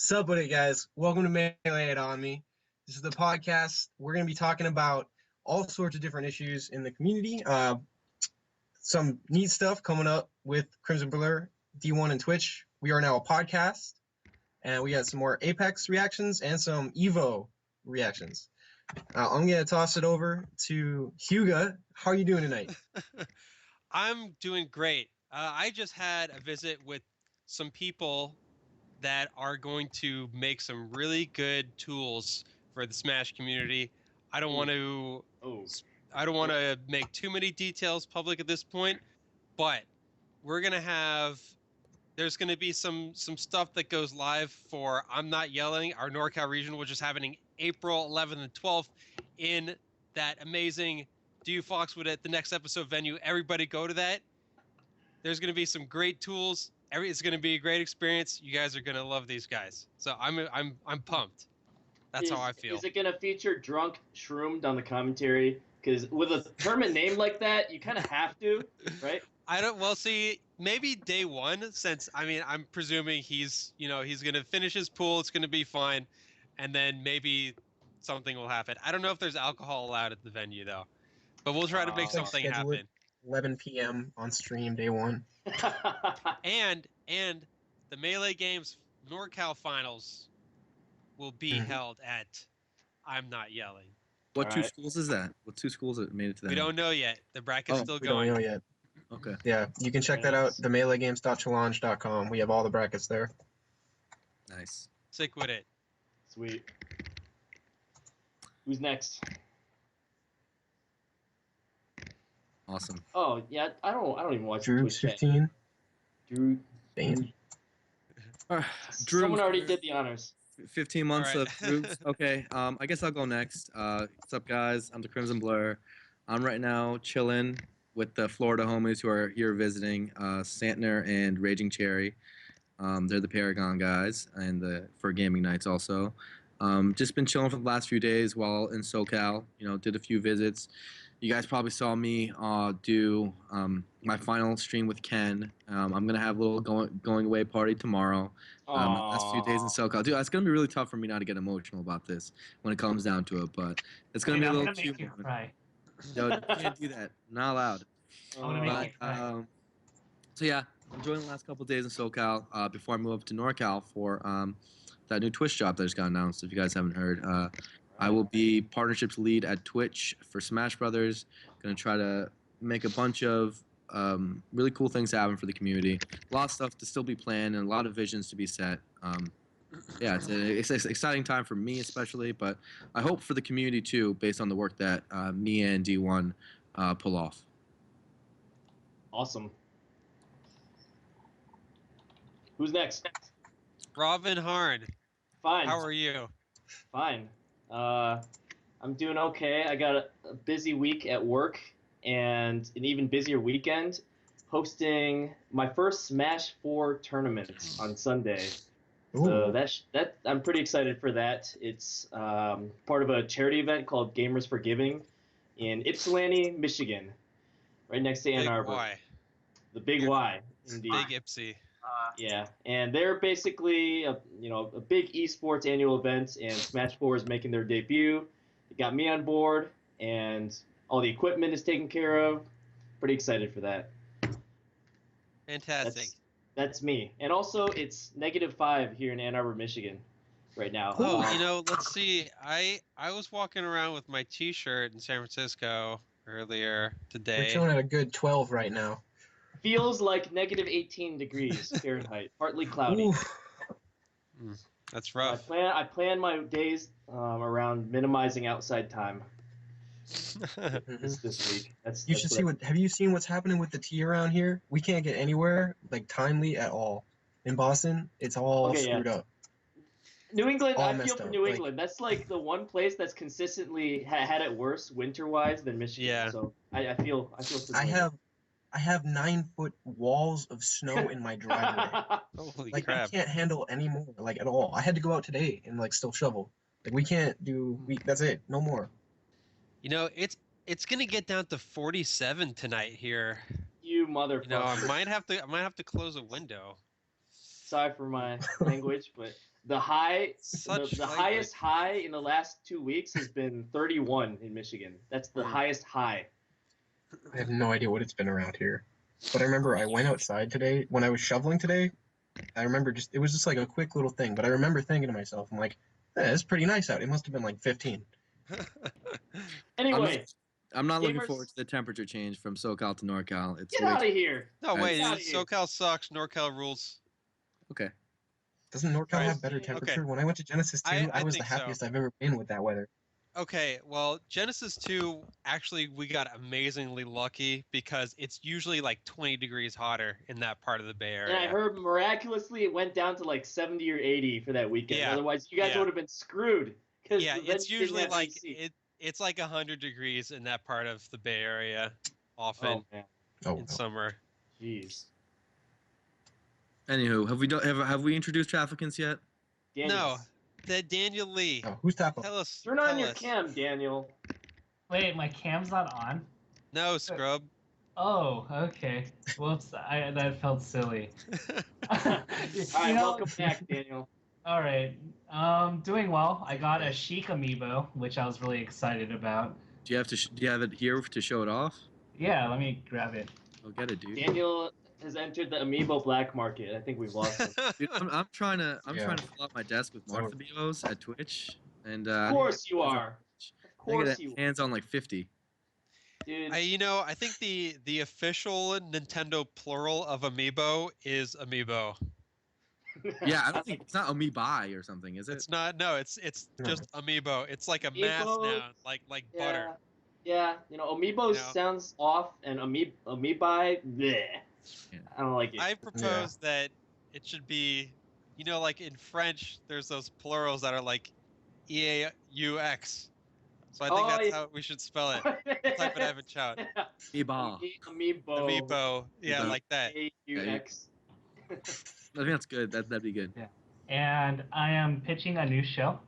Sup with it, guys. Welcome to Melee It On Me. This is the podcast. We're going to be talking about all sorts of different issues in the community. Some neat stuff coming up with Crimson Blur, D1, and Twitch. We are now a podcast, and we got some more Apex reactions and some Evo reactions. I'm going to toss it over to Hugo. How are you doing tonight? I'm doing great. I just had a visit with some people that are going to make some really good tools for the Smash community. I don't want to make too many details public at this point, but there's gonna be some stuff that goes live for I'm Not Yelling, our NorCal region, which is happening April 11th and 12th in that amazing Do Foxwood at the Next Episode venue. Everybody go to that. There's gonna be some great tools. It's going to be a great experience. You guys are going to love these guys. So I'm pumped. That's how I feel. Is it going to feature Drunk Shroomed on the commentary? Because with a tournament name like that, you kind of have to, right? Well, see, maybe day one, since, I'm presuming he's going to finish his pool. It's going to be fine. And then maybe something will happen. I don't know if there's alcohol allowed at the venue, though. But we'll try to make something happen. 11 p.m. on stream, day one. and the Melee Games NorCal Finals will be held at I'm Not Yelling. What two schools is that? What two schools that made it to that? We don't know yet. The bracket's still going. We don't know yet. Okay. Yeah, you can check that out, themelegames.challenge.com. We have all the brackets there. Nice. Sick with it. Sweet. Who's next? Awesome. Oh yeah, I don't even watch Drew's 15. Drew. Bane. Drew. Someone already did the honors. 15 months of Drews. Okay. I guess I'll go next. What's up, guys? I'm the Crimson Blur. I'm right now chilling with the Florida homies who are here visiting, Santner and Raging Cherry. They're the Paragon guys, and for gaming nights also. Just been chilling for the last few days while in SoCal. Did a few visits. You guys probably saw me do my final stream with Ken. I'm gonna have a little going away party tomorrow. Last few days in SoCal, dude. It's gonna be really tough for me not to get emotional about this when it comes down to it. But it's gonna be a little cute. Make you cry. No, you can't do that. Not allowed. I'm gonna make you cry. So yeah, I'm enjoying the last couple of days in SoCal before I move up to NorCal for that new Twitch job that just got announced. If you guys haven't heard. I will be partnerships lead at Twitch for Smash Brothers. Going to try to make a bunch of really cool things happen for the community. A lot of stuff to still be planned and a lot of visions to be set. Yeah, it's an exciting time for me especially, but I hope for the community too, based on the work that me and D1 pull off. Awesome. Who's next? Robin Harn. Fine. How are you? Fine. I'm doing okay. I got a busy week at work and an even busier weekend hosting my first Smash 4 tournament on Sunday. Ooh. So that I'm pretty excited for that. It's part of a charity event called Gamers for Giving in Ypsilanti, Michigan, right next to Ann Arbor. Y. The Big Y, indeed. Big Ipsy. Yeah, and they're basically a big esports annual event, and Smash 4 is making their debut. They got me on board, and all the equipment is taken care of. Pretty excited for that. Fantastic. That's me. And also, it's -5 here in Ann Arbor, Michigan, right now. Oh, let's see. I was walking around with my T-shirt in San Francisco earlier today. We're chilling at a good 12 right now. Feels like -18 degrees Fahrenheit, partly cloudy. That's rough. I plan my days around minimizing outside time this week. You should see have you seen what's happening with the tea around here? We can't get anywhere timely at all. In Boston, it's all screwed up. New England, All I feel messed for up, New England. That's like the one place that's consistently had it worse winter-wise than Michigan. Yeah. So I feel for I have 9-foot walls of snow in my driveway. Holy I crap. can't handle any more, at all. I had to go out today and still shovel. We can't do. That's it. No more. It's gonna get down to 47 tonight here. You motherfucker. I might have to close a window. Sorry for my language, but The high, Such the language. highest high in the last 2 weeks has been 31 in Michigan. That's the highest high. I have no idea what it's been around here. But I remember I went outside today when I was shoveling today. I remember it was just like a quick little thing. But I remember thinking to myself, I'm like, it's pretty nice out. It must have been like 15. Anyway, I'm not looking gamers- forward to the temperature change from SoCal to NorCal. It's get way out of here. No, wait. Get outta here. SoCal sucks. NorCal rules. okay. Doesn't NorCal Right. have better temperature? Okay. When I went to Genesis 2, I I was the think so. happiest I've ever been with that weather. Okay, well, Genesis 2, actually, we got amazingly lucky because it's usually like 20 degrees hotter in that part of the Bay Area. And I heard miraculously it went down to like 70 or 80 for that weekend. Yeah. Otherwise, you guys Yeah. would have been screwed. 'Cause Yeah, the it's Reds didn't usually have like AC. it's like 100 degrees in that part of the Bay Area often Oh man, Oh, in summer. jeez. Anywho, have we introduced trafficants yet? No, Daniels. that Daniel Lee. oh who's top? Tell us. Turn on tell your us. cam, Daniel. Wait, my cam's not on? No, scrub. Oh, okay. Whoops, that felt silly. All right, welcome back, Daniel. All right. Doing well. I got a Chic amiibo, which I was really excited about. Do you have it here to show it off? Yeah, let me grab it. Go get it, dude. Daniel has entered the amiibo black market. I think we've lost him. Dude, I'm trying to Yeah. fill out my desk with Martha amiibos at Twitch, and Of course you are. Of I get course you, hands on like 50. dude. I think the official Nintendo plural of amiibo is amiibo. Yeah, I don't think it's not Amiibo or something, is it? It's not. No, it's No. just amiibo. It's like a mass Amiibo, noun, like butter. Yeah, amiibo You know. sounds off, and amoebai, bleh. Yeah. I don't like it. I propose that it should be, like in French, there's those plurals that are like EAUX. So I think that's how we should spell it. Type it out in chat. Amiibo. Amiibo. Amiibo. Yeah, Amiibo. like that. AUX. I think that's good. That'd be good. And I am pitching a new show.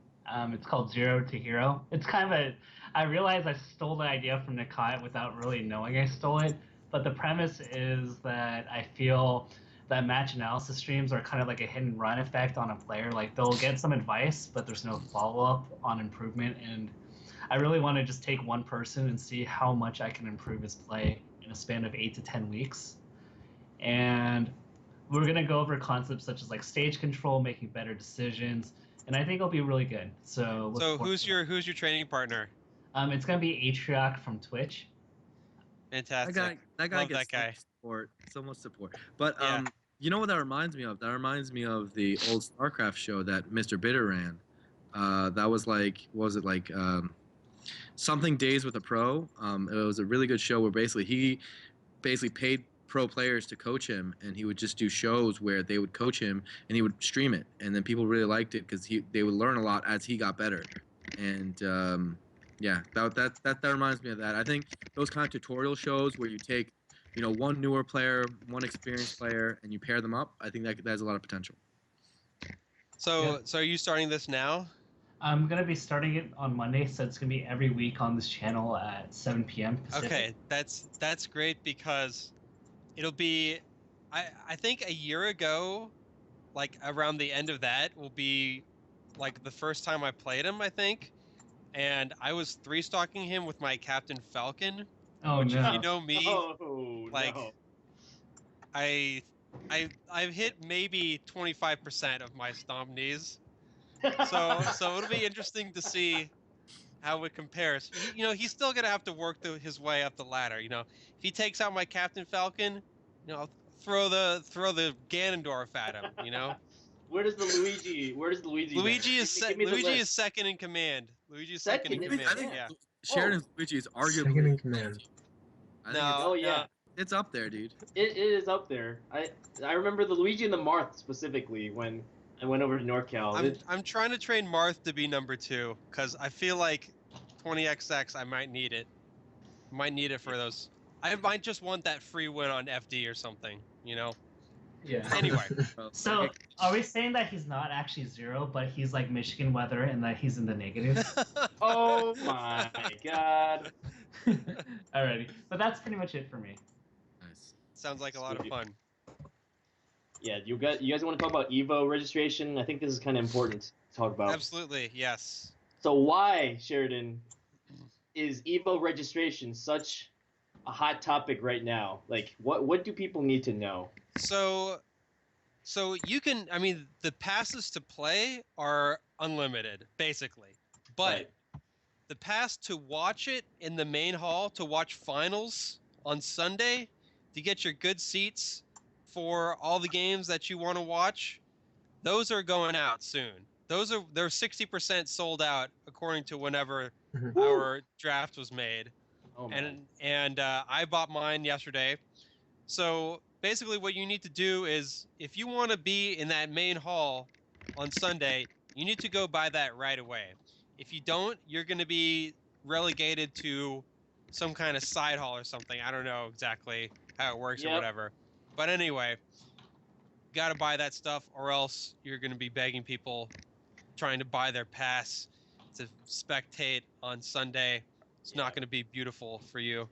It's called Zero to Hero. It's kind of I realized I stole the idea from Nikai without really knowing I stole it. But the premise is that I feel that match analysis streams are kind of like a hit and run effect on a player. Like they'll get some advice, but there's no follow-up on improvement. And I really want to just take one person and see how much I can improve his play in a span of 8 to 10 weeks. And we're going to go over concepts such as like stage control, making better decisions, and I think it'll be really good. So who's your training partner? It's going to be Atriarch from Twitch. Fantastic. That guy Love gets that guy. so much support. But Yeah. you know what that reminds me of? That reminds me of the old StarCraft show that Mr. Bitter ran. That was like, what was it like? Something Days with a Pro. It was a really good show where he paid pro players to coach him, and he would just do shows where they would coach him and he would stream it, and then people really liked it because they would learn a lot as he got better. And yeah, that reminds me of that. I think those kind of tutorial shows where you take one newer player, one experienced player, and you pair them up, I think that has a lot of potential. So are you starting this now? I'm going to be starting it on Monday, so it's going to be every week on this channel at 7 p.m. Pacific. Okay, that's great because it'll be, I think a year ago, like around the end of that will be like the first time I played him, I think. And I was 3-stalking him with my Captain Falcon. Oh, which, no. if you know me, Oh, like no. I've hit maybe 25% of my stomp knees. So it'll be interesting to see how it compares. He's still gonna have to work his way up the ladder. If he takes out my Captain Falcon, I'll throw the Ganondorf at him. Where does Luigi Luigi rank? Give me the is list. second in command. Luigi's second in Second? command. I think Yeah. Sheridan Luigi is arguably Second in command. I think No. Oh yeah, it's up there, dude. it is up there. I remember the Luigi and the Marth specifically when I went over to NorCal. I'm trying to train Marth to be number 2 because I feel like 20XX I might need it. Might need it for those. I might just want that free win on FD or something. Yeah. Anyway. So, are we saying that he's not actually 0, but he's like Michigan weather and that he's in the negative? Oh my god. Alrighty. But that's pretty much it for me. Nice. Sounds like a lot of fun. Yeah, you guys want to talk about Evo registration? I think this is kind of important to talk about. Absolutely, yes. So why, Sheridan, is Evo registration such a hot topic right now? Like, what do people need to know? So you can, I mean, the passes to play are unlimited, basically. But Right. the pass to watch it in the main hall, to watch finals on Sunday, to get your good seats for all the games that you want to watch, those are going out soon. They're 60% sold out according to whenever Mhm. our draft was made. Oh man. And I bought mine yesterday. So basically, what you need to do is, if you want to be in that main hall on Sunday, you need to go buy that right away. If you don't, you're going to be relegated to some kind of side hall or something. I don't know exactly how it works or Yep. whatever. But anyway, got to buy that stuff, or else you're going to be begging people trying to buy their pass to spectate on Sunday. It's not going to be beautiful for you.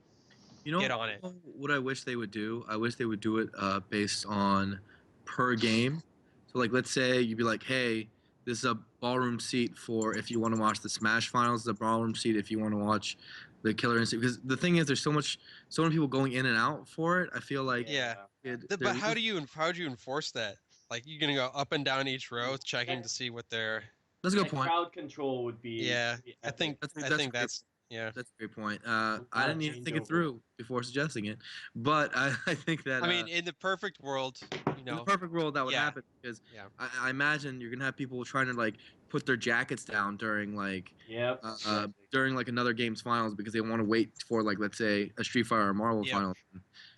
You know, Get on it. what I wish they would do? I wish they would do it based on per game. So, like, let's say you'd be like, hey, this is a ballroom seat for if you want to watch the Smash Finals, the ballroom seat if you want to watch the Killer Instinct. Because the thing is, there's so many people going in and out for it. I feel like Yeah. But how do you enforce that? Like, you're gonna go up and down each row checking to see what they're. That's a good Like, point. crowd control would be. Yeah, would be I think epic. I That's think great. that's yeah. That's a great point. I didn't even think it changeover. through before suggesting it, but I think that. I mean, in the perfect world, you in the know, perfect world, that would yeah, happen because yeah. I imagine you're gonna have people trying to like put their jackets down during like Yep. Exactly. during like another game's finals because they want to wait for like let's say a Street Fighter or Marvel Yep. final.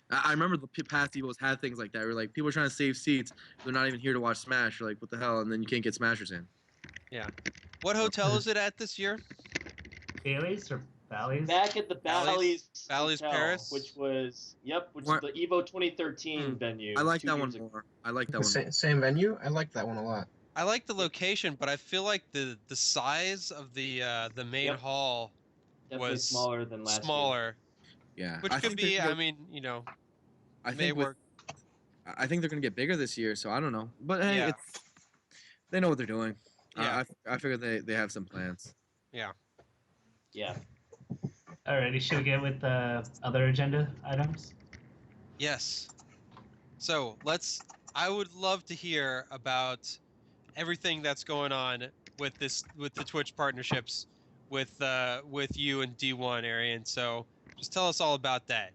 I remember the past Evos had things like that where like people are trying to save seats, they're not even here to watch Smash. You're like, what the hell? And then you can't get Smashers in. What hotel is it at this year? Bailey's or Bally's? Back at the Bally's Bally's Hotel, Paris? which was What- the Evo 2013 venue. I like 2 that one years ago. more. I like that The one. same venue. I like that one a lot. I like the location, but I feel like the size of the main Yep. hall Definitely was smaller than last year. smaller, Yeah, which I could think be. they're I mean, you know, I may think work. I think they're gonna get bigger this year, so I don't know. But hey, Yeah. they know what they're doing. Yeah. I figure they have some plans. Yeah. Alrighty, should we get with the other agenda items? Yes. So I would love to hear about everything that's going on with the Twitch partnerships with you and D1, Arian. So just tell us all about that.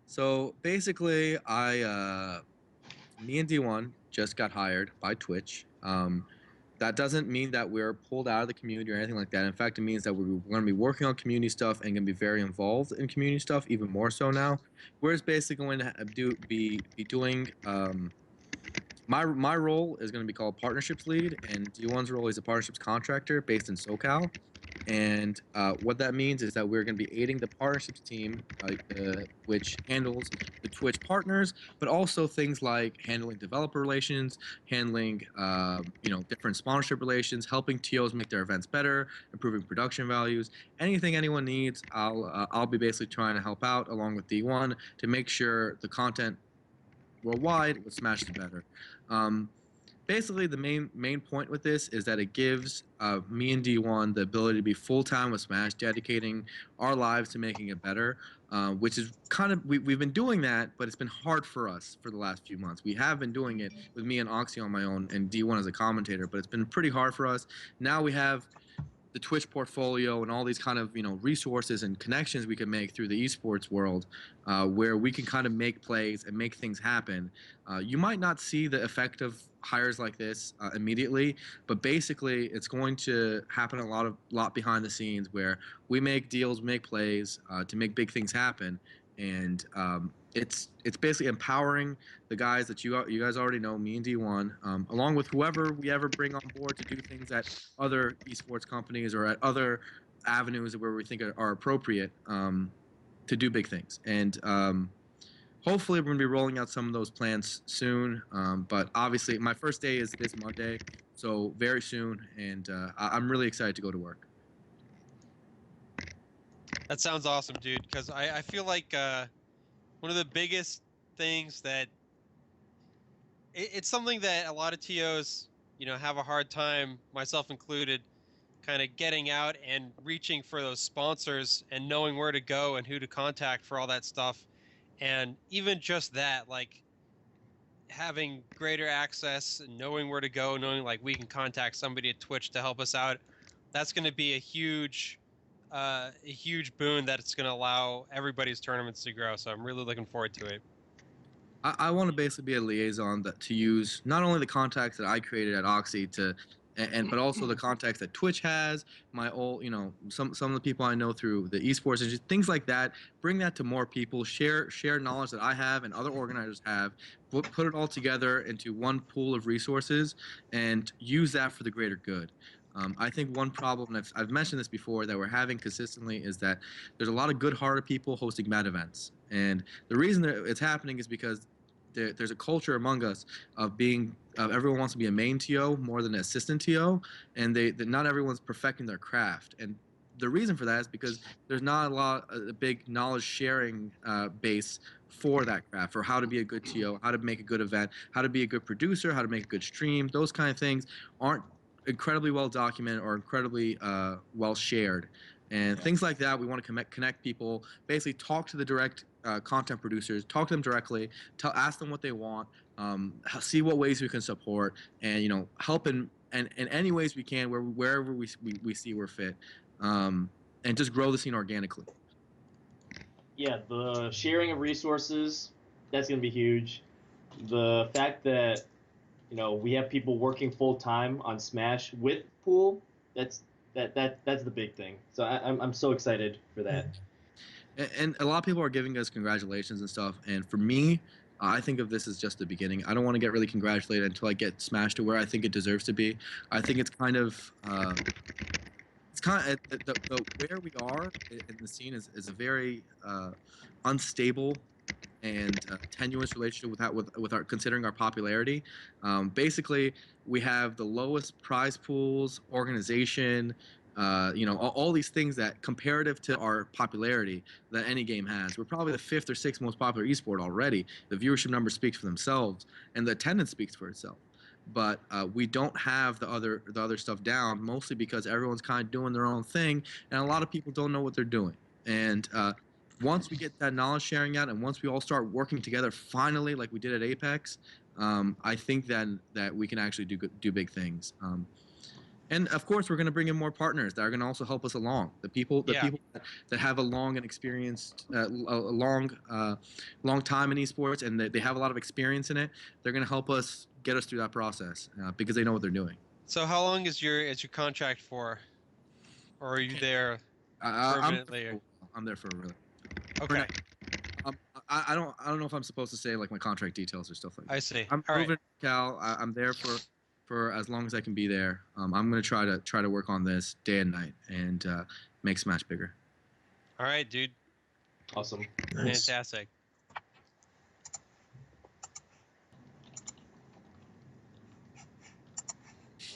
So basically, me and D1 just got hired by Twitch. That doesn't mean that we're pulled out of the community or anything like that. In fact, it means that we're going to be working on community stuff and going to be very involved in community stuff, even more so now. We're just basically going to be doing. My role is going to be called partnerships lead, and D1's role is a partnerships contractor based in SoCal. And what that means is that we're going to be aiding the partnerships team, which handles the Twitch partners, but also things like handling developer relations, handling different sponsorship relations, helping TOs make their events better, improving production values. Anything anyone needs, I'll be basically trying to help out along with D1 to make sure the content worldwide with Smash is better. Basically, the main point with this is that it gives me and D1 the ability to be full-time with Smash, dedicating our lives to making it better, which is kind of, we've been doing that, but it's been hard for us for the last few months. We have been doing it with me and Oxy on my own and D1 as a commentator, but it's been pretty hard for us. Now we have the Twitch portfolio and all these kind of resources and connections we can make through the esports world, where we can kind of make plays and make things happen. You might not see the effect of hires like this immediately, but basically it's going to happen a lot behind the scenes where we make deals, make plays to make big things happen, and it's basically empowering the guys that you guys already know, me and D1, along with whoever we ever bring on board to do things at other esports companies or at other avenues where we think are appropriate to do big things. And hopefully we're going to be rolling out some of those plans soon. But obviously my first day is this Monday, so very soon, and I'm really excited to go to work. That sounds awesome, dude, because I feel like one of the biggest things that it's something that a lot of TOs, have a hard time, myself included, kind of getting out and reaching for those sponsors and knowing where to go and who to contact for all that stuff. And even just that, like having greater access and knowing where to go, knowing like we can contact somebody at Twitch to help us out, that's going to be a huge boon that it's going to allow everybody's tournaments to grow. So I'm really looking forward to it. I want to basically be a liaison to use not only the contacts that I created at Oxy but also the contacts that Twitch has, my old, some of the people I know through the esports and just things like that. Bring that to more people. Share knowledge that I have and other organizers have. Put it all together into one pool of resources and use that for the greater good. I think one problem, and I've mentioned this before, that we're having consistently is that there's a lot of good-hearted people hosting mad events. And the reason that it's happening is because there's a culture among us of everyone wants to be a main TO more than an assistant TO, and not everyone's perfecting their craft. And the reason for that is because there's not a big knowledge sharing base for that craft, for how to be a good TO, how to make a good event, how to be a good producer, how to make a good stream. Those kind of things aren't incredibly well documented or incredibly well shared. And things like that, we want to connect people, basically talk to the direct content producers, talk to them directly, ask them what they want, see what ways we can support, and help in any ways we can wherever we see we're fit, and just grow the scene organically. Yeah, the sharing of resources, that's going to be huge. The fact that we have people working full time on Smash with Pool, that's the big thing. So I'm so excited for that. And a lot of people are giving us congratulations and stuff. And for me, I think of this as just the beginning. I don't want to get really congratulated until I get Smash to where I think it deserves to be. I think it's kind of where we are in the scene is a very unstable and tenuous relationship with our considering our popularity. Basically, we have the lowest prize pools, organization, all these things that comparative to our popularity that any game has. We're probably the 5th or 6th most popular esport already. The viewership numbers speaks for themselves, and the attendance speaks for itself. But we don't have the other stuff down, mostly because everyone's kind of doing their own thing, and a lot of people don't know what they're doing. And once we get that knowledge sharing out, and once we all start working together, finally, like we did at Apex, I think then that we can actually do big things. And of course, we're going to bring in more partners that are going to also help us along. The people that have a long and experienced, a long time in esports, and they have a lot of experience in it. They're going to help us get us through that process because they know what they're doing. So how long is your contract for, or are you there permanently? I'm there for a really. Okay. I don't know if I'm supposed to say like my contract details or stuff like that. I see. I'm All moving right. to Cal. I'm there for as long as I can be there. I'm going to try to work on this day and night and make Smash bigger. All right, dude. Awesome. Nice. Fantastic.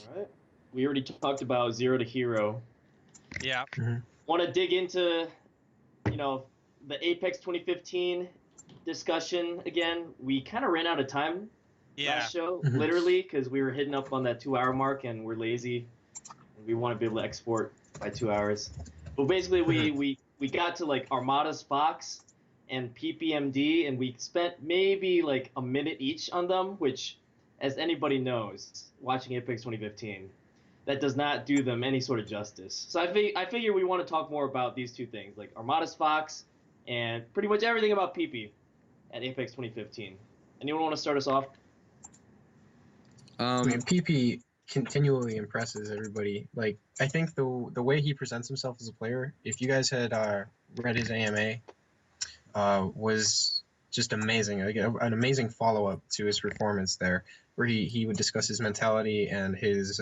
All right. We already talked about Zero to Hero. Yeah. Want to dig into, the Apex 2015 discussion again? We kind of ran out of time last show, literally, because we were hitting up on that 2-hour mark, and we're lazy. And we want to be able to export by 2 hours. But basically, we got to like Armada's Fox and PPMD, and we spent maybe like a minute each on them, which, as anybody knows, watching Apex 2015, that does not do them any sort of justice. So I figure we want to talk more about these two things, like Armada's Fox and pretty much everything about PP at Apex 2015. Anyone want to start us off? I mean, PP continually impresses everybody. Like, I think the way he presents himself as a player, if you guys had read his AMA, was just amazing. Like, an amazing follow-up to his performance there, where he would discuss his mentality and his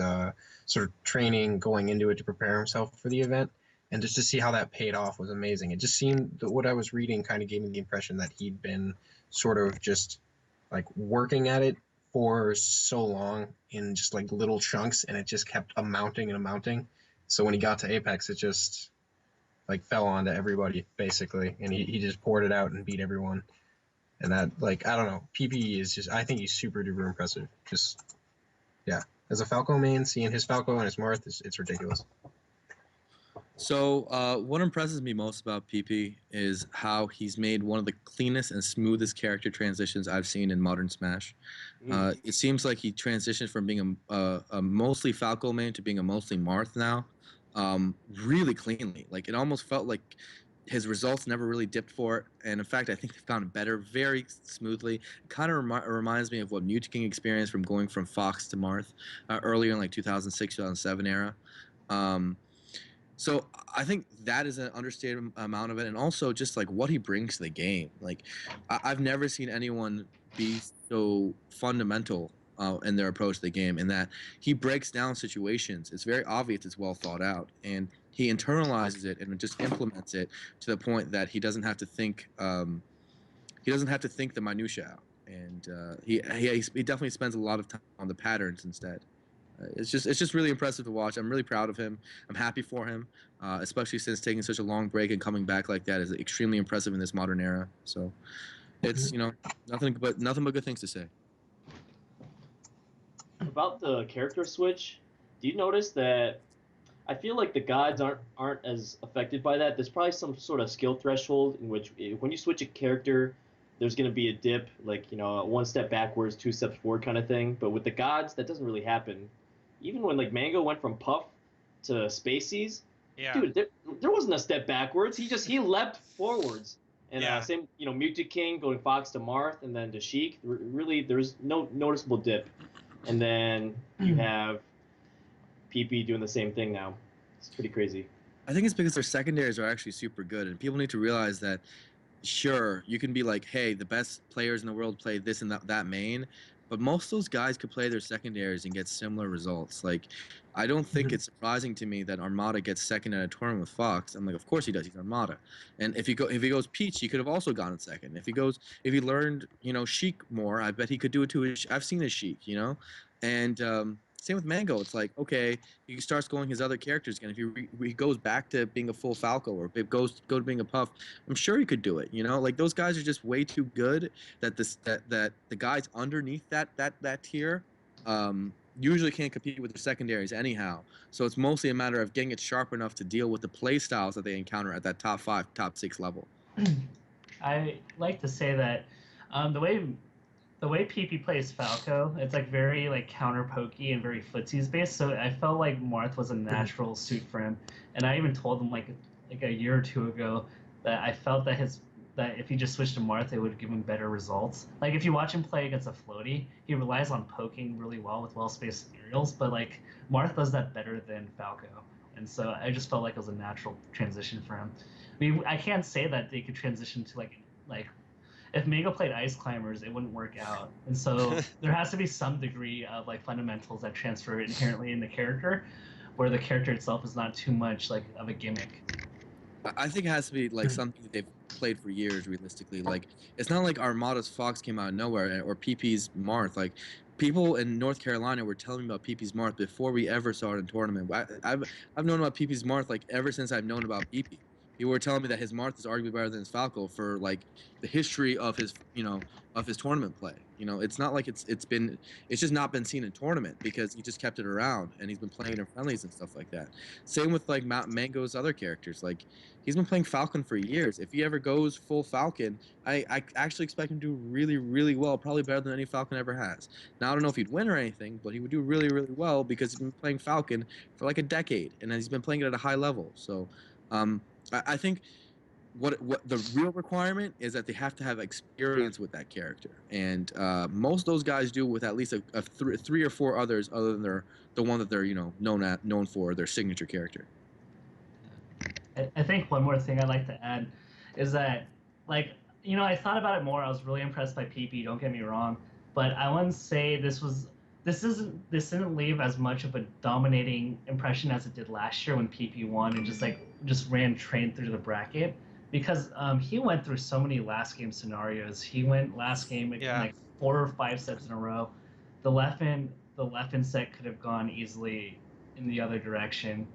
sort of training going into it to prepare himself for the event. And just to see how that paid off was amazing. It just seemed that what I was reading kind of gave me the impression that he'd been sort of just like working at it for so long in just like little chunks, and it just kept amounting and amounting. So when he got to Apex, it just like fell onto everybody basically, and he just poured it out and beat everyone. And that, like, I don't know, PP is just, I think he's super duper impressive. Just, yeah. As a Falco main, seeing his Falco and his Marth, it's ridiculous. So, what impresses me most about PP is how he's made one of the cleanest and smoothest character transitions I've seen in modern Smash. It seems like he transitioned from being a mostly Falco main to being a mostly Marth now, really cleanly. Like, it almost felt like his results never really dipped for it, and in fact, I think they've gotten better very smoothly. It kind of reminds me of what Mewtwo experienced from going from Fox to Marth earlier in like 2006, 2007 era. So I think that is an understated amount of it, and also just like what he brings to the game. Like I've never seen anyone be so fundamental in their approach to the game, in that he breaks down situations. It's very obvious. It's well thought out, and he internalizes it and just implements it to the point that he doesn't have to think. He doesn't have to think the minutia out, and he definitely spends a lot of time on the patterns instead. It's just really impressive to watch. I'm really proud of him. I'm happy for him, especially since taking such a long break and coming back like that is extremely impressive in this modern era. So it's nothing but good things to say. About the character switch, do you notice that I feel like the gods aren't as affected by that? There's probably some sort of skill threshold in which when you switch a character, there's going to be a dip, like, one step backwards, two steps forward kind of thing. But with the gods, that doesn't really happen. Even when like Mango went from Puff to Spaceys, dude, there wasn't a step backwards. He leapt forwards. And same, Mewtwo King going Fox to Marth and then to Sheik. Really, there's no noticeable dip. And then you have PP doing the same thing now. It's pretty crazy. I think it's because their secondaries are actually super good, and people need to realize that. Sure, you can be like, hey, the best players in the world play this and that main, but most of those guys could play their secondaries and get similar results. Like, I don't think it's surprising to me that Armada gets second at a tournament with Fox. I'm like, of course he does. He's Armada. And if he goes Peach, he could have also gone in second. If he learned, Sheik more, I bet he could do it too. I've seen his Sheik, and same with Mango. It's like, okay, he starts going his other characters again. If he goes back to being a full Falco, or if it go to being a Puff, I'm sure he could do it. Like those guys are just way too good that the guys underneath that tier usually can't compete with their secondaries anyhow. So it's mostly a matter of getting it sharp enough to deal with the play styles that they encounter at that top 5, top 6 level. I like to say that the way PP plays Falco, it's like very like counter pokey and very footsies based. So I felt like Marth was a natural suit for him, and I even told him like a year or two ago that I felt that if he just switched to Marth, it would give him better results. Like if you watch him play against a floaty, he relies on poking really well with well spaced aerials, but like Marth does that better than Falco, and so I just felt like it was a natural transition for him. I mean, I can't say that they could transition to like if Mango played Ice Climbers, it wouldn't work out. And so there has to be some degree of like fundamentals that transfer inherently in the character, where the character itself is not too much like of a gimmick. I think it has to be like something that they've played for years, realistically. Like, it's not like Armada's Fox came out of nowhere, or PP's Marth. Like, people in North Carolina were telling me about PP's Marth before we ever saw it in tournament. I've known about PP's Marth like ever since I've known about PP. You were telling me that his Marth is arguably better than his Falco for like the history of his tournament play. It's not like it's just not been seen in tournament because he just kept it around and he's been playing in friendlies and stuff like that. Same with like Mango's other characters. Like, he's been playing Falcon for years. If he ever goes full Falcon, I actually expect him to do really, really well, probably better than any Falcon ever has. Now, I don't know if he'd win or anything, but he would do really, really well because he's been playing Falcon for like a decade and he's been playing it at a high level. So I think what the real requirement is that they have to have experience with that character, and most of those guys do with at least a three or four others other than the one that they're known for, their signature character. I think one more thing I'd like to add is that, like, I thought about it more. I was really impressed by PP. Don't get me wrong, but I wouldn't say this didn't leave as much of a dominating impression as it did last year when PP won and just ran train through the bracket, because he went through so many last game scenarios. He went last game like 4 or 5 sets in a row. The left end set could have gone easily in the other direction,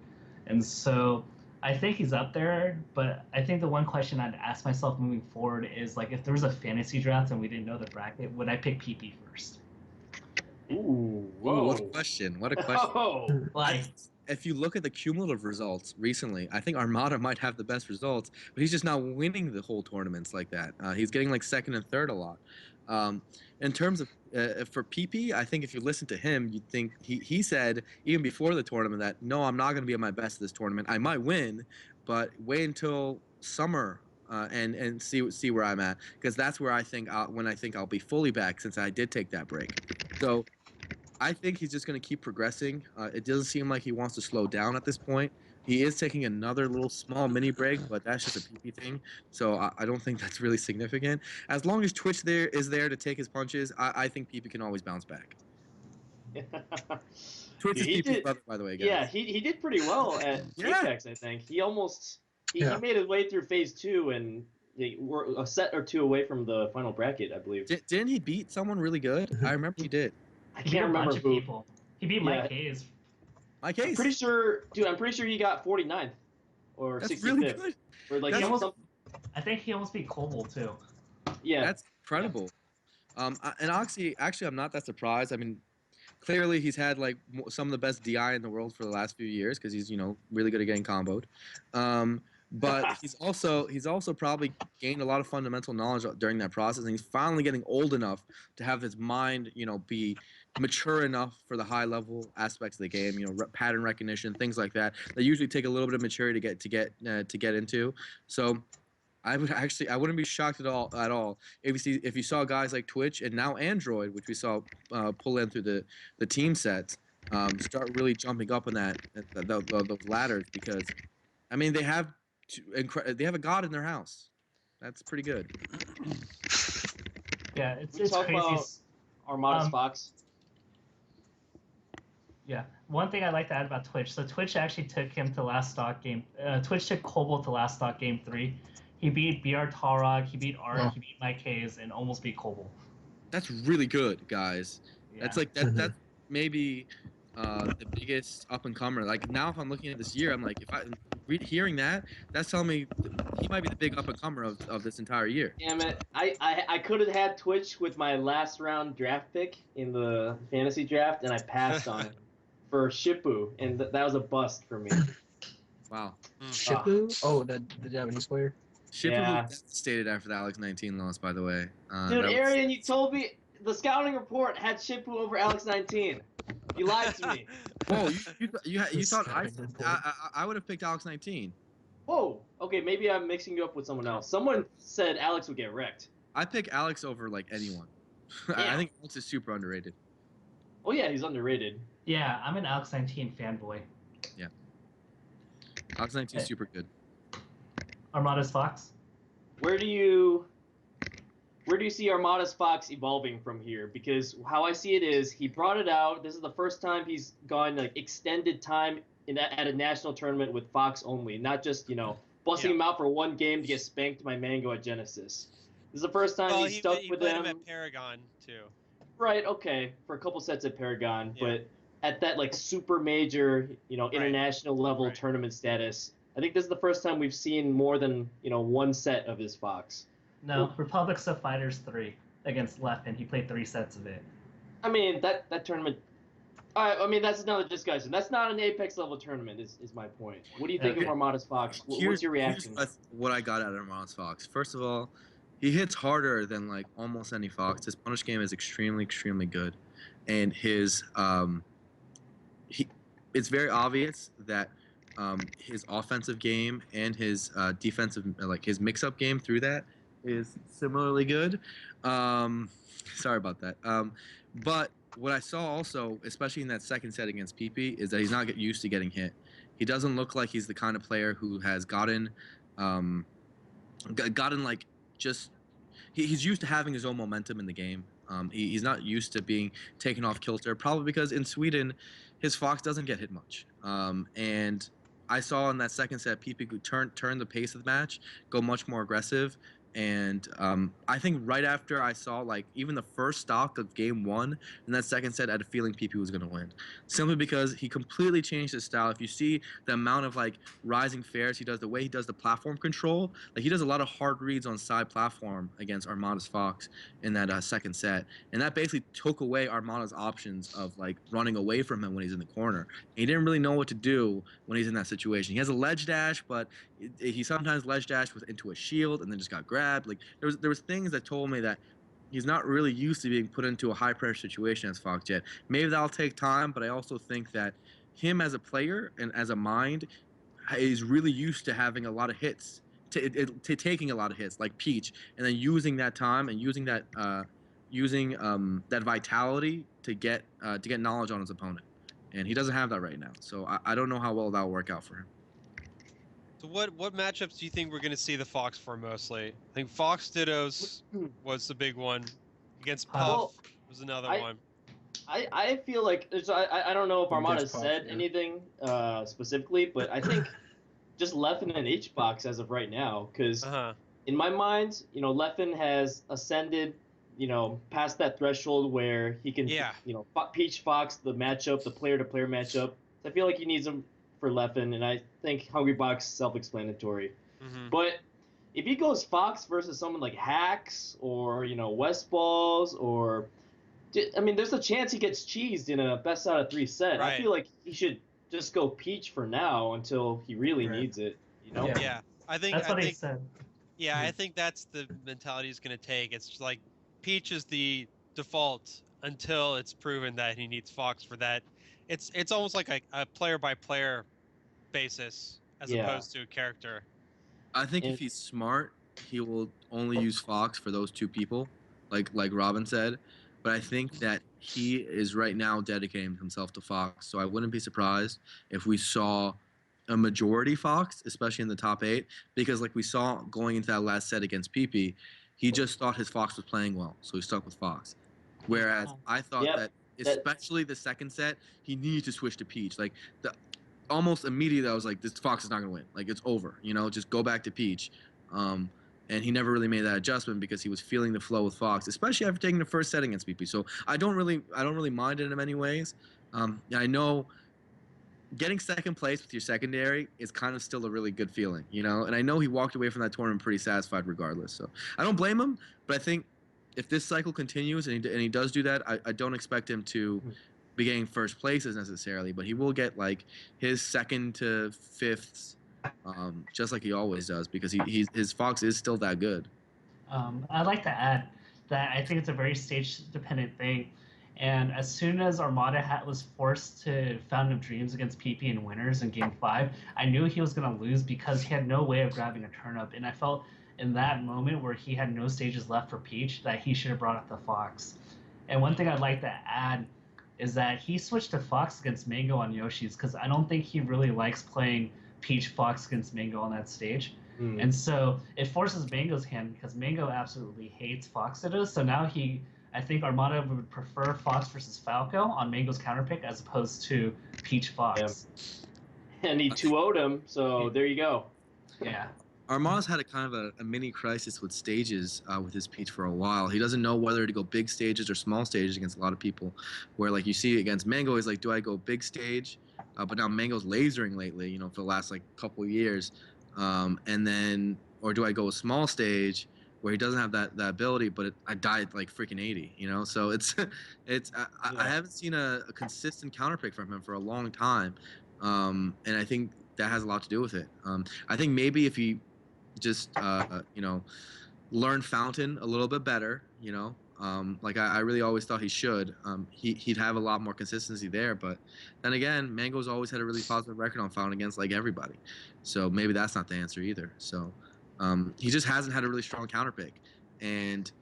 and so I think he's up there, but I think the one question I'd ask myself moving forward is like, if there was a fantasy draft and we didn't know the bracket, would I pick PP first? Ooh, Ooh, whoa. what a question! What a question! Oh, Like, If you look at the cumulative results recently, I think Armada might have the best results, but he's just not winning the whole tournaments like that. He's getting like second and third a lot. In terms of for PP, I think if you listen to him, you'd think he said even before the tournament that no, I'm not going to be at my best this tournament. I might win, but wait until summer and see where I'm at, because that's where I think when I think I'll be fully back, since I did take that break. So I think he's just going to keep progressing. It doesn't seem like he wants to slow down at this point. He is taking another little small mini break, but that's just a PP thing. So I don't think that's really significant. As long as Twitch is there to take his punches, I think PP can always bounce back. Twitch is PP's brother, by the way, guys. Yeah, he did pretty well at Apex, I think. He made his way through phase 2, and we're a set or two away from the final bracket, I believe. Didn't he beat someone really good? I remember he did. I he beat can't a remember bunch who. of people. He beat Mike Hayes. Mike Hayes. I'm pretty sure he got 49th or 65th. That's really good. Or like I think he almost beat Koval too. Yeah. That's incredible. And Oxy, actually, I'm not that surprised. I mean, clearly he's had like some of the best DI in the world for the last few years, because he's really good at getting comboed. But he's also probably gained a lot of fundamental knowledge during that process, and he's finally getting old enough to have his mind be mature enough for the high level aspects of the game, pattern recognition, things like that usually take a little bit of maturity to get into. So I wouldn't be shocked at all if you saw guys like Twitch and now Android, which we saw pull in through the team sets, start really jumping up in those ladders, because I mean they have a god in their house. That's pretty good. Yeah, it's talk crazy. About Armada's Fox. Yeah, one thing I'd like to add about Twitch. So Twitch actually took him to last stock game. Twitch took Koval to last stock game 3. He beat BR Tarog, he beat Art, he beat Mike Hayes, and almost beat Koval. That's really good, guys. Yeah. That's like that's maybe the biggest up and comer. Like now, if I'm looking at this year, I'm like, hearing that's telling me he might be the big up and comer of this entire year. Damn it! I could have had Twitch with my last round draft pick in the fantasy draft, and I passed on it for Shippu, and that was a bust for me. Wow. Shippu? Oh, the Japanese player. Shippu was devastated after the Alex 19 loss, by the way. Dude, Arian, you told me the scouting report had Shippu over Alex 19. You lied to me. Whoa, you thought I would have picked Alex 19. Whoa. Okay, maybe I'm mixing you up with someone else. Someone said Alex would get wrecked. I pick Alex over like anyone. I think Alex is super underrated. Oh yeah, he's underrated. Yeah, I'm an Alex 19 fanboy. Yeah. Alex 19 is super good. Armada's Fox. Where do you see Armada's Fox evolving from here? Because how I see it is, he brought it out. This is the first time he's gone like extended time at a national tournament with Fox only, not just busting him out for one game to get spanked by Mango at Genesis. This is the first time he's stuck with them. Him at Paragon too. Right. Okay. For a couple sets at Paragon, but at that like super major, international level tournament status, I think this is the first time we've seen more than one set of his Fox. No, Republics of Fighters 3 against Leffen. He played 3 sets of it. I mean that tournament. I mean that's another discussion. That's not an Apex level tournament. Is my point. What do you think of Armada's Fox? What's your reaction? Here's what I got out of Armada's Fox. First of all, he hits harder than like almost any Fox. His punish game is extremely, extremely good, and his it's very obvious that his offensive game and his defensive, like his mix-up game through that, is similarly good. Sorry about that. But what I saw also, especially in that second set against PP, is that he's not used to getting hit. He doesn't look like he's the kind of player who has gotten like just he's used to having his own momentum in the game. He's not used to being taken off kilter, probably because in Sweden his Fox doesn't get hit much. And I saw in that second set PP could turn the pace of the match, go much more aggressive, And I think right after I saw like even the first stock of game one in that second set, I had a feeling PP was going to win, simply because he completely changed his style. If you see the amount of like rising fares he does, the way he does the platform control, like he does a lot of hard reads on side platform against Armada's Fox in that second set, and that basically took away Armada's options of like running away from him when he's in the corner. He didn't really know what to do when he's in that situation. He has a ledge dash, but he sometimes ledge dashed into a shield and then just got grabbed. Like there was things that told me that he's not really used to being put into a high pressure situation as Fox yet. Maybe that'll take time, but I also think that him as a player and as a mind is really used to having a lot of hits, to taking a lot of hits like Peach, and then using that time and using that that vitality to get knowledge on his opponent. And he doesn't have that right now, so I don't know how well that'll work out for him. So what matchups do you think we're going to see the Fox for mostly? I think Fox Dittos was the big one. Against Puff was another one. I feel like I don't know if Armada said yeah. anything specifically, but I think just Leffen and H-Box as of right now, because in my mind, you know, Leffen has ascended, you know, past that threshold where he can, you know, Peach Fox the matchup, the player-to-player matchup. So I feel like he needs him for Leffen, and I think Hungrybox self-explanatory. But if he goes Fox versus someone like Hacks or, you know, West Balls, or I mean, there's a chance he gets cheesed in a best out of 3 set. Right. I feel like he should just go Peach for now until he really needs it. You know? Yeah, I think That's what he said. Yeah, I think that's the mentality he's going to take. It's just like Peach is the default until it's proven that he needs Fox for that. It's almost like a player by player basis as opposed to a character. I think if he's smart, he will only use Fox for those two people, like Robin said. But I think that he is right now dedicating himself to Fox, so I wouldn't be surprised if we saw a majority Fox, especially in the top 8, because like we saw going into that last set against PP, he just thought his Fox was playing well, so he stuck with Fox. Whereas I thought that especially the second set, he needed to switch to Peach. Like almost immediately I was like, this Fox is not going to win. Like it's over, you know, just go back to Peach. And he never really made that adjustment because he was feeling the flow with Fox, especially after taking the first set against PP. So I don't really mind it in many ways. I know getting second place with your secondary is kind of still a really good feeling, you know. And I know he walked away from that tournament pretty satisfied regardless. So I don't blame him, but I think if this cycle continues and he does do that, I don't expect him to be getting first places necessarily, but he will get like his second to fifths. Just like he always does, because his Fox is still that good. I'd like to add that I think it's a very stage-dependent thing, and as soon as Armada was forced to Fountain of Dreams against PP in winners in Game 5, I knew he was going to lose because he had no way of grabbing a turn-up, and I felt in that moment where he had no stages left for Peach that he should have brought up the Fox. And one thing I'd like to add is that he switched to Fox against Mango on Yoshi's because I don't think he really likes playing Peach Fox against Mango on that stage. And so it forces Mango's hand because Mango absolutely hates Fox Dittos. So now I think Armada would prefer Fox versus Falco on Mango's counterpick as opposed to Peach Fox. And he 2-0'd him, so there you go. Yeah. Armada's had a kind of a mini crisis with stages with his Peach for a while. He doesn't know whether to go big stages or small stages against a lot of people. Where like you see against Mango, he's like, do I go big stage? But now Mango's lasering lately, you know, for the last like couple of years, and then or do I go a small stage where he doesn't have that ability, but I died like freaking 80, you know? So I haven't seen a consistent counterpick from him for a long time, and I think that has a lot to do with it. I think maybe if he just you know, learn Fountain a little bit better, you know. Like I really always thought he should. He'd have a lot more consistency there, but then again, Mango's always had a really positive record on Fountain against like everybody, so maybe that's not the answer either. So he just hasn't had a really strong counterpick, and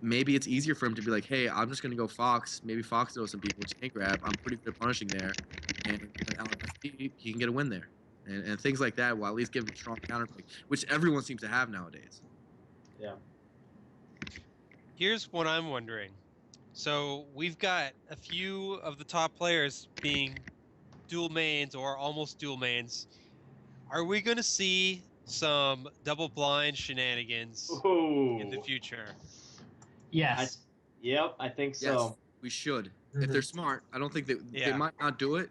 maybe it's easier for him to be like, hey, I'm just gonna go Fox. Maybe Fox knows some people which can't grab. I'm pretty good at punishing there, and LFP, he can get a win there, and things like that will at least give him a strong counterpick, which everyone seems to have nowadays. Yeah. Here's what I'm wondering. So we've got a few of the top players being dual mains or almost dual mains. Are we going to see some double blind shenanigans Ooh. in the future. Yes. Yep, I think Yes, so. we should. Mhm. If they're smart, I don't think they Yeah. might not do it,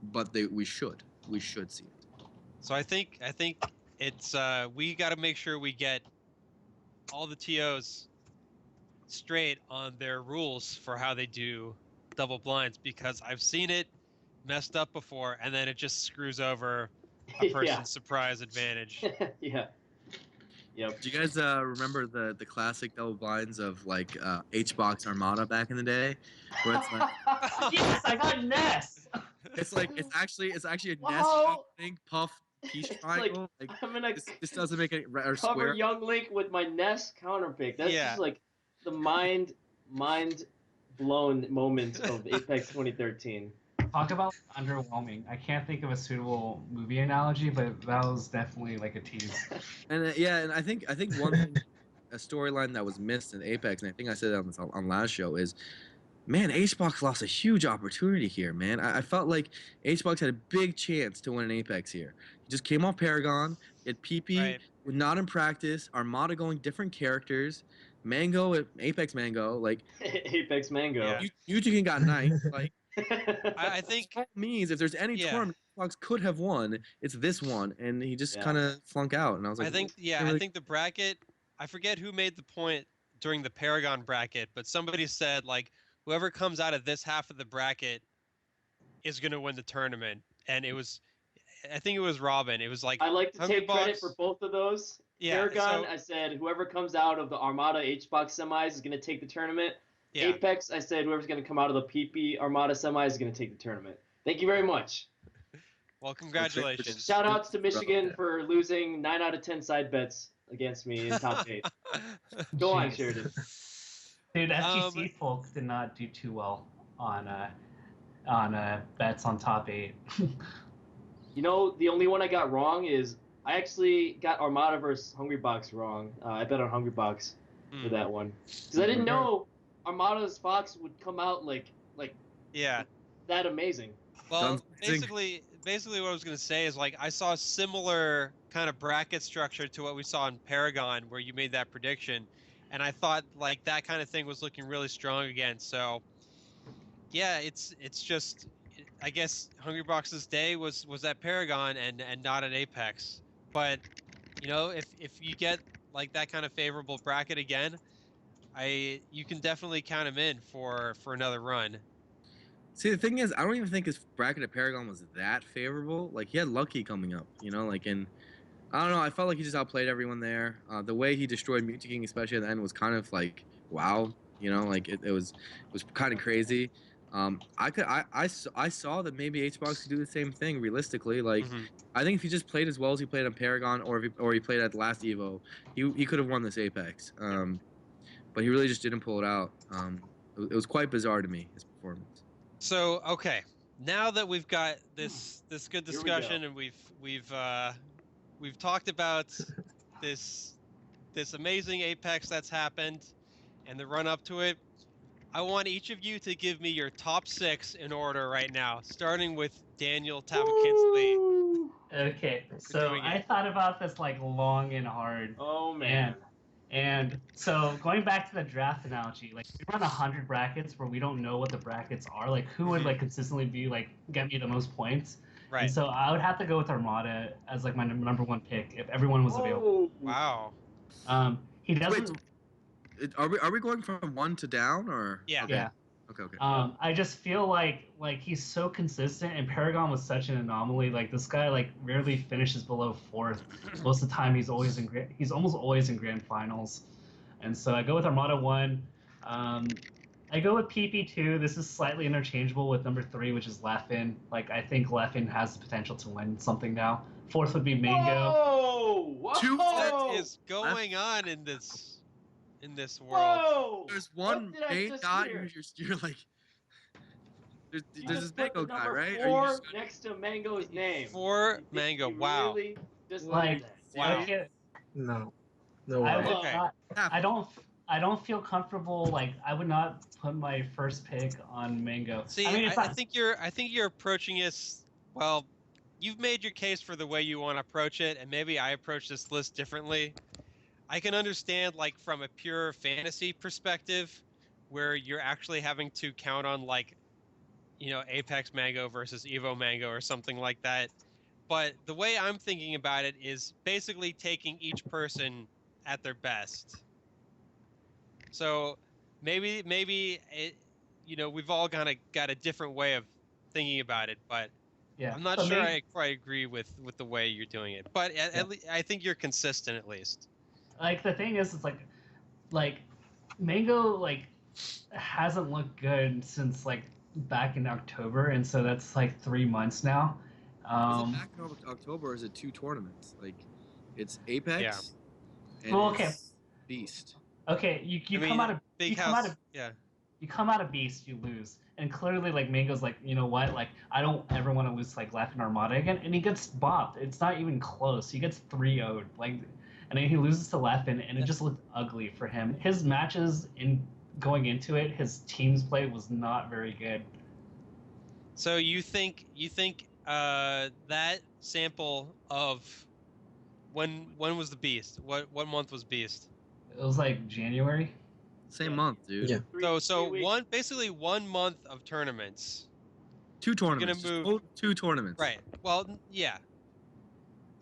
but we should. We should see it. So I think it's we got to make sure we get all the TOs straight on their rules for how they do double blinds, because I've seen it messed up before and then it just screws over a person's surprise advantage. Yeah. Yep. Do you guys remember the classic double blinds of like H-Box Armada back in the day, where it's like Yes, I got Ness. it's actually a Wow. nest thing, puff peace It's triangle. Like, I'm gonna this doesn't make any or cover square. Young Link with my Ness counterpick. That's Yeah. just like the mind blown moment of Apex 2013. Talk about underwhelming. I can't think of a suitable movie analogy, but that was definitely like a tease. And yeah, and I think one thing, a storyline that was missed in Apex, and I think I said that on last show, is, man, HBox lost a huge opportunity here, man. I felt like HBox had a big chance to win an Apex here. He just came off Paragon, had PP, Right. not in practice, Armada going different characters, Mango, Apex Mango, like, Apex Mango. Yujikin got ninth, like, I think that means if there's any Yeah. tournament Xbox could have won, it's this one, and he just Yeah. kind of flunk out. And I was like, I think really- I think the bracket, I forget who made the point during the Paragon bracket, but somebody said like whoever comes out of this half of the bracket is going to win the tournament, and I think it was Robin. It was like I like to Hungry take credit Box- for both of those. Yeah, Paragon, so- I said whoever comes out of the Armada HBox semis is going to take the tournament. yeah. Apex, I said whoever's going to come out of the PP Armada semis is going to take the tournament. Thank you very much. Well, congratulations. Shout outs to Michigan for losing 9 out of 10 side bets against me in top 8. Go on, Jeez. Sheridan. Dude, FGC folks did not do too well on bets on top 8. You know, the only one I got wrong is I actually got Armada versus Hungry Box wrong. I bet on Hungry Box for that one. Because I didn't know Armada's Fox would come out like Yeah. that amazing. Well, Sounds amazing. basically what I was going to say is like I saw a similar kind of bracket structure to what we saw in Paragon where you made that prediction, and I thought like that kind of thing was looking really strong again. So yeah, it's just I guess Hungry Box's day was at Paragon and not at Apex. But you know, if you get like that kind of favorable bracket again, you can definitely count him in for another run. See, the thing is, I don't even think his bracket at Paragon was that favorable. Like, he had Lucky coming up, you know, like, and I don't know, I felt like he just outplayed everyone there. The way he destroyed Mute King, especially at the end, was kind of like, wow, you know, like, it was kind of crazy. I saw that maybe HBox could do the same thing realistically. Like, I think if he just played as well as he played on Paragon, or he played at the last Evo, he could have won this Apex. But he really just didn't pull it out. It was quite bizarre to me, his performance. So okay, now that we've got this good Here we discussion go. and we've talked about this amazing Apex that's happened and the run up to it, I want each of you to give me your top 6 in order right now, starting with Daniel Tavakinsley. Woo! Okay, so doing I it. thought about this like long and hard. Oh man. And so going back to the draft analogy, like we run 100 brackets where we don't know what the brackets are. Like who would like consistently be like get me the most points? Right. And so I would have to go with Armada as like my number 1 pick if everyone was available. Whoa. Wow. He doesn't. Are we going from 1 to down, or? Yeah. Okay. Yeah. Okay. I just feel like he's so consistent, and Paragon was such an anomaly. Like this guy like rarely finishes below 4th. Most of the time he's almost always in grand finals. And so I go with Armada 1. I go with PP2. This is slightly interchangeable with number 3, which is Leffen. Like I think Leffen has the potential to win something now. 4th would be Mango. Whoa! Whoa! Two What is going on in this world? Whoa! There's What one did I main just guy hear? you're like. There's You this just put Mango the guy, number right? 4 next to Mango's name. For You- Mango. you Wow. Really just Like, did that. Wow. I, No. No I way. would Okay. not, Half. I don't feel comfortable. Like I would not put my first pick on Mango. See, I mean, it's I not, think you're approaching this. Well, you've made your case for the way you want to approach it, and maybe I approach this list differently. I can understand, like, from a pure fantasy perspective, where you're actually having to count on, like, Apex Mango versus Evo Mango or something like that. But the way I'm thinking about it is basically taking each person at their best. So maybe it, we've all kind of got a different way of thinking about it, but Yeah. I'm not So sure maybe- I quite agree with the way you're doing it. But at least I think you're consistent at least. Like the thing is, it's like Mango like hasn't looked good since like back in October, and so that's like 3 months now. Is it back in October or is it 2 tournaments? Like, it's Apex and Well, okay. it's Beast. Okay, you I come mean, out of Big you House, come out of yeah. you come out of Beast, you lose. And clearly, like, Mango's like, you know what? Like, I don't ever want to lose, like, Latin Armada again. And he gets bopped. It's not even close. He gets 3-0'd. Like, and then he loses to Leffen, and it just looked ugly for him. His matches, going into it, his team's play was not very good. So you think that sample of when was the Beast? What month was Beast? It was, like, January. Same month, dude. Yeah. So Three weeks. basically 1 month of tournaments. 2 tournaments. move- Just 2 tournaments. Right. Well, yeah.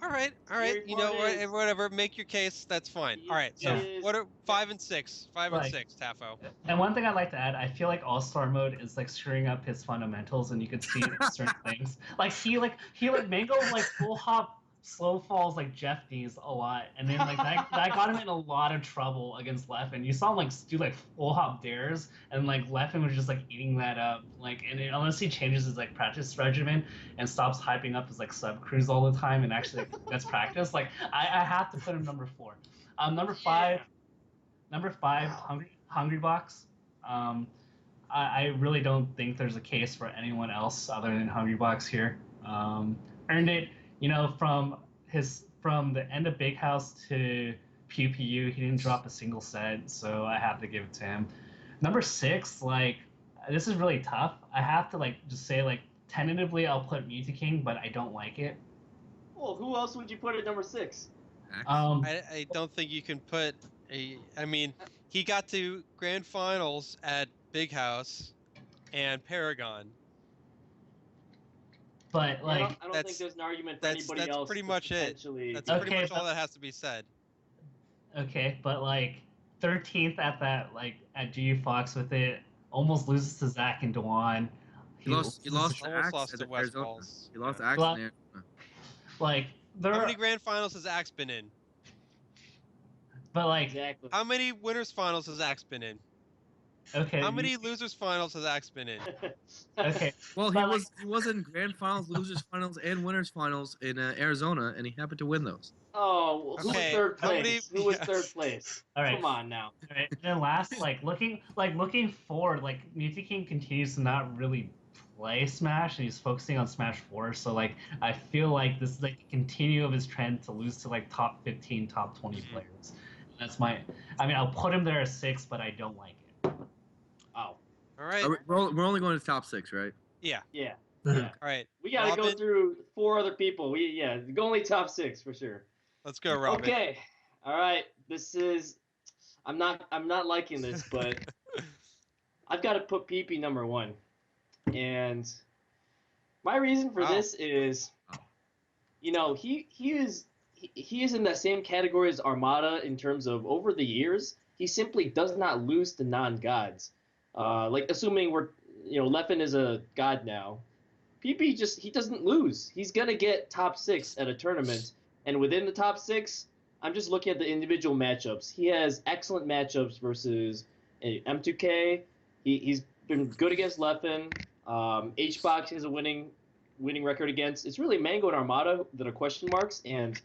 All right. Your You know, point is- whatever. Make your case. That's fine. He All right. So is- what are 5 and 6? 5 and Like- 6, Tafo. And one thing I'd like to add, I feel like All-Star mode is, like, screwing up his fundamentals, and you could see it in certain things. Like, he Mango, like, full hop slow falls like Jeff D's a lot, and then like that got him in a lot of trouble against Leffen. You saw him like do like full hop dares, and like Leffen was just like eating that up. Like, and unless he changes his like practice regimen and stops hyping up his like sub crews all the time and actually like, gets practice, like I have to put him number 4. Number five, Hungry Box. I really don't think there's a case for anyone else other than Hungry Box here. Earned it. You know, from the end of Big House to PPU, he didn't drop a single set, so I have to give it to him. Number 6, like, this is really tough. I have to like just say like tentatively I'll put Mewtwo King, but I don't like it. Well, who else would you put at number 6? I don't think you can put a. I mean, he got to grand finals at Big House and Paragon. But like, I don't think that's- there's an argument for that's anybody else. pretty to much it. potentially- That's Okay, pretty much but- all that has to be said. okay, but like 13th at that like at GU Fox with it, almost loses to Zach and Dewan. He lost Almost to lost Axe to at West Arizona. Falls. He lost to Yeah. Axe Well, in Arizona. Like there, How many grand finals has Axe been in? but like Exactly. How many winners finals has Axe been in? okay, How many losers finals has Axe been in? okay, Well, he but, like- was in grand finals, losers finals, and winners finals in Arizona, and he happened to win those. Oh, who was Okay, third how many- place? Who was yes. third place? All right. Come on now. All right. Then last, looking forward, like Mewtwo King continues to not really play Smash, and he's focusing on Smash 4. So like, I feel like this is like a continue of his trend to lose to like top 15, top 20 players. That's my. I mean, I'll put him there as 6, but I don't like it. Oh, All right. We're only going to top 6, right? Yeah. yeah. All right. We got to go Robin? through 4 other people. Go only top 6 for sure. Let's go, Robin. Okay. All right. This is. I'm not liking this, but I've got to put PP number 1, and my reason for Wow. this is, you know, he is in that same category as Armada in terms of over the years he simply does not lose to non-gods. Like assuming Leffen is a god now, PP he doesn't lose. He's gonna get top 6 at a tournament, and within the top 6, I'm just looking at the individual matchups. He has excellent matchups versus M2K. He's been good against Leffen. HBox has a winning record against. It's really Mango and Armada that are question marks, and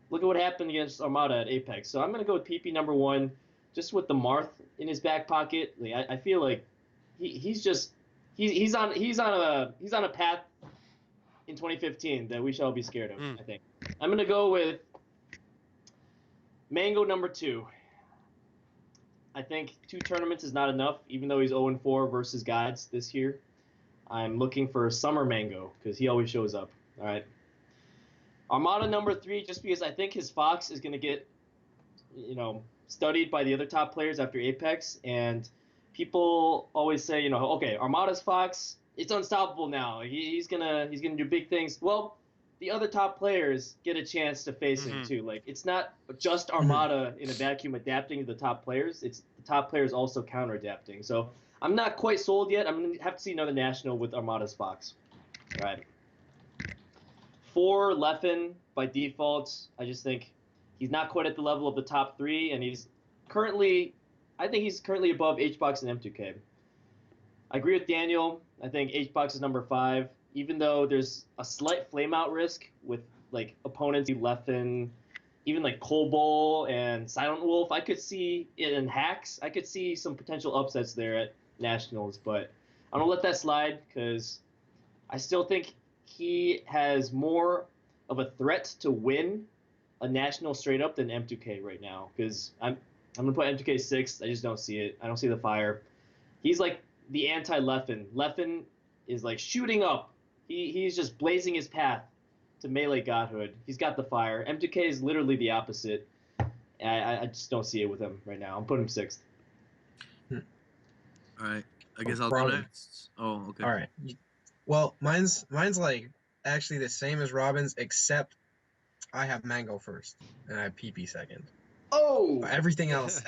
look at what happened against Armada at Apex. So I'm gonna go with PP number 1, just with the Marth in his back pocket. Like, I feel like he's on a path in 2015 that we shall be scared of. I think I'm gonna go with Mango number 2. I think 2 tournaments is not enough, even though he's 0-4 versus gods this year. I'm looking for Summer Mango because he always shows up. All right, Armada number 3, just because I think his Fox is going to get, studied by the other top players after Apex, and people always say, okay, Armada's Fox, it's unstoppable now. He's gonna do big things. Well, the other top players get a chance to face him too. Like, it's not just Armada in a vacuum adapting to the top players. It's the top players also counter adapting. So I'm not quite sold yet. I'm gonna have to see another national with Armada's Fox. All right. 4, Leffen by default. I just think he's not quite at the level of the top 3, and I think he's currently above HBox and M2K. I agree with Daniel. I think HBox is number 5, even though there's a slight flameout risk with like opponents like Leffen, even like Cobol and Silent Wolf. I could see it in hacks. I could see some potential upsets there at nationals, but I'm gonna let that slide because I still think he has more of a threat to win a national straight up than M2K right now, because I'm gonna put M2K 6th. I just don't see it. I don't see the fire. He's like the anti-Leffen. Leffen is like shooting up. He's just blazing his path to melee godhood. He's got the fire. M2K is literally the opposite. I just don't see it with him right now. I'm putting him 6th. All right. I guess I'll go next. Oh, okay. All right. Well, mine's like actually the same as Robin's, except I have Mango first and I have PP second. Oh! Everything else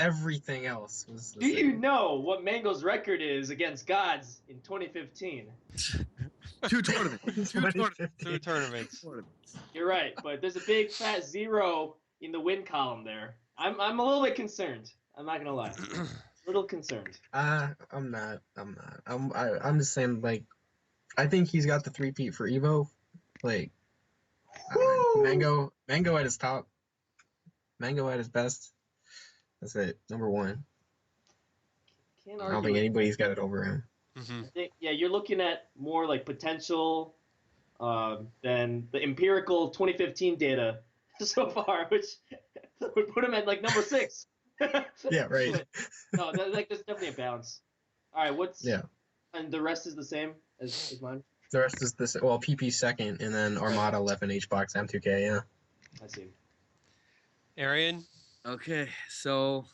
was the Do you same. know what Mango's record is against gods in 2015? 2 tournaments. 2 tournaments. You're right, but there's a big fat 0 in the win column there. I'm a little bit concerned. I'm not gonna lie. A little concerned. I'm not. I'm just saying, like, I think he's got the 3-peat for Evo. Like, Mango at his top. Mango at his best. That's it. Number 1. Can't I argue don't think with anybody's got it over him. Mm-hmm. I think, yeah, you're looking at more like potential than the empirical 2015 data so far, which would put him at like number 6. Yeah, right. No, there's definitely a balance. All right, and the rest is the same as mine. The rest is this. Well, PP second, and then Armada 11, HBox, M2K. Yeah. I see. Arian? Okay, so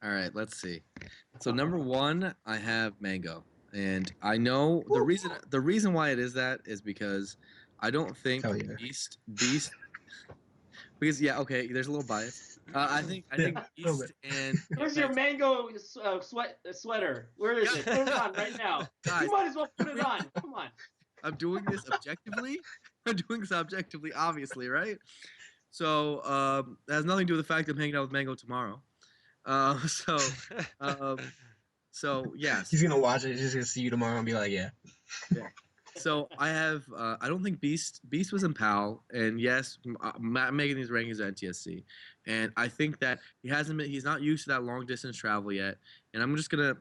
all right, let's see. So number 1, I have Mango, and I know the reason why it is that is because I don't think Hell yeah. Beast because okay, there's a little bias. I think Beast and Where's your Mango sweater? Where is it? Put it on right now. Guys, You might as well put it on. Come on. I'm doing this objectively. I'm doing this objectively, obviously, right? So that has nothing to do with the fact that I'm hanging out with Mango tomorrow. So yes. He's gonna watch it. He's just gonna see you tomorrow and be like, yeah. So I have. I don't think Beast was in PAL, and yes, I'm making these rankings at NTSC, and I think that he's not used to that long distance travel yet, and I'm just gonna.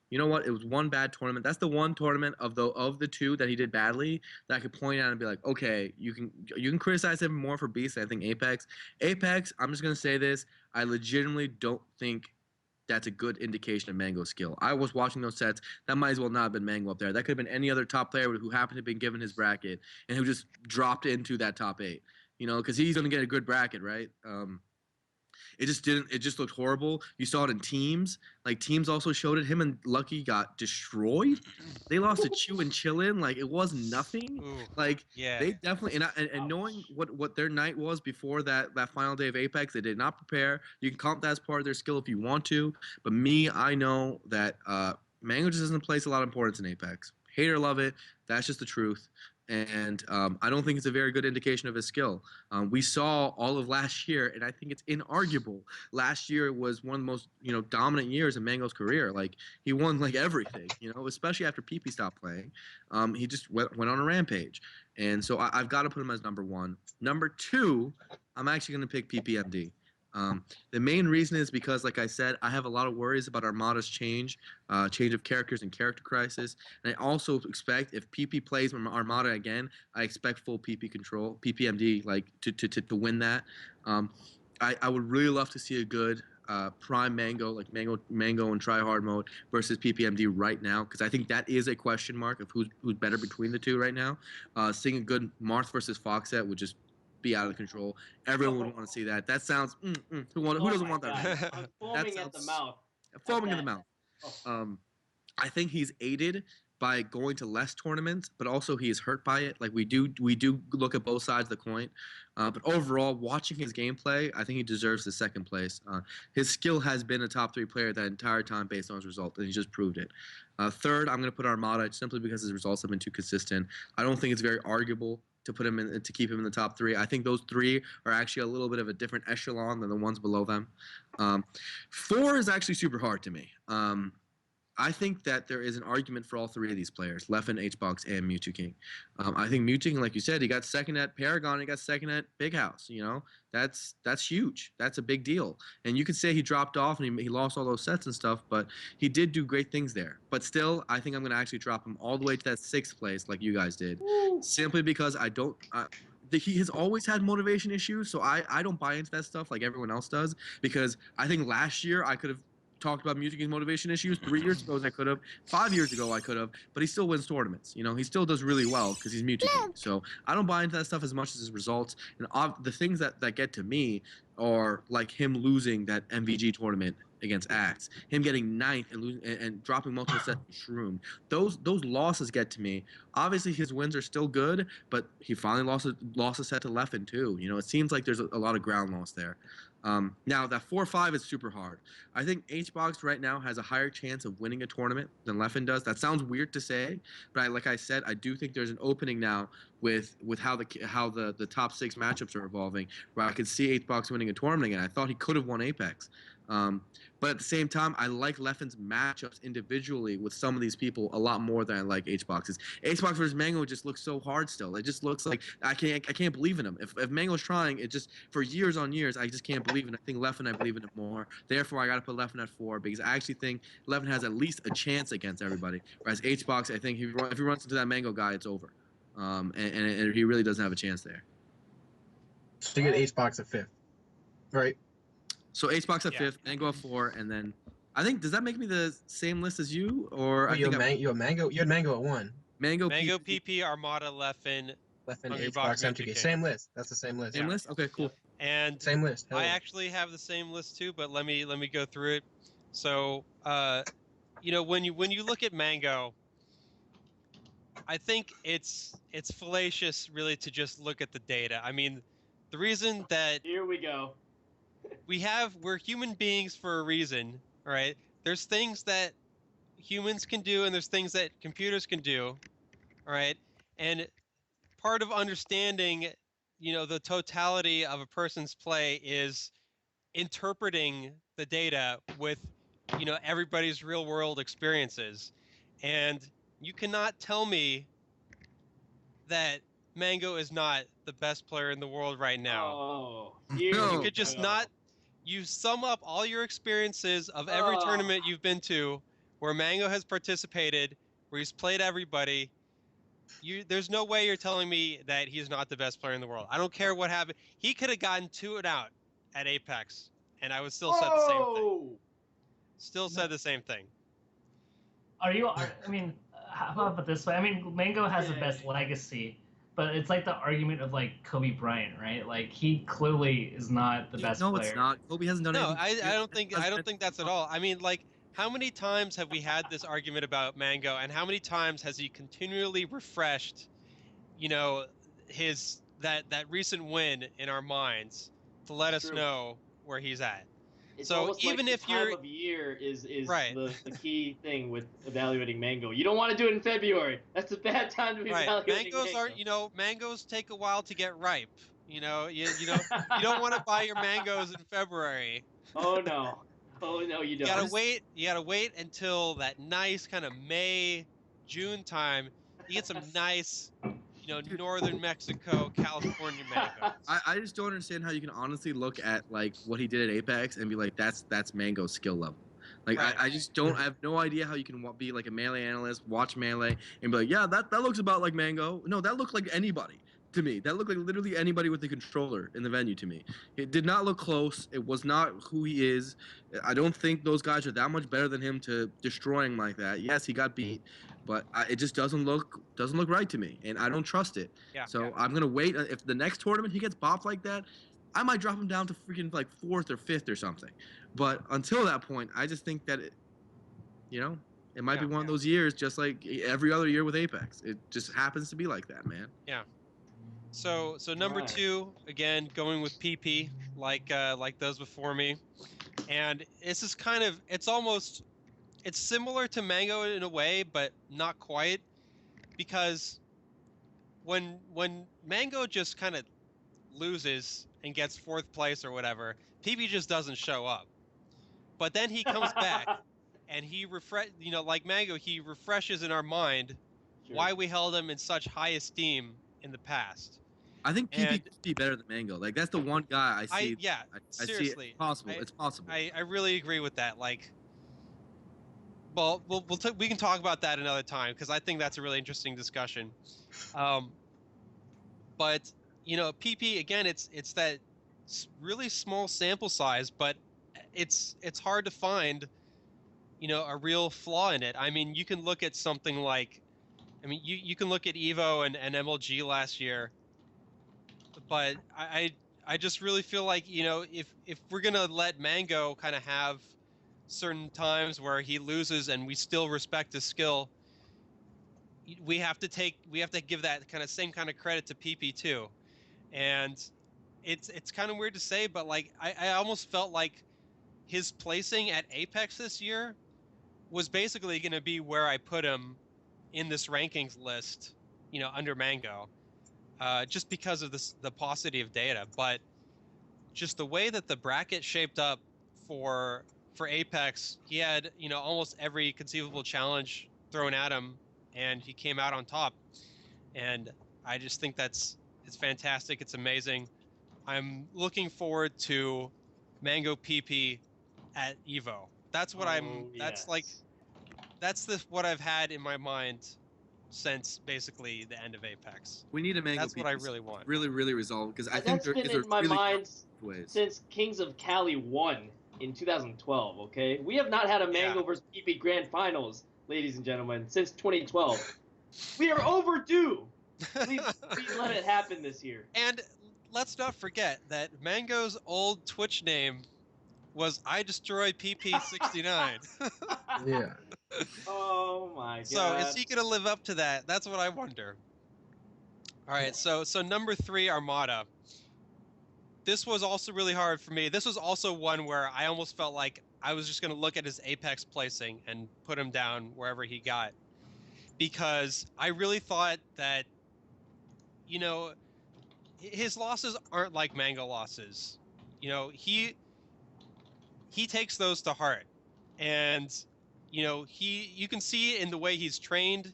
You know what? It was one bad tournament. That's the one tournament of the 2 that he did badly that I could point out and be like, okay, you can criticize him more for Beast than I think Apex. Apex, I'm just gonna say this. I legitimately don't think that's a good indication of Mango's skill. I was watching those sets. That might as well not have been Mango up there. That could have been any other top player who happened to have been given his bracket and who just dropped into that top 8. Because he's gonna get a good bracket, right? It just didn't. It just looked horrible. You saw it in teams. Like teams also showed it. Him and Lucky got destroyed. They lost to Chew and Chillin. Like it was nothing. Ooh, like yeah. they definitely and knowing what their night was before that final day of Apex, they did not prepare. You can count that as part of their skill if you want to. But I know that Mango just doesn't place a lot of importance in Apex. Hate or love it, that's just the truth. And I don't think it's a very good indication of his skill. We saw all of last year, and I think it's inarguable. Last year was one of the most dominant years in Mango's career. Like he won like everything, especially after PP stopped playing. He just went on a rampage, and so I've got to put him as number 1. Number 2, I'm actually going to pick PPMD. The main reason is because, like I said, I have a lot of worries about Armada's change of characters and character crisis. And I also expect if PP plays Armada again, I expect full PP control, PPMD, like to win that. I would really love to see a good prime Mango, like Mango and try hard mode versus PPMD right now, because I think that is a question mark of who's better between the two right now. Seeing a good Marth versus Fox set would just be out of control. Everyone would want to see that. That sounds who doesn't want that? I'm foaming at the mouth. Foaming in the that. mouth. Oh. I think he's aided by going to less tournaments, but also he is hurt by it. Like we do look at both sides of the coin. But overall, watching his gameplay, I think he deserves the second place. His skill has been a top 3 player that entire time based on his result, and he just proved it. Third, I'm going to put Armada simply because his results have been too consistent. I don't think it's very arguable to put him in, to keep him in the top 3. I think those 3 are actually a little bit of a different echelon than the ones below them. 4 is actually super hard to me. I think that there is an argument for all 3 of these players, Leffen, HBox, and Mewtwo King. I think Mewtwo King, like you said, he got second at Paragon, he got second at Big House. You know, that's huge. That's a big deal. And you could say he dropped off and he lost all those sets and stuff, but he did do great things there. But still, I think I'm going to actually drop him all the way to that 6th place, like you guys did, simply because I don't. He has always had motivation issues, so I don't buy into that stuff like everyone else does, because I think last year I could have talked about Mewtwo King's motivation issues. 3 years ago I could have. 5 years ago I could have. But he still wins tournaments. You know, he still does really well because he's Mewtwo King. So I don't buy into that stuff as much as his results. And the things that get to me are like him losing that MVG tournament against Axe, him getting 9th and losing and dropping multiple sets to Shroom. Those losses get to me. Obviously his wins are still good, but he finally lost a set to Leffen too. You know, it seems like there's a lot of ground loss there. Now that 4-5 is super hard. I think HBox right now has a higher chance of winning a tournament than Leffen does. That sounds weird to say, but like I said, I do think there's an opening now with how the top 6 matchups are evolving, where I could see HBox winning a tournament again. I thought he could have won Apex. But at the same time, I like Leffen's matchups individually with some of these people a lot more than I like HBox's. HBox versus Mango just looks so hard still. It just looks like I can't believe in him. If Mango's trying, it just for years on years, I just can't believe in it. I think Leffen, I believe in it more. Therefore, I got to put Leffen at 4 because I actually think Leffen has at least a chance against everybody. Whereas HBox, I think if he runs into that Mango guy, it's over. And he really doesn't have a chance there. So you get HBox at 5th, right? So HBox at 5th, Mango at 4, and then I think, does that make me the same list as you? Or you had Mango at 1. Mango PP, Armada, Leffen, HBox, M2K. Same list. That's the same list. Same list? Okay, cool. And same list. I actually have the same list too, but let me go through it. So, you know, when you look at Mango, I think it's fallacious really to just look at the data. I mean, the reason that here we go. We're human beings for a reason, right? There's things that humans can do and there's things that computers can do, all right? And part of understanding, you know, the totality of a person's play is interpreting the data with, you know, everybody's real world experiences. And you cannot tell me that Mango is not the best player in the world right now. Oh, you could just not. You sum up all your experiences of every tournament you've been to, where Mango has participated, where he's played everybody. There's no way you're telling me that he's not the best player in the world. I don't care what happened. He could have gotten 2 and out at Apex, and I would still said the same thing. Still said the same thing. I mean, how about this way? I mean, Mango has the best legacy, but it's like the argument of like Kobe Bryant, right? Like he clearly is not the best player. No, it's not. Kobe hasn't done anything. No, I don't think that's at all. I mean, like, how many times have we had this argument about Mango, and how many times has he continually refreshed, you know, that recent win in our minds to let us know where he's at? It's so even like if the time of year is right. the key thing with evaluating Mango. You don't want to do it in February. That's a bad time to be evaluating Mango. Mangoes take a while to get ripe. You know, you don't want to buy your mangoes in February. Oh no. Oh no, you don't. You gotta wait until that nice kind of May, June time. You get some nice, you know, northern Mexico, California mangoes. I just don't understand how you can honestly look at like what he did at Apex and be like, that's Mango's skill level. Like right. I just don't. I have no idea how you can be like a Melee analyst, watch Melee, and be like, yeah, that looks about like Mango. No, that looked like anybody. to me. That looked like literally anybody with a controller in the venue to me. It did not look close. It was not who he is. I don't think those guys are that much better than him to destroy him like that. Yes, he got beat, but it just doesn't look right to me, and I don't trust it. Yeah. So I'm gonna wait. If the next tournament he gets bopped like that, I might drop him down to freaking like 4th or 5th or something. But until that point, I just think that it might be one of those years, just like every other year with Apex. It just happens to be like that, man. Yeah. So number 2, again, going with PP, like those before me, and this is kind of it's similar to Mango in a way, but not quite, because when Mango just kind of loses and gets 4th place or whatever, PP just doesn't show up, but then he comes back. And he like Mango, he refreshes in our mind why we held him in such high esteem in the past. I think PP could be better than Mango. Like, that's the one guy I see. Seriously, I see it possible. It's possible. I really agree with that. Like, well, we can talk about that another time, because I think that's a really interesting discussion. But PP, again, it's that really small sample size, but it's hard to find a real flaw in it. I mean, you can look at something like, you can look at Evo and MLG last year, but I just really feel like, if we're gonna let Mango kind of have certain times where he loses and we still respect his skill, we have to give that same kind of credit to PP too. And it's kind of weird to say, but like I almost felt like his placing at Apex this year was basically going to be where I put him in this rankings list, under Mango, just because of the paucity of data. But just the way that the bracket shaped up for Apex, he had almost every conceivable challenge thrown at him, and he came out on top. And I just think it's fantastic. It's amazing. I'm looking forward to Mango PP at Evo. That's what what I've had in my mind since basically the end of Apex. We need a Mango. That's what I really want. Really, really resolve, because I think that's been in my mind since Kings of Cali won in 2012. Okay, we have not had a Mango versus PP Grand Finals, ladies and gentlemen, since 2012. We are overdue. Please let it happen this year. And let's not forget that Mango's old Twitch name was I Destroy PP69. Yeah. Oh my god. So is he gonna live up to that? That's what I wonder. All right, so number 3, Armada. This was also really hard for me. This was also one where I almost felt like I was just gonna look at his Apex placing and put him down wherever he got, because I really thought that, his losses aren't like Mango losses. He takes those to heart, and you can see in the way he's trained.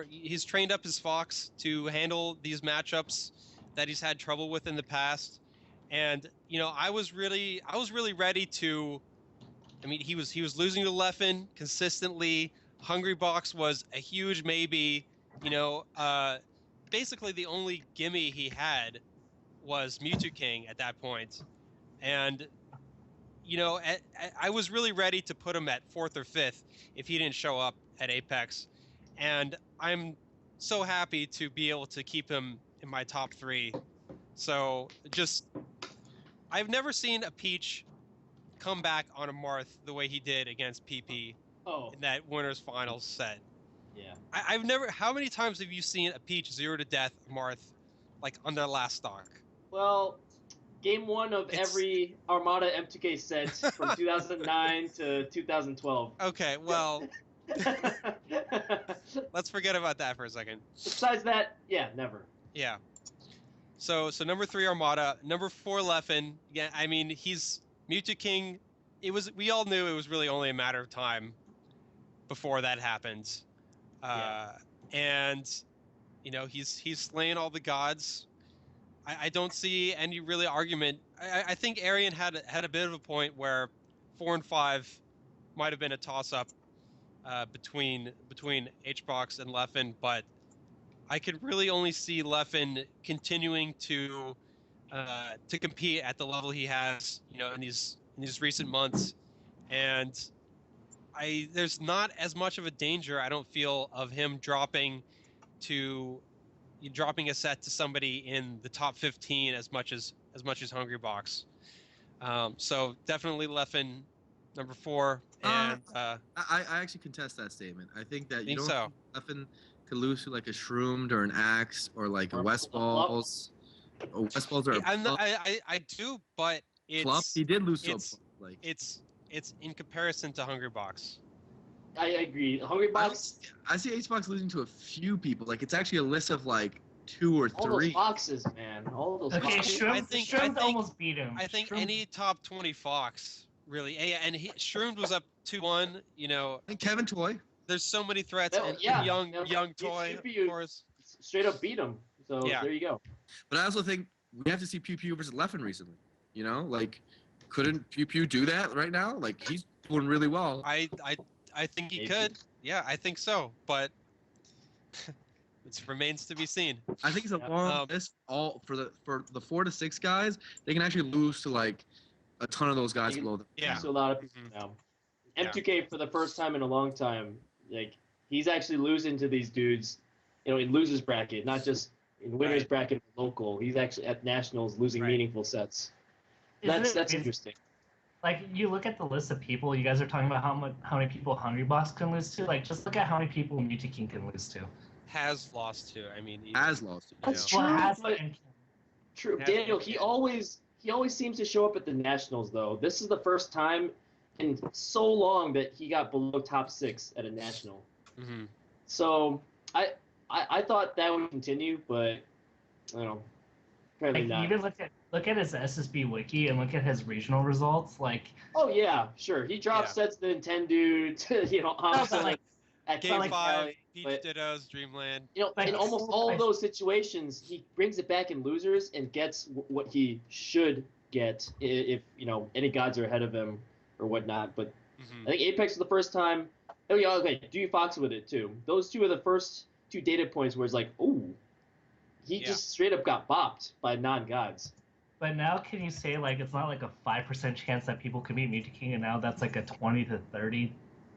He's trained up his Fox to handle these matchups that he's had trouble with in the past, and I was really ready to. He was losing to Leffen consistently. Hungry Box was a huge maybe. Basically the only gimme he had was Mewtwo King at that point, and I was really ready to put him at 4th or 5th if he didn't show up at Apex, and I'm so happy to be able to keep him in my top 3. So I've never seen a Peach come back on a Marth the way he did against PP in that winners finals set. Yeah. I've never. How many times have you seen a Peach 0 to death Marth, like on their last stock? Well, game 1 of every Armada M2K set from 2009 to 2012. Okay, well, let's forget about that for a second. Besides that, yeah, never. Yeah. So number 3 Armada, number 4 Leffen. Yeah, he's Mewtwo King. We all knew it was really only a matter of time before that happened. And he's slaying all the gods. I don't see any really argument. I think Arian had a bit of a point where 4 and 5 might have been a toss-up between HBox and Leffen, but I could really only see Leffen continuing to compete at the level he has, in these recent months, and there's not as much of a danger, I don't feel, of him dropping a set to somebody in the top 15 as much as Hungrybox. So definitely Leffen, number 4, and I actually contest that statement. I think that you think don't so. think Leffen could lose to like a Shroomed or an Axe or like a Westballs. Or Westballs or I do, but Plup. He did lose to a it's Plup. Like it's in comparison to Hungrybox. I agree. Hungrybox. I see HBox losing to a few people. Like it's actually a list of like 2 or 3. All those boxes, man. All those Okay, boxes. Shroomed almost beat him. I think Shroomed- any top 20 Fox really, and Shroomed was up 2-1. And Kevin Toy. There's so many threats, Well, and yeah, young yeah, Toy, CPU of course. Straight up beat him. So Yeah. there you go. But I also think we have to see Pew Pew versus Leffen recently. Like couldn't Pew Pew do that right now? Like he's doing really well. I think he Maybe. could. Yeah, I think so, but it remains to be seen. I think it's a long list. All for the 4 to 6 guys, they can actually lose to like a ton of those guys below them. Yeah. So a lot of people now. Yeah. M2K for the first time in a long time, like he's actually losing to these dudes, in losers bracket, not just in winners Right. bracket local. He's actually at nationals losing Right. meaningful sets. Isn't it That's crazy? interesting. Like you look at the list of people, you guys are talking about how many people Hungrybox can lose to. Like just look at how many people Mutaking can lose to. Has lost to. I mean, Has lost. That's you know. true. Well, has but and true. Has Daniel, been, he yeah. always seems to show up at the nationals though. This is the first time in so long that he got below top 6 at a national. Mhm. So I thought that would continue, but I don't know. Apparently like not. even look at his SSB wiki and look at his regional results. Like Oh yeah, sure. He drops Yeah. sets to Nintendo to Hamza like- at Game Cali 5, Valley, Peach but Dittos, Dreamland. Like, in almost all of those situations, he brings it back in losers and gets what he should get if any gods are ahead of him or whatnot. But Mhm. I think Apex was the first time. Oh yeah, okay. Do you Fox with it too? Those 2 are the first 2 data points where it's like, ooh, he Yeah. just straight up got bopped by non-gods. But now can you say like it's not like a 5% chance that people can beat Mutaking, and now that's like a 20 to 30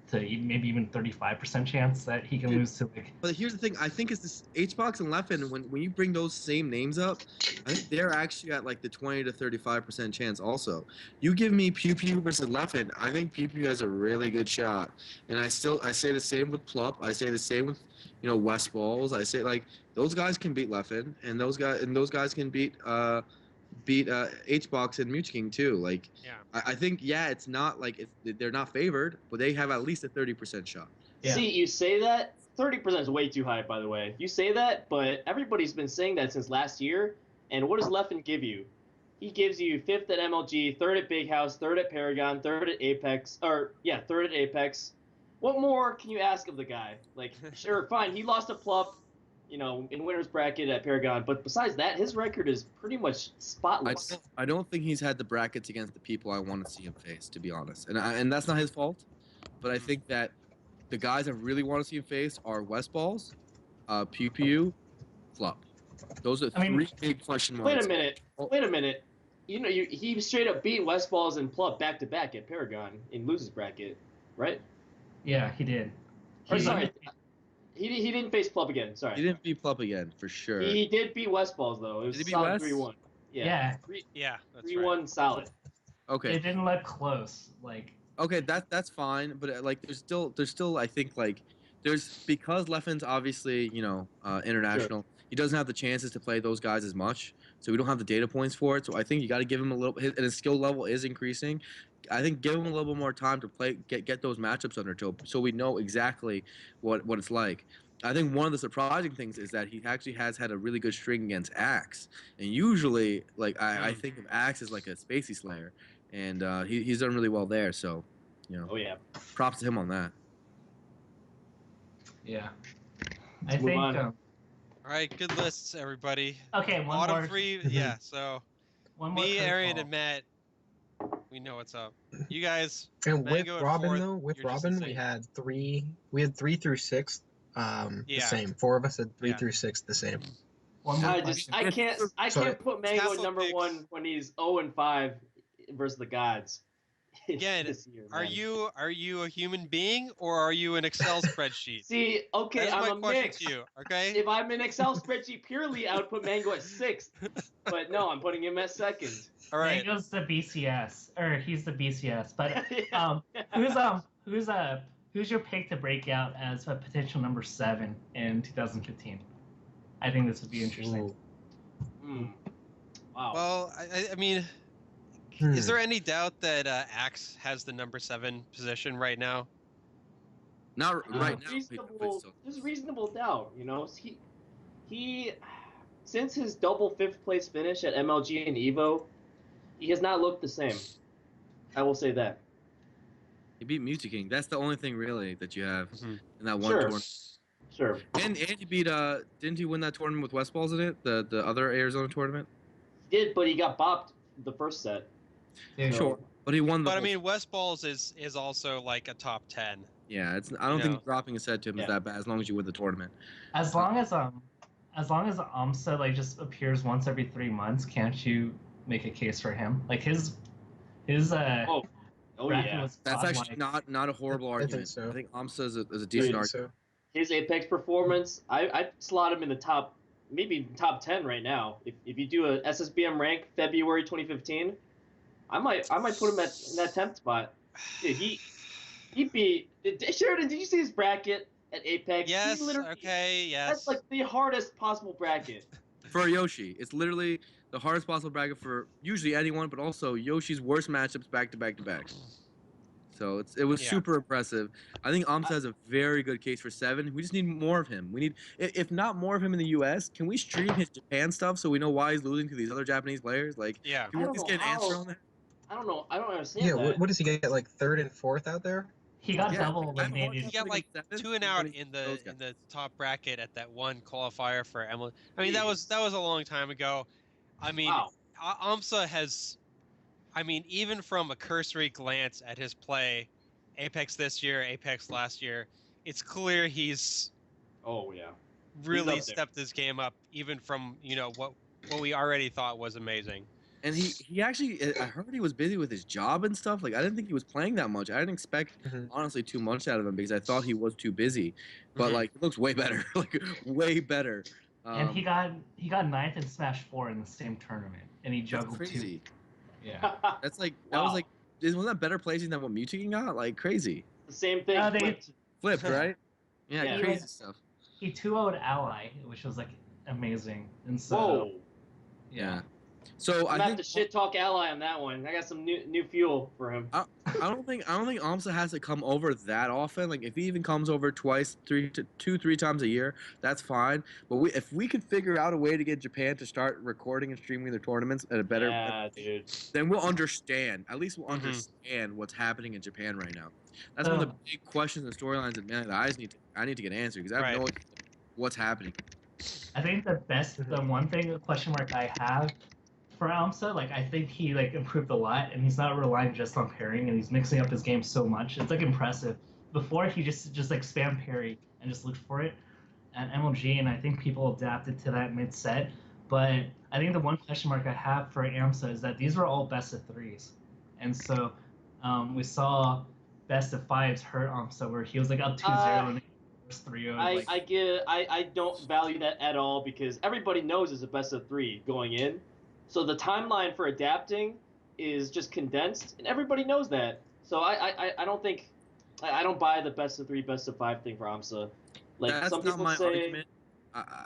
to maybe even 35% chance that he can Dude. lose to like. But here's the thing. I think it's this HBox and Leffen. When you bring those same names up, I think they're actually at like the 20 to 35% chance. Also, you give me Pew Pew versus Leffen. I think Pew Pew has a really good shot. And I say the same with Plup. I say the same with Westballs. I say like those guys can beat Leffen, and those guys can beat HBox and Mewtwo too. Like Yeah. I think it's not like they're not favored, but they have at least a 30% shot. Yeah. See, you say that 30% is way too high, by the way. You say that, but everybody's been saying that since last year. And what does Leffen give you? He gives you 5th at MLG, 3rd at Big House, 3rd at Paragon, 3rd at Apex, 3rd at Apex. What more can you ask of the guy? Like, sure, fine, he lost a Plup, in winners bracket at Paragon, but besides that, his record is pretty much spotless. I don't think he's had the brackets against the people I want to see him face, to be honest. And that's not his fault. But I think that the guys I really want to see him face are Westballs, Pew Pew, Flop. Those are three big question marks. Wait a minute. He straight up beat Westballs and Plup back to back at Paragon in losers bracket, right? Yeah, he did. Or, sorry, he didn't face Plup again. Sorry. He didn't beat Plup again, for sure. He did beat Westballs though. It was Did he beat solid West? 3-1. Yeah. Yeah, that's 3-1 right. solid. Okay. It didn't look close. Like Okay, that's fine, but like there's still I think like because Leffen's obviously international. Sure. He doesn't have the chances to play those guys as much, so we don't have the data points for it. So I think you got to give him a little. And his skill level is increasing. I think give him a little bit more time to play, get those matchups under so we know exactly what it's like. I think one of the surprising things is that he actually has had a really good string against Axe, and usually like I think of Axe as like a Spacey Slayer, and he's done really well there. So, Oh yeah. props to him on that. yeah. Let's move on. All right, good lists, everybody. Okay, one Bottom more. 3, yeah. So One more me, Arian, curveball. and Matt, we know what's up. You guys, And with Mango at Robin 4th, though, with you're just Robin, insane. we had 3 through 6 the Yeah. same. 4 of us said 3 Yeah. through 6 the same. One more I question. can't So- put Mango at Castle number picks. 1 when he's 0-5 versus the gods. Again, this year, Are man. you a human being or are you an Excel spreadsheet? See, okay, That's my I'm a question mix. to you. Okay. If I'm an Excel spreadsheet purely, I would put Mango at 6th. But no, I'm putting him at 2nd. All right. Mango's the BCS, or he's the BCS. But Yeah. who's your pick to break out as a potential number 7 in 2015? I think this would be interesting. Hmm. Wow. Well, I mean, is there any doubt that Axe has the number 7 position right now? Not right now. There's reasonable doubt, you know. He since his double 5th place finish at MLG and Evo, he has not looked the same. I will say that. He beat Mewtwo King. That's the only thing really that you have Mhm. in that one Sure. tournament. Sure. And he beat didn't he win that tournament with West Balls in it? The other Arizona tournament? He did, but he got bopped the first set. Dude, So- Sure. But he won the But I whole- mean, West Balls is also like a top 10. yeah, I don't you think know. dropping a set to him is Yeah. that bad as long as you win the tournament. As long as AMSA like just appears once every 3 months, can't you make a case for him? Like his Oh bracket yeah. was That's actually godlike. not a horrible I think argument. so. I think AMSA is a decent Dude, argument. So His Apex performance, I slot him in the top, maybe top 10 right now. If you do a SSBM rank February 2015, I might put him in that 10th spot. Dude, he beat Sheridan. Did you see his bracket at Apex? Yes. He literally, Okay. Yes. That's like the hardest possible bracket. For Yoshi, it's literally the hardest possible bracket for usually anyone, but also Yoshi's worst matchups back to back to back. So it was Yeah. super impressive. I think AMSA has a very good case for 7. We just need more of him. We need, if not more of him in the U.S., can we stream his Japan stuff so we know why he's losing to these other Japanese players? Like, Yeah. can we I at don't least know get an answer how- on that? I don't know. I don't understand yeah, that. what does he get? Like 3rd and 4th out there? He got Yeah, double like, I have a hard eliminated. time He got like putting him 7th 2 and out when he's in those the guys. top bracket at that one qualifier for Emily. I mean, that was a long time ago. I mean, Wow. AMSA has, I mean, even from a cursory glance at his play, Apex this year, Apex last year, it's clear he's Oh yeah. really up there. stepped his game up, even from what we already thought was amazing. And he actually, I heard he was busy with his job and stuff. Like, I didn't think he was playing that much. I didn't expect, Mhm. honestly, too much out of him because I thought he was too busy. But, Mhm. like, it looks way better. Like, way better. And he got 9th in Smash 4 in the same tournament, and he That's juggled crazy. 2. Yeah. That's like, that was Wow. like, wasn't that better placing than what Mewtwo King got? Like, crazy. The same thing. They- flipped. Flipped, right? Yeah, Yeah. crazy stuff. He 2-0'd Ally, which was like amazing. And so Whoa. Yeah. So I'm I gonna have think to shit talk Ally on that one. I got some new fuel for him. I don't think AMSA has to come over that often. Like if he even comes over twice, 3 times a year, that's fine. But if we could figure out a way to get Japan to start recording and streaming their tournaments at a better, Yeah, dude. then we'll understand. At least we'll Mhm. understand what's happening in Japan right now. That's one of the big questions and storylines that I need to get answered because I have no Right. idea what's happening. I think the one thing, the question mark I have for AMSA, like I think he like improved a lot, and he's not relying just on parrying, and he's mixing up his game so much. It's like impressive. Before he just like spam parry and just looked for it at MLG, and I think people adapted to that mid set. But I think the one question mark I have for AMSA is that these were all best of 3s, and so we saw best of 5s hurt AMSA where he was like up 2-0 and first 3-0. I don't value that at all because everybody knows it's a best of 3 going in. So the timeline for adapting is just condensed, and everybody knows that. So I don't buy the best of 3, best of 5 thing for AMSA. Like That's some not people my say, argument.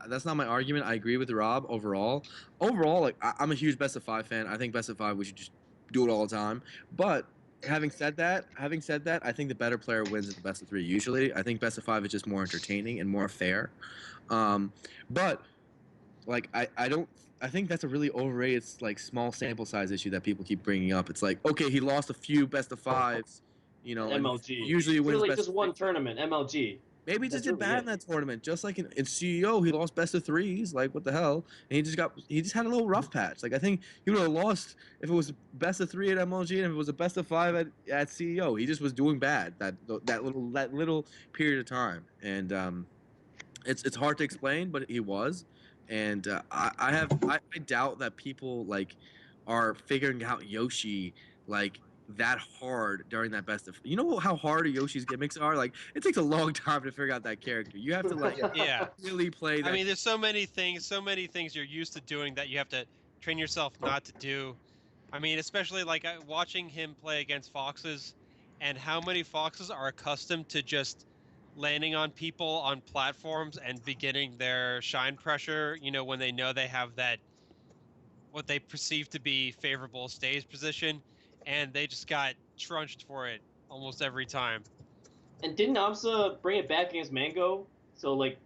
That's not my argument. I agree with Rob overall. Overall, like I'm a huge best of 5 fan. I think best of 5 we should just do it all the time. But having said that, I think the better player wins at the best of 3 usually. I think best of 5 is just more entertaining and more fair. But like I think that's a really overrated like small sample size issue that people keep bringing up. It's like, okay, he lost a few best of 5s, and MLG. usually It's wins really best just of one 3. tournament, MLG. Maybe he just That's did really bad it. in that tournament, just like in CEO, he lost best of 3s. Like what the hell? And he just had a little rough patch. Like I think he would have lost if it was best of 3 at MLG and if it was a best of 5 at CEO. He just was doing bad that little period of time. And it's hard to explain, but he was, and I doubt that people like are figuring out Yoshi like that hard during that best of. You know how hard Yoshi's gimmicks are? Like it takes a long time to figure out that character. You have to like Yeah. really play that. I mean, there's so many things you're used to doing that you have to train yourself not to do. I mean, especially like watching him play against foxes, and how many foxes are accustomed to just landing on people on platforms and beginning their shine pressure, when they know they have that what they perceive to be favorable stage position, and they just got trunched for it almost every time. And didn't Amsa bring it back against Mango? So like,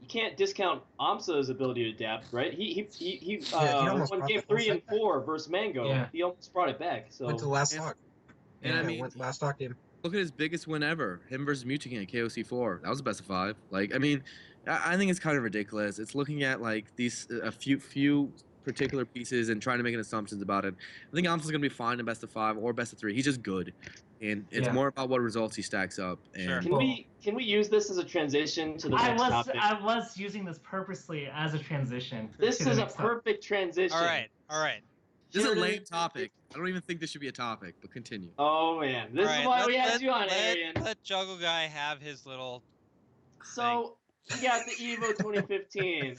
you can't discount Amsa's ability to adapt, right? He almost won brought game that one 3 and back. 4 versus Mango. Yeah. He almost brought it back. So Went to last And- stock. and I Yeah, mean- went last stock game. Look at his biggest win ever, him versus Mewtwo at KOC4. That was the best of 5. Like, I mean, I think it's kind of ridiculous. It's looking at like these a few particular pieces and trying to make assumptions about it. I think Amsa's gonna be fine in best of 5 or best of 3. He's just good, and it's Yeah. more about what results he stacks up. And Sure. can we use this as a transition to the next topic? I was using this purposely as a transition. This to the is a next topic. perfect transition. All right. this is a Sheridan- lame topic. I don't even think this should be a topic, but continue. Oh man, this is why we had you on, Arian. Let Juggle Guy have his little. So we got the Evo 2015.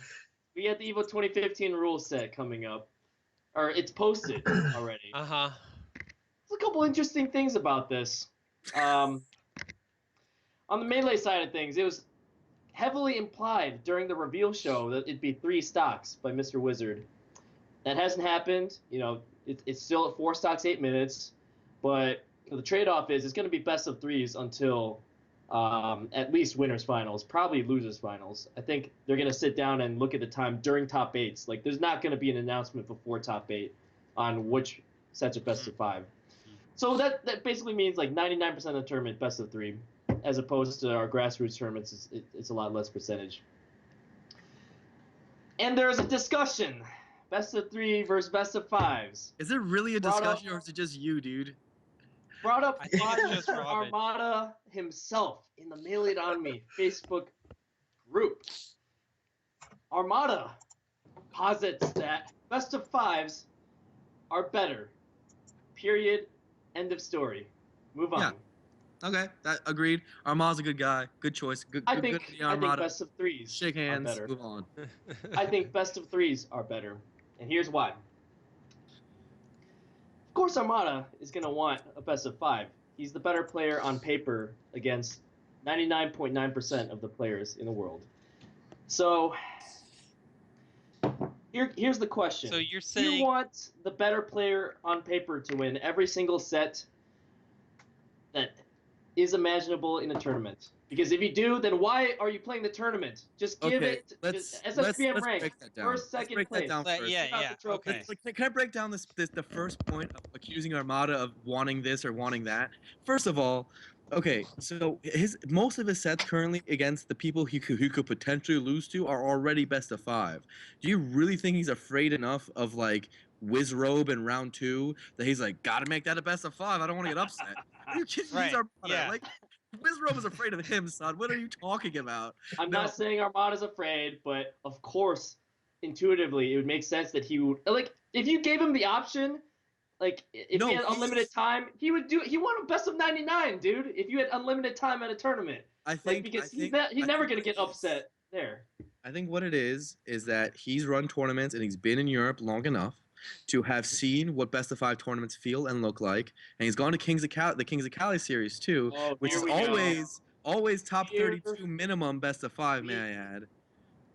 We got the Evo 2015 rule set coming up, or it's posted already. Uh-huh. There's a couple interesting things about this. On the Melee side of things, it was heavily implied during the reveal show that it'd be 3 stocks by Mr. Wizard. That hasn't happened. It's still at 4 stocks, 8 minutes. But the trade-off is it's going to be best of 3s until at least winners finals, probably losers finals. I think they're going to sit down and look at the time during top 8s. Like, there's not going to be an announcement before top 8 on which sets are best of 5. So that basically means like 99% of the tournament best of 3, as opposed to our grassroots tournaments. It's a lot less percentage. And there's a discussion: best of 3 versus best of 5s. Is it really a Brought up- discussion, or is it just you, dude? Brought up I think by it's just Mr. Robin. Armada himself in the Mail It On Me Facebook group. Armada posits that best of 5s are better. Period. End of story. Move on. Yeah. Okay, that agreed. Armada's a good guy. Good choice. I Good think for the Armada. best of 3s Shake are hands. better. Move on. I think best of 3s are better. And here's why. Of course, Armada is going to want a best of 5. He's the better player on paper against 99.9% of the players in the world. So, here's the question. So you're Do saying you want the better player on paper to win every single set that is imaginable in a tournament? Because if you do, then why are you playing the tournament? Just give Okay, it let's SSPM rank, break that down. first, Let's second break place. that down first. yeah, Not yeah. the trophy. Okay. Like, can I break down the first point of accusing Armada of wanting this or wanting that? First of all, okay, so most of his sets currently against the people he could potentially lose to are already best of 5. Do you really think he's afraid enough of like Wizrobe in round 2 that he's like, gotta make that a best of 5? I don't want to get upset. Are you kidding? Right, He's Armada. yeah. Like, Wizrobe is afraid of him, son. What are you talking about? I'm No. not saying Armada's afraid, but of course, intuitively, it would make sense that he would, like, if you gave him the option, like, if No, he had he's- unlimited time, he want a best of 99, dude. If you had unlimited time at a tournament, I like, think because I he's think never what gonna it get is- upset there. I think what it is that he's run tournaments and he's been in Europe long enough to have seen what best of 5 tournaments feel and look like, and he's gone to the Kings of Cali series too, Oh, which here is we go. always top Here 32 minimum best of 5, may I add.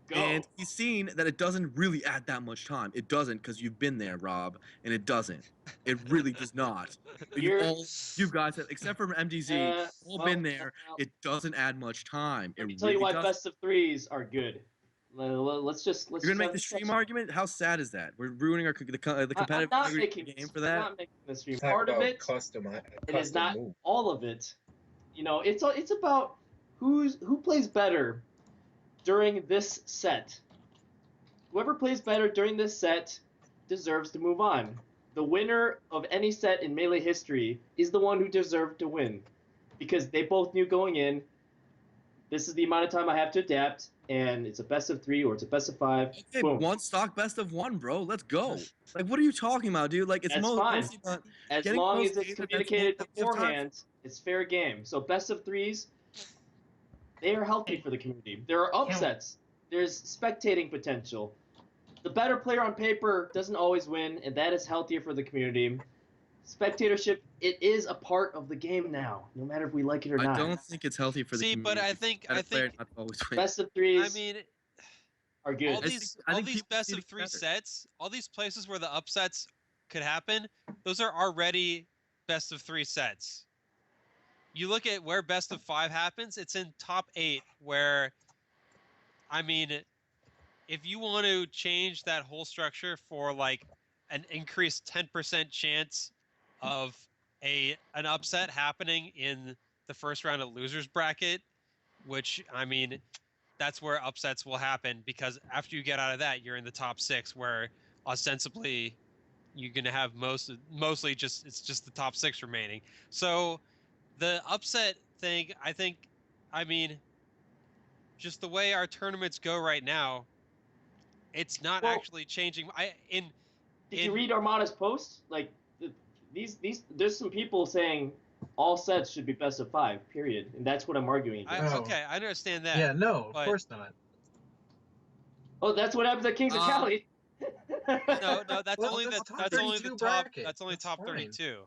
Go. And he's seen that it doesn't really add that much time. It doesn't, because you've been there, Rob, and it doesn't. It really does not. You're- You guys have, except for MDZ, all well, been there. well, It doesn't add much time. Let me It tell you really why doesn't. best of 3s are good. Let's You're gonna make the stream argument? How sad is that? We're ruining the competitive I'm not integrity making of the game this- for I'm that. not making the stream. Talk Part of about it, custom it is not move. all of it. It's about who plays better during this set. Whoever plays better during this set deserves to move on. The winner of any set in Melee history is the one who deserved to win, because they both knew going in this is the amount of time I have to adapt, and it's a best of 3 or it's a best of 5. Okay, Boom. one stock best of one, bro. Let's go. Like, what are you talking about, dude? Like, it's That's most fine. mostly not As getting long most as it's data, that's communicated most of time. beforehand, it's fair game. So best of 3s, they are healthy for the community. There are upsets. There's spectating potential. The better player on paper doesn't always win, and that is healthier for the community. Spectatorship, it is a part of the game now, no matter if we like it or not. I don't think it's healthy for the See, community. but I think not to always win. Best of 3s I mean, are good. all these I think people best need to of get 3 better. sets, all these places where the upsets could happen, those are already best of 3 sets. You look at where best of 5 happens, it's in top 8 where, I mean, if you want to change that whole structure for like an increased 10% chance of an upset happening in the first round of losers bracket, which I mean, that's where upsets will happen because after you get out of that, you're in the top 6 where ostensibly you're going to have mostly just it's just the top 6 remaining. So the upset thing, I mean, just the way our tournaments go right now, it's not actually changing. Did you read Armada's post? Like there's some people saying all sets should be best of 5, period, and that's what I'm arguing against. Okay, I understand that. Yeah, no, but, of course not. Oh, that's what happens at Kings of Cali. No, that's Well, only that's the top that's only the 32 top bracket. that's only That's top fine. 32.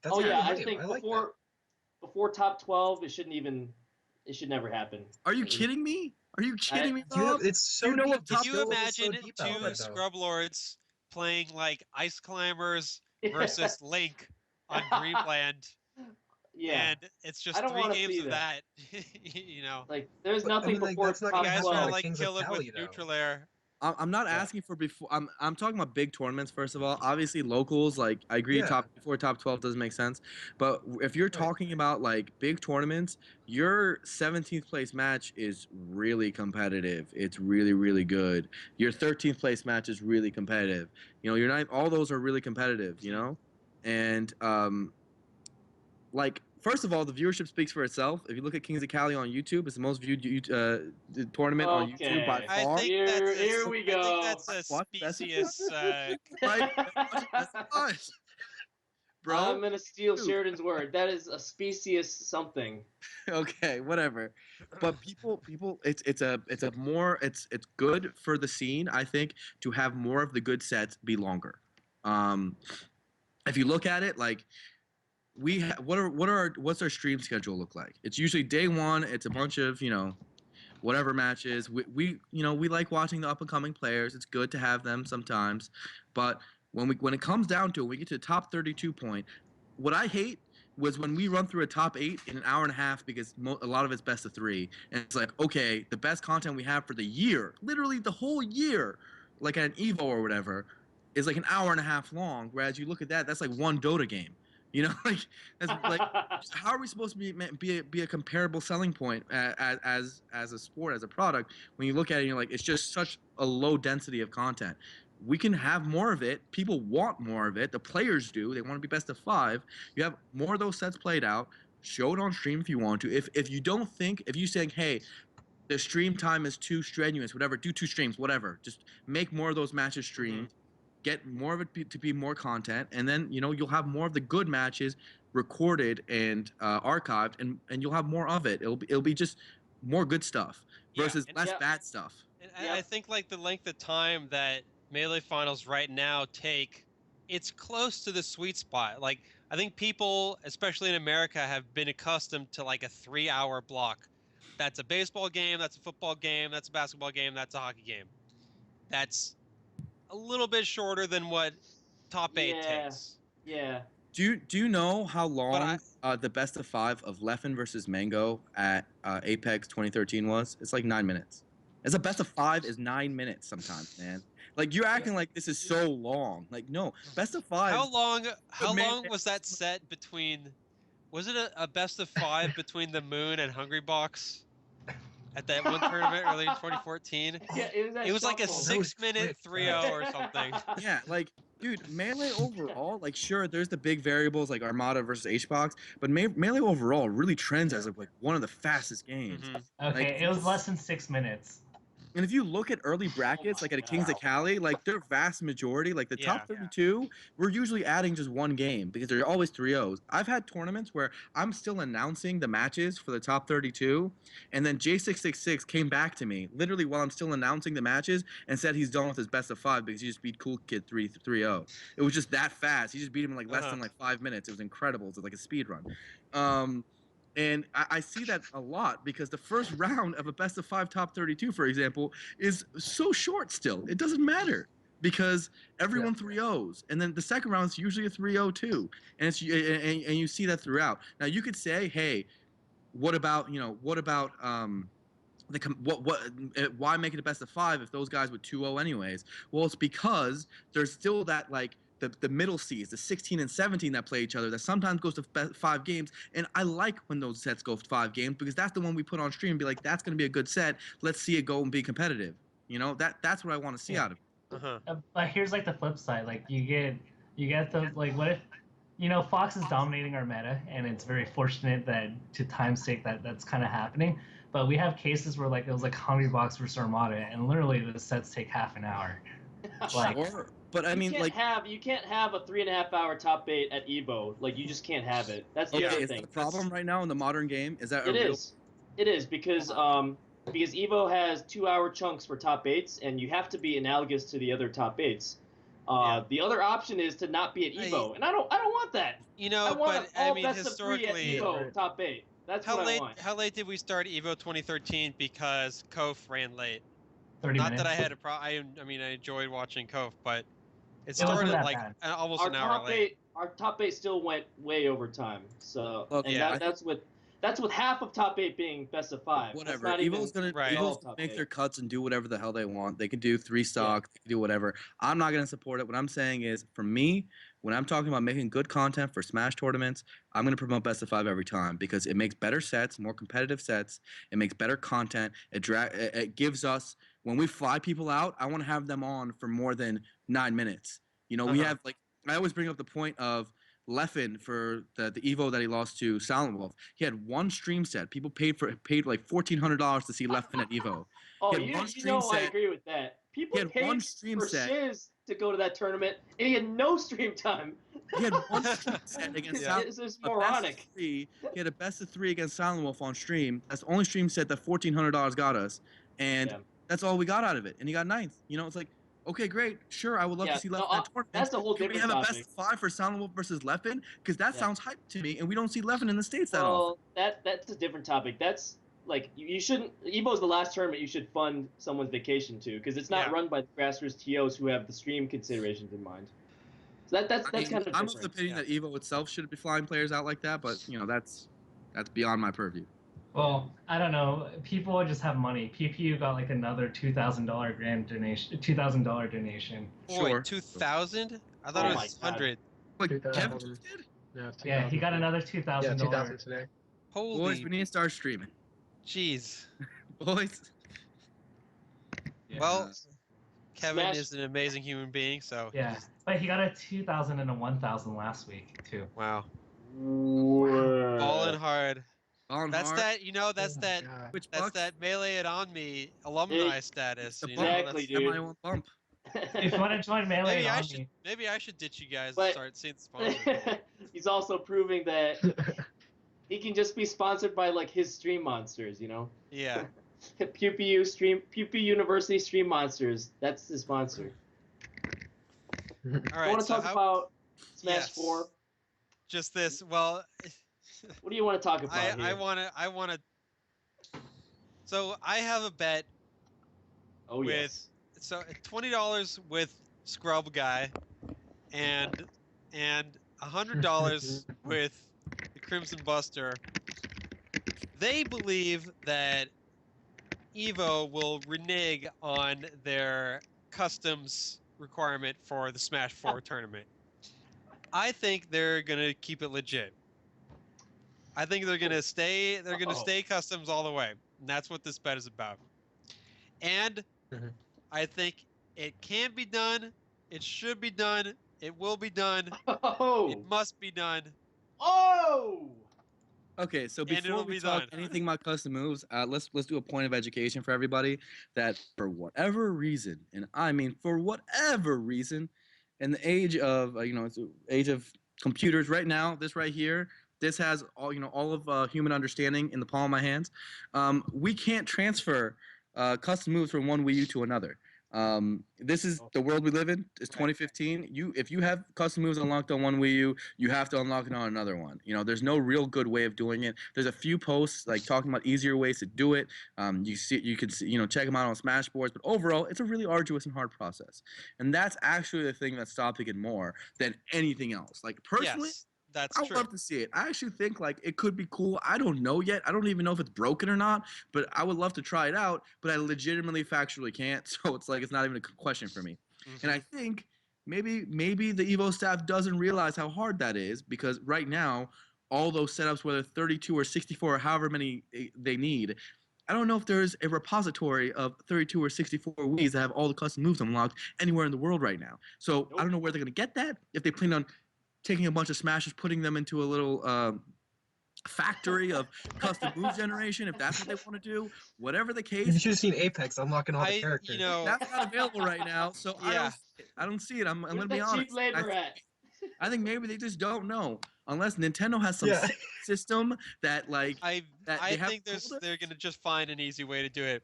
That's Oh yeah, I hype. think like before top 12, it should never happen. Are you kidding me? Are you kidding me, Dude, Rob? it's so You know deep. what top Can The you skill level's so imagine deep out two there, though. scrub lords playing like ice climbers versus Link on Dreamland? Yeah. And it's just I don't 3 wanna games see of that. that. You know, Like there's But, I nothing mean, like, before that's not top gonna you guys happen are at 12. like Kings of kill it with Cali, though. neutral air. I'm not Yeah. asking for before. I'm talking about big tournaments first of all. Obviously locals, like I agree, Yeah. top 12 doesn't make sense. But if you're talking about like big tournaments, your 17th place match is really competitive. It's really really good. Your 13th place match is really competitive. You know, you're not all those are really competitive. You know, and like first of all, the viewership speaks for itself. If you look at Kings of Cali on YouTube, it's the most viewed tournament on YouTube by Okay. I far. think Here we I go. think that's a What? That's- specious. Right? That's us. Bro. I'm gonna steal Dude. Sheridan's word. That is a specious something. Okay, whatever. But people, it's good for the scene, I think, to have more of the good sets be longer. If you look at it, like what's our stream schedule look like? It's usually day one. It's a bunch of whatever matches. We like watching the up and coming players. It's good to have them sometimes, but when it comes down to it, we get to the top 32 point. What I hate was when we run through a top 8 in an hour and a half because a lot of it's best of 3, and it's like, okay, the best content we have for the year, literally the whole year, like at an Evo or whatever, is like an hour and a half long. Whereas you look at that's like one Dota game. You know, like that's like how are we supposed to be a comparable selling point as a sport, as a product, when you look at it and you're like, it's just such a low density of content. We can have more of it. People want more of it. The players do. They want to be best of 5. You have more of those sets played out. Show it on stream if you want to. If you don't think, if you're saying, hey, the stream time is too strenuous, whatever, do 2 streams, whatever. Just make more of those matches streamed. Get more of it to be more content, and then you'll have more of the good matches recorded and archived, and you'll have more of it. It'll be just more good stuff versus less bad stuff. And I think like the length of time that Melee finals right now take, it's close to the sweet spot. Like I think people, especially in America, have been accustomed to like a 3-hour block. That's a baseball game, that's a football game, that's a basketball game, that's a hockey game. That's a little bit shorter than what top 8 takes. Yeah. Do you know how long the best of 5 of Leffen versus Mango at Apex 2013 was? It's like 9 minutes. As a best of 5 is 9 minutes sometimes, man. Like you're acting like this is so long. Like no, best of 5. How long was that set between? Was it a best of 5 between the Moon and Hungry Box at that one tournament early in 2014? Yeah, it was like a 6-minute 3-0 or something. Yeah, like Dude, Melee overall, like, sure, there's the big variables like Armada versus HBox, but Melee overall really trends as like one of the fastest games. Mhm. Okay, Like, it was less than 6 minutes. And if you look at early brackets, like at a Kings of Cali, like their vast majority, like the top Yeah. 32, we're usually adding just one game because they're always 3-0s. I've had tournaments where I'm still announcing the matches for the top 32, and then J666 came back to me literally while I'm still announcing the matches and said he's done with his best of 5 because he just beat Cool Kid 3-0. It was just that fast. He just beat him in like less than like 5 minutes. It was incredible. It was like a speed run. And I see that a lot because the first round of a best of 5 top 32, for example, is so short still. It doesn't matter because everyone 3-0s. And then the second round is usually a 3-0 too. And it's and you see that throughout. Now you could say, hey, what about why make it a best of 5 if those guys would 2-0 anyways? Well, it's because there's still that like the middle seeds, the 16 and 17 that play each other, that sometimes goes to 5 games. And I like when those sets go 5 games because that's the one we put on stream and be like, that's going to be a good set. Let's see it go and be competitive. You know, that's what I want to see out of it. But here's like the flip side. Like you get those, like, what if, Fox is dominating our meta, and it's very fortunate that to time's sake that's kind of happening. But we have cases where like it was like Hungry Box versus Armada, and literally the sets take half an hour. Like, sure. But I mean, like, you can't have a 3.5-hour top 8 at Evo. Like, you just can't have it. That's the other is thing. the problem right now in the modern game? Is that It is because Evo has 2-hour chunks for top 8s, and you have to be analogous to the other top 8s. The other option is to not be at Evo, and I don't want that. I want but I all mean, best of 3 at historically, Evo top 8. That's what I want. how late did we start Evo 2013 because Kof ran late? 30 Not minutes. that I had a problem. I mean, I enjoyed watching Kof, but it wasn't started that like bad. almost Our an hour top late. 8, our top 8 still went way over time. So, Okay, and that's with half of top 8 being best of 5. Whatever. That's not Evil's even Right. all Evil's top make 8. their cuts and do whatever the hell they want. They can do 3 stocks, they can do whatever. I'm not gonna support it. What I'm saying is, for me, when I'm talking about making good content for Smash tournaments, I'm gonna promote best of 5 every time because it makes better sets, more competitive sets. It makes better content. It gives us, when we fly people out, I want to have them on for more than 9 minutes. We have, like, I always bring up the point of Leffen for the Evo that he lost to Silent Wolf. He had one stream set. People paid like $1,400 to see Leffen at Evo. Oh, He had one you stream know I set. agree with that. People had paid one stream for set. shiz to go to that tournament, and he had no stream time. He had one stream set against Yeah. Silent It's Wolf. moronic. He had a best of 3 against Silent Wolf on stream. That's the only stream set that $1,400 got us, and that's all we got out of it. And he got 9th. It's like, okay, great, sure, I would love to see Leffen in that tournament. That's a whole Can we different have a topic. best of 5 for Silent Wolf versus Leffen? Because that sounds hype to me, and we don't see Leffen in the States that often. Well, that's a different topic. That's like, you shouldn't. Evo's the last tournament you should fund someone's vacation to, because it's not run by the grassroots TOs who have the stream considerations in mind. So that's kind of different. I'm of the opinion that Evo itself should be flying players out like that, but that's beyond my purview. Well, I don't know. People just have money. PPU got like another $2,000 grand donation. $2,000 donation. Boy, 2,000? I thought it was 100. Like, 2,000. Kevin just did? Yeah, he got another $2,000. Yeah, 2,000 today. Holy Boys, we need to start streaming. jeez. Boys. Yeah. Well, Kevin Smash. is an amazing human being, so Yeah, but he got a 2,000 and a 1,000 last week too. wow. Whoa. Balling hard. On That's hard. that, that's Oh my that God. Which that's bucks? that Melee It On Me alumni status. The You bump. know? Exactly, That's- dude. Semi-one bump. If you want to join Melee, Maybe I on should me. maybe I should ditch you guys But- and start seeing sponsors. He's also proving that he can just be sponsored by like his stream monsters, Yeah. Pew University Stream Monsters. That's his sponsor. All I right. want to So talk how, about Smash yes. 4. just this. Well, What do you want to talk about I here? want to. So I have a bet. Oh with- yes. So $20 with Scrub Guy, and $100 with the Crimson Buster. They believe that Evo will renege on their customs requirement for the Smash 4 tournament. I think they're gonna keep it legit. I think they're gonna stay. They're gonna stay customs all the way. And that's what this bet is about. And Mhm. I think it can be done. It should be done. It will be done. Oh. It must be done. Oh. Okay, so And before it'll we be talk done. anything about custom moves, let's do a point of education for everybody that for whatever reason, and I mean for whatever reason, in the age of it's the age of computers right now, this right here, this has all of human understanding in the palm of my hands. We can't transfer custom moves from one Wii U to another. This is the world we live in. It's 2015. If you have custom moves unlocked on one Wii U, you have to unlock it on another one. There's no real good way of doing it. There's a few posts like talking about easier ways to do it. You can see, check them out on Smashboards, but overall, it's a really arduous and hard process. And that's actually the thing that's stopping it more than anything else. Like personally, Yes, that's I would true. love to see it. I actually think like it could be cool. I don't know yet. I don't even know if it's broken or not, but I would love to try it out. But I legitimately factually can't. So it's like it's not even a question for me. And I think maybe the Evo staff doesn't realize how hard that is because right now all those setups, whether 32 or 64 or however many they need, I don't know if there's a repository of 32 or 64 Wii's that have all the custom moves unlocked anywhere in the world right now. So I don't know where they're gonna get that. If they plan on taking a bunch of Smashes, putting them into a little factory of custom move generation, if that's what they want to do, whatever the You case, should have seen Apex unlocking all the characters. that's not available right now. So Yeah. I don't see it. I'm Where's gonna be the honest. cheap labor at? I think maybe they just don't know, unless Nintendo has some Yeah. system that like I that they have think told us. they're gonna just find an easy way to do it.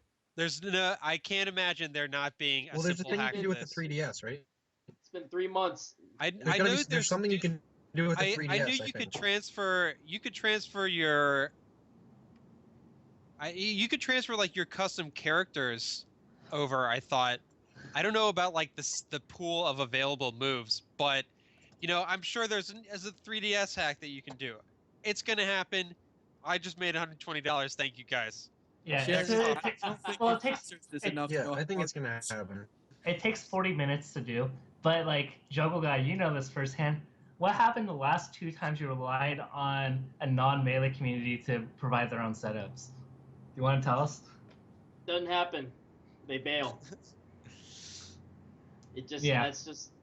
I can't imagine there not being a Well, there's a simple thing you hack can to do with the this. 3DS, right? It's been 3 months. I There's know gotta be, there's something you can do with the 3DS. I knew you could transfer. You could transfer your. You could transfer like your custom characters over. I thought. I don't know about like the pool of available moves, but I'm sure there's a 3DS hack that you can do. It's gonna happen. I just made $120. Thank you guys. Yeah, Yeah, it's, I it, don't ta- think well, we've it takes researched this it, enough to Yeah, know I think how it's gonna hard it is. happen. it takes 40 minutes to do. But like Juggle Guy, you know this firsthand. What happened the last 2 times you relied on a non-melee community to provide their own setups? You want to tell us? Doesn't happen. They bail. It just Yeah.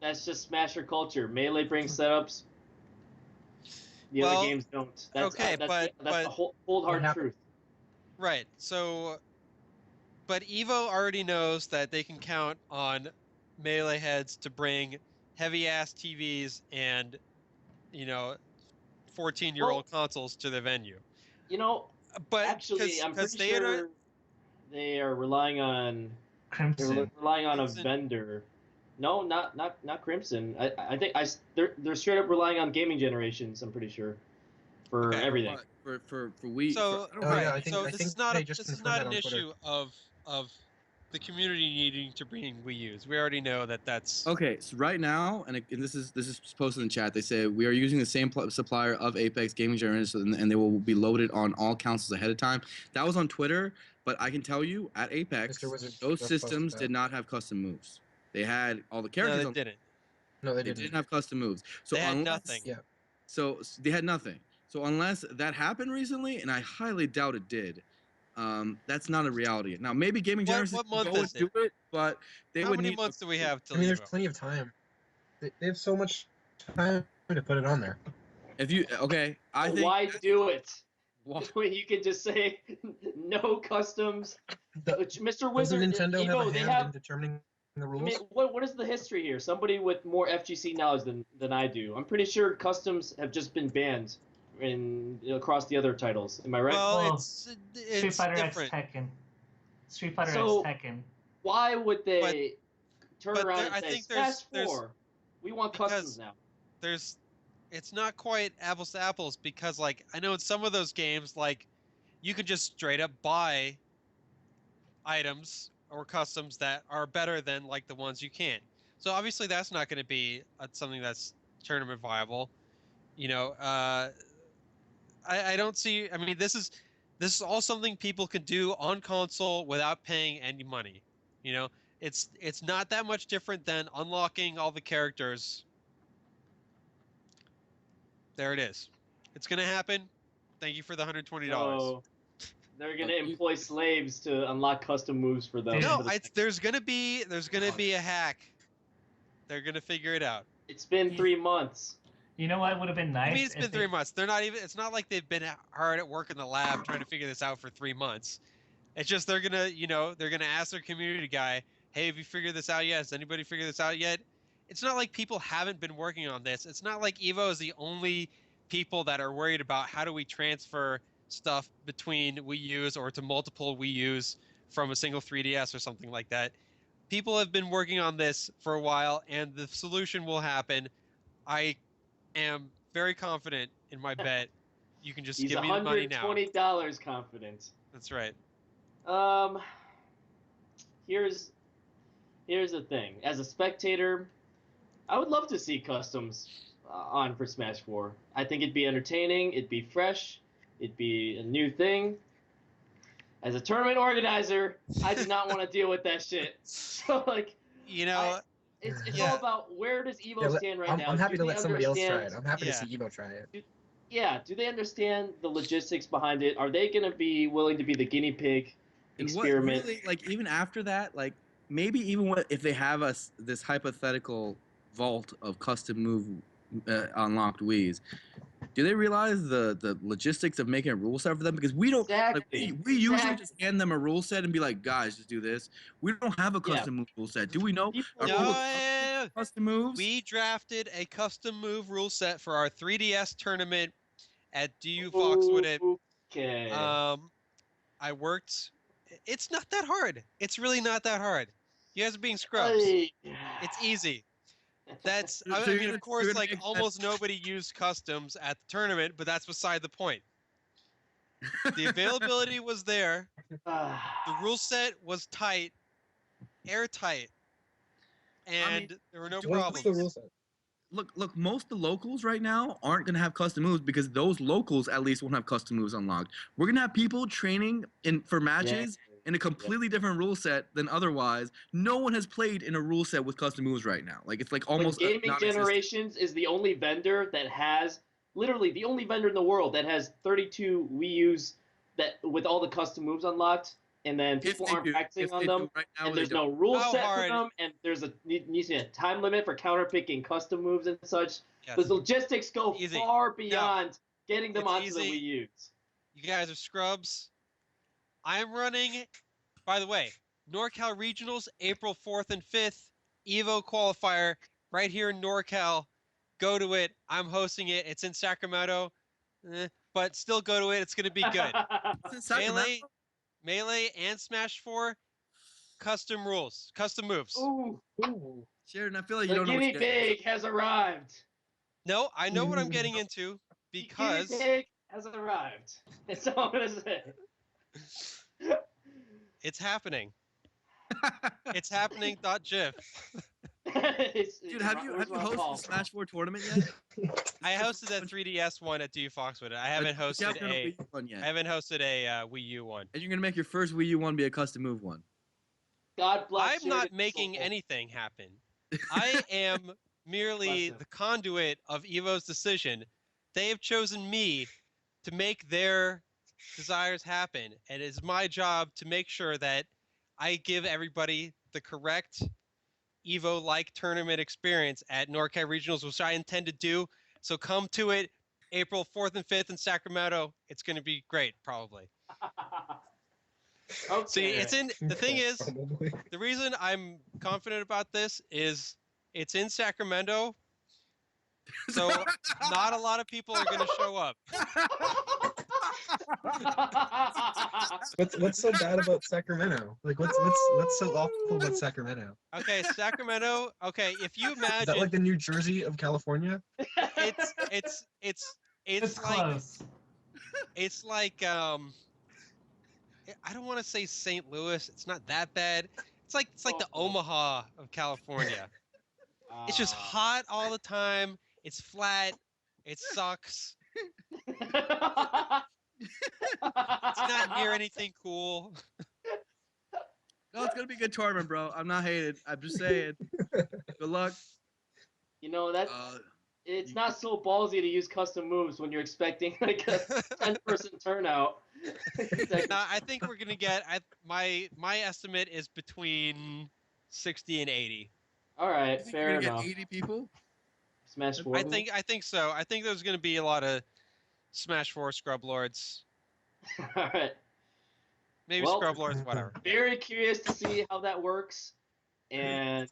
that's just Smasher culture. Melee brings setups. The Well, other games don't. That's okay, that's but the whole cold hard happened? truth. Right. So, but Evo already knows that they can count on melee heads to bring heavy ass TVs and 14-year-old consoles to the venue. But Actually, I'm pretty they sure they are relying on Crimson. they're relying on Crimson. a vendor. No, not Crimson. I think they're straight up relying on gaming generations. I'm pretty sure for Okay. everything. For Wii. So Oh, right. yeah, I think- so I this think is not they just this is confirmed not that an on Twitter. issue of the community needing to bring Wii U's. We already know that that's Okay, so right now, and this is posted in the chat. They say we are using the same supplier of Apex gaming generators, and they will be loaded on all consoles ahead of time. That was on Twitter, but I can tell you at Apex, Mr. Wizard those just systems posted did that. not have custom moves. They had all the no, characters. they didn't. No, they They didn't. didn't have custom moves. So They had unless, nothing. Yeah. So they had nothing. So unless that happened recently, and I highly doubt it did, that's not a reality. Now maybe gaming generators What can month go is and do it, but they How would many need. months do we have till I mean, there's Evo? plenty of time. They have so much time to put it on there. If you I think Why do it? Why- When you can just say no customs. Mr. Doesn't Wizard, Nintendo have Evo, a they hand have. in determining the I rules? mean, what is the history here? Somebody with more FGC knowledge than I do. I'm pretty sure customs have just been banned across the other titles. Am I right? Well, Well, it's Street Fighter different. X Tekken. Street Fighter So- X Tekken. Why would they turn but around there- and I say, think Smash there's 4, we want because- customs now? It's not quite apples to apples because like I know in some of those games like you could just straight up buy items or customs that are better than like the ones you can't. So obviously that's not going to be something that's tournament viable. I don't see. I mean, this is all something people can do on console without paying any money. It's not that much different than unlocking all the characters. There it is. It's gonna happen. Thank you for the $120. So they're gonna employ slaves to unlock custom moves for them. No, for the- there's gonna be a hack. They're gonna figure it out. It's been 3 months. You know what would have been nice? I mean, it's been 3 months. They're not even. It's not like they've been hard at work in the lab trying to figure this out for 3 months. It's just they're gonna, they're gonna ask their community guy, "Hey, have you figured this out yet? Has anybody figured this out yet?" It's not like people haven't been working on this. It's not like Evo is the only people that are worried about how do we transfer stuff between Wii U's or to multiple Wii U's from a single 3DS or something like that. People have been working on this for a while, and the solution will happen. I am very confident in my bet. You can just He's give me the money now. $120 confident. That's right. Here's the thing. As a spectator, I would love to see customs on for Smash 4. I think it'd be entertaining. It'd be fresh. It'd be a new thing. As a tournament organizer, I do not want to deal with that shit. So like, it's all about where does Evo stand right now. I'm happy Do to they let somebody else try it. understand- I'm happy to see Evo try it. Do they understand the logistics behind it? Are they going to be willing to be the guinea pig experiment? And what really, like, even after that, like, maybe even if they have this hypothetical vault of custom move unlocked Wii's, do they realize the logistics of making a rule set for them? Because we don't. Exactly. Like, we usually just hand them a rule set and be like, guys, just do this. We don't have a custom move rule set. Do we know? Custom moves? We drafted a custom move rule set for our 3DS tournament at DU Fox with it. Okay. I worked. It's not that hard. It's really not that hard. You guys are being scrubs. It's easy. That's. I mean, of course, like almost nobody used customs at the tournament, but that's beside the point. The availability was there. The rule set was tight, airtight, and there were no problems. What's the rule set? Look, most of the locals right now aren't going to have custom moves because those locals at least won't have custom moves unlocked. We're going to have people training for matches in a completely different rule set than otherwise. No one has played in a rule set with custom moves right now. Like, it's like almost Gaming Generations is the only vendor that has, literally the only vendor in the world that has 32 Wii U's that with all the custom moves unlocked. And then people aren't practicing on them, right now, and there's no rule set for them, and there's needs to be a time limit for counterpicking custom moves and such. Yes. The logistics go far beyond getting them onto the Wii U's. You guys are scrubs. I'm running, by the way, NorCal Regionals, April 4th and 5th, EVO qualifier, right here in NorCal. Go to it. I'm hosting it. It's in Sacramento, but still go to it. It's going to be good. Melee and Smash 4, custom rules, custom moves. Ooh. Sheridan, I feel like you The don't know what guinea pig has arrived. No, I know what I'm getting into because The guinea pig has arrived. That's all I'm gonna say. it's happening. It's happening. .gif. Dude, have you hosted the Smash 4 tournament yet? I hosted that 3DS one at DU Fox with it. I haven't hosted a Wii U one. And you're gonna make your first Wii U one be a custom move one. God bless. I'm not making anything happen. I am merely the conduit of Evo's decision. They have chosen me to make their desires happen, and it is my job to make sure that I give everybody the correct Evo-like tournament experience at NorCal Regionals, which I intend to do. So come to it, April 4th and 5th in Sacramento. It's going to be great, probably. Okay. See, it's in. The thing is, the reason I'm confident about this is it's in Sacramento, so not a lot of people are going to show up. What's so bad about Sacramento? Like, what's so awful about Sacramento? Okay, Sacramento. Okay, if you imagine, Is that like the New Jersey of California? it's like close. it's like I don't want to say St. Louis. It's not that bad. It's like the Omaha of California. It's just hot all the time. It's flat. It sucks. It's not near anything cool. No, it's gonna be a good tournament, bro. I'm not hating. I'm just saying. Good luck. You know that it's not so ballsy to use custom moves when you're expecting like a 10-person turnout. No, I think we're gonna get. My estimate is between 60 and 80. All right, You think fair you're gonna enough. get 80 people? Smash 4? I think so. I think there's going to be a lot of Smash 4 Scrub Lords. All right. Maybe Well, Scrub Lords, whatever. Very curious to see how that works. And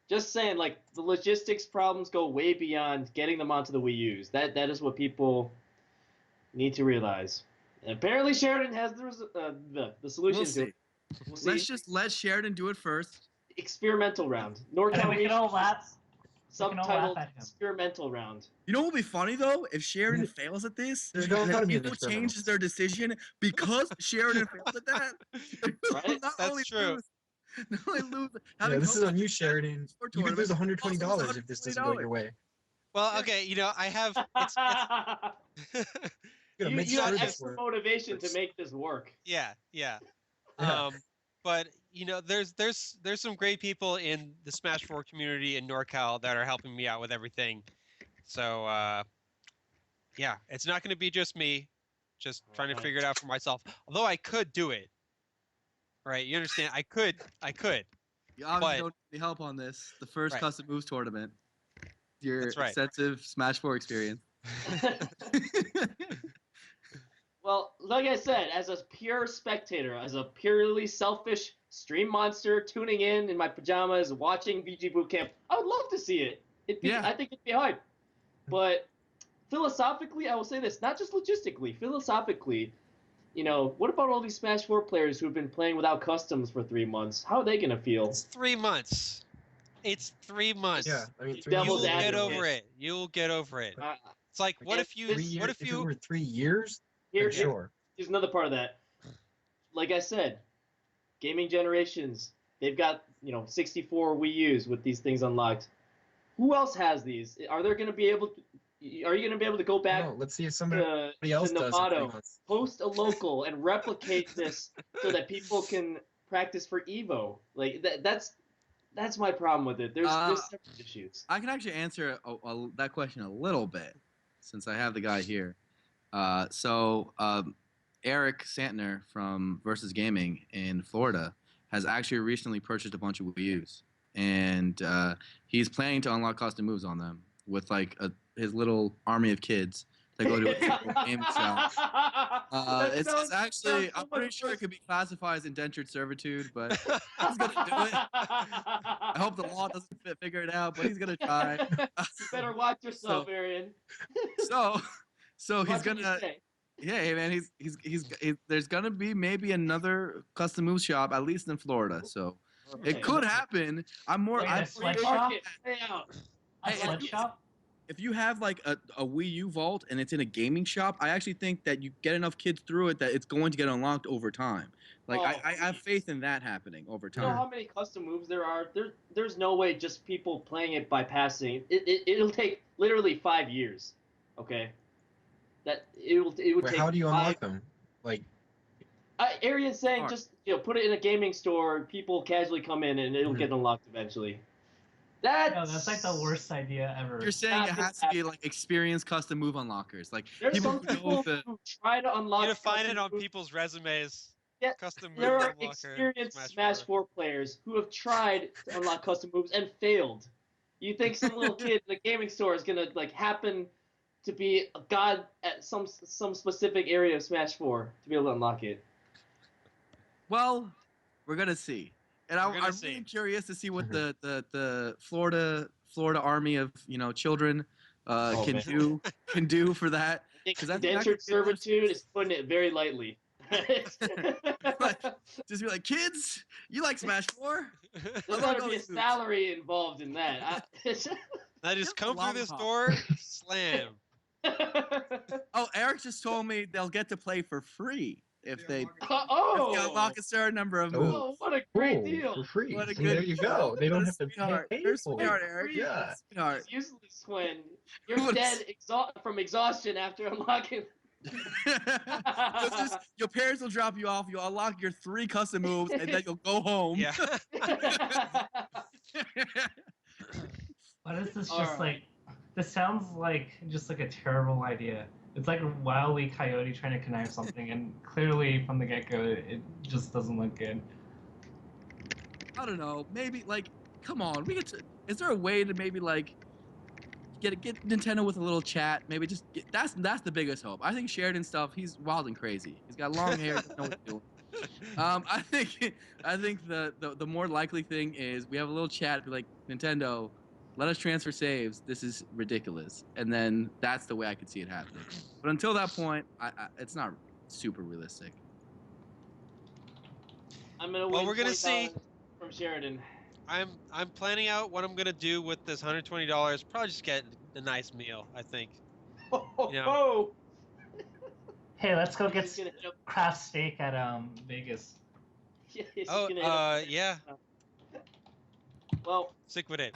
just saying, like, the logistics problems go way beyond getting them onto the Wii U's. That is what people need to realize. And apparently Sheridan has the solution We'll to see. it. We'll see. Let Sheridan do it first. Experimental round. And then we can all laugh. can all Subtitled laugh at him. experimental round. You know what would be funny though? If Sheridan fails at this, There's and gotta then be an people experimental. changes their decision because Sheridan failed at that. Right? Not That's only true. Lose, not only lose. Yeah, having this is hosted on you, the Sheridan. sport You could lose tournament, $120 also if this doesn't go your way. Well, okay, you know, I have. It's You gotta make you have sure this extra works. motivation to make this work. yeah. Yeah. But you know, there's some great people in the Smash 4 community in NorCal that are helping me out with everything. So yeah, it's not going to be just me, just trying to figure it out for myself. Although I could do it, right? You understand? I could. You obviously But- don't need help on this. The first Right. custom moves tournament. Your That's right. extensive Smash 4 experience. Well, like I said, as a pure spectator, as a purely selfish stream monster tuning in my pajamas, watching VG Bootcamp, I would love to see it. Yeah. I think it'd be hype. But philosophically, I will say this, not just logistically, philosophically, you know, what about all these Smash 4 players who have been playing without customs for 3 months? How are they going to feel? It's 3 months. It's 3 months. Yeah, I mean, You 3 devil's You'll months is get advocate. over it. You'll get over it. Uh, It's like, what if you? 3 years, What if it you? were 3 years? here, Then sure. Here's another part of that. Like I said, gaming generations, they've got, 64 Wii U's with these things unlocked. Who else has these? Are you going to be able to go back No, let's see if somebody to else does in 3 Novato, months. host a local, and replicate this so that people can practice for Evo? Like that's my problem with it. There's several issues. I can actually answer that question a little bit since I have the guy here. Eric Santner from Versus Gaming in Florida has actually recently purchased a bunch of Wii U's, and he's planning to unlock custom moves on them with like his little army of kids to go to a game shop. It's actually, I'm pretty sure it could be classified as indentured servitude, but he's gonna do it. I hope the law doesn't figure it out, but he's gonna try. You better watch yourself, Arian. So Watch he's what you gonna. say. Yeah, hey man, there's gonna be maybe another custom move shop at least in Florida, so it Okay. could happen. I'm Wait, a pretty sweatshop? Mark it. Stay out. A Hey, sweatshop? if you have like a Wii U vault and it's in a gaming shop, I actually think that you get enough kids through it that it's going to get unlocked over time. Like Oh, I have please. faith in that happening over You know time. how many custom moves there are? There's no way just people playing it by passing. It'll take literally 5 years. Okay. It would Wait, take. how do you 5 unlock them? Like, Arian's saying Hard. just put it in a gaming store. People casually come in and it'll Mhm. get unlocked eventually. No, that's like the worst idea ever. You're saying not it gonna has to be like experienced custom move unlockers, like There's people some who know people the. who try to unlock. You to find custom it on moves. people's resumes. Yeah, Custom move There are unlocker, experienced Smash 4 players who have tried to unlock custom moves and failed. You think some little kid in a gaming store is gonna happen to be a god at some specific area of Smash 4 to be able to unlock it? Well, we're gonna see, and We're gonna I'm see. really curious to see what the Florida army of children Oh, man. can do for that. 'Cause I think that Indentured could be a little- servitude is putting it very lightly. Just be like, kids, you like Smash 4? There's love gotta all be a these moves. salary involved in that. I just come through Lava this pop. door, slam. Oh, Eric just told me they'll get to play for free if they Oh! unlock a certain number of moves. Oh, what a great oh, deal! for free. What a See, good there you deal. go. They don't What a have to sweetheart. pay You're a for sweetheart, it. Eric. Free. You're a Yeah. sweetheart. It's useless when you're What a dead from exhaustion after unlocking. Your parents will drop you off. You'll unlock your 3 custom moves, and then you'll go home. Yeah. What is this Alright. just like? This sounds like just like a terrible idea. It's like a Wile E. Coyote trying to connive something, and clearly from the get-go, it just doesn't look good. I don't know. Maybe like, come on. Is there a way to maybe like get Nintendo with a little chat. Maybe just that's the biggest hope. I think Sheridan stuff. He's wild and crazy. He's got long hair. Doesn't know what he's doing. I think the more likely thing is we have a little chat. Be like, Nintendo, let us transfer saves. This is ridiculous. And then that's the way I could see it happening. But until that point, it's not super realistic. I'm gonna Well, win we're gonna see. from Sheridan. I'm planning out what I'm gonna do with this $120. Probably just get a nice meal. I think. Oh, Hey, let's go get He's gonna hit up- craft steak at Vegas. Yeah, he's Oh, gonna hit up- yeah. Well, Stick with it.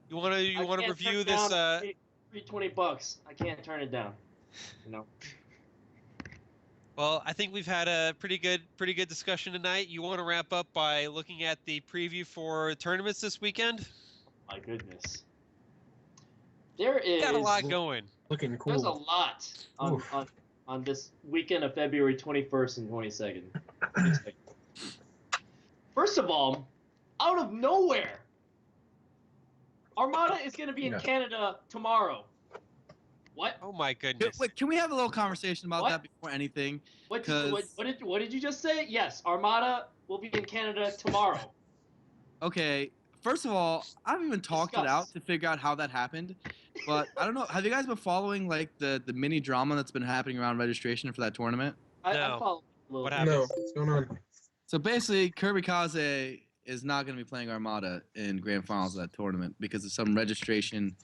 You wanna I can't review turn this? down $320. I can't turn it down. You know. Well, I think we've had a pretty good discussion tonight. You want to wrap up by looking at the preview for tournaments this weekend? My goodness. There is Got a lot going. Looking cool. There's a lot on this weekend of February 21st and 22nd. First of all, out of nowhere, Armada is going to be in Canada tomorrow. What? Oh my goodness. Wait, can we have a little conversation about What? that before anything? What did you just say? Yes, Armada will be in Canada tomorrow. Okay, first of all, I haven't even talked it out to figure out how that happened. But I don't know. Have you guys been following like the mini drama that's been happening around registration for that tournament? I No. follow a little What bit. happened? No, what's going on? So basically, Kirby Kaze is not going to be playing Armada in grand finals of that tournament because of some registration.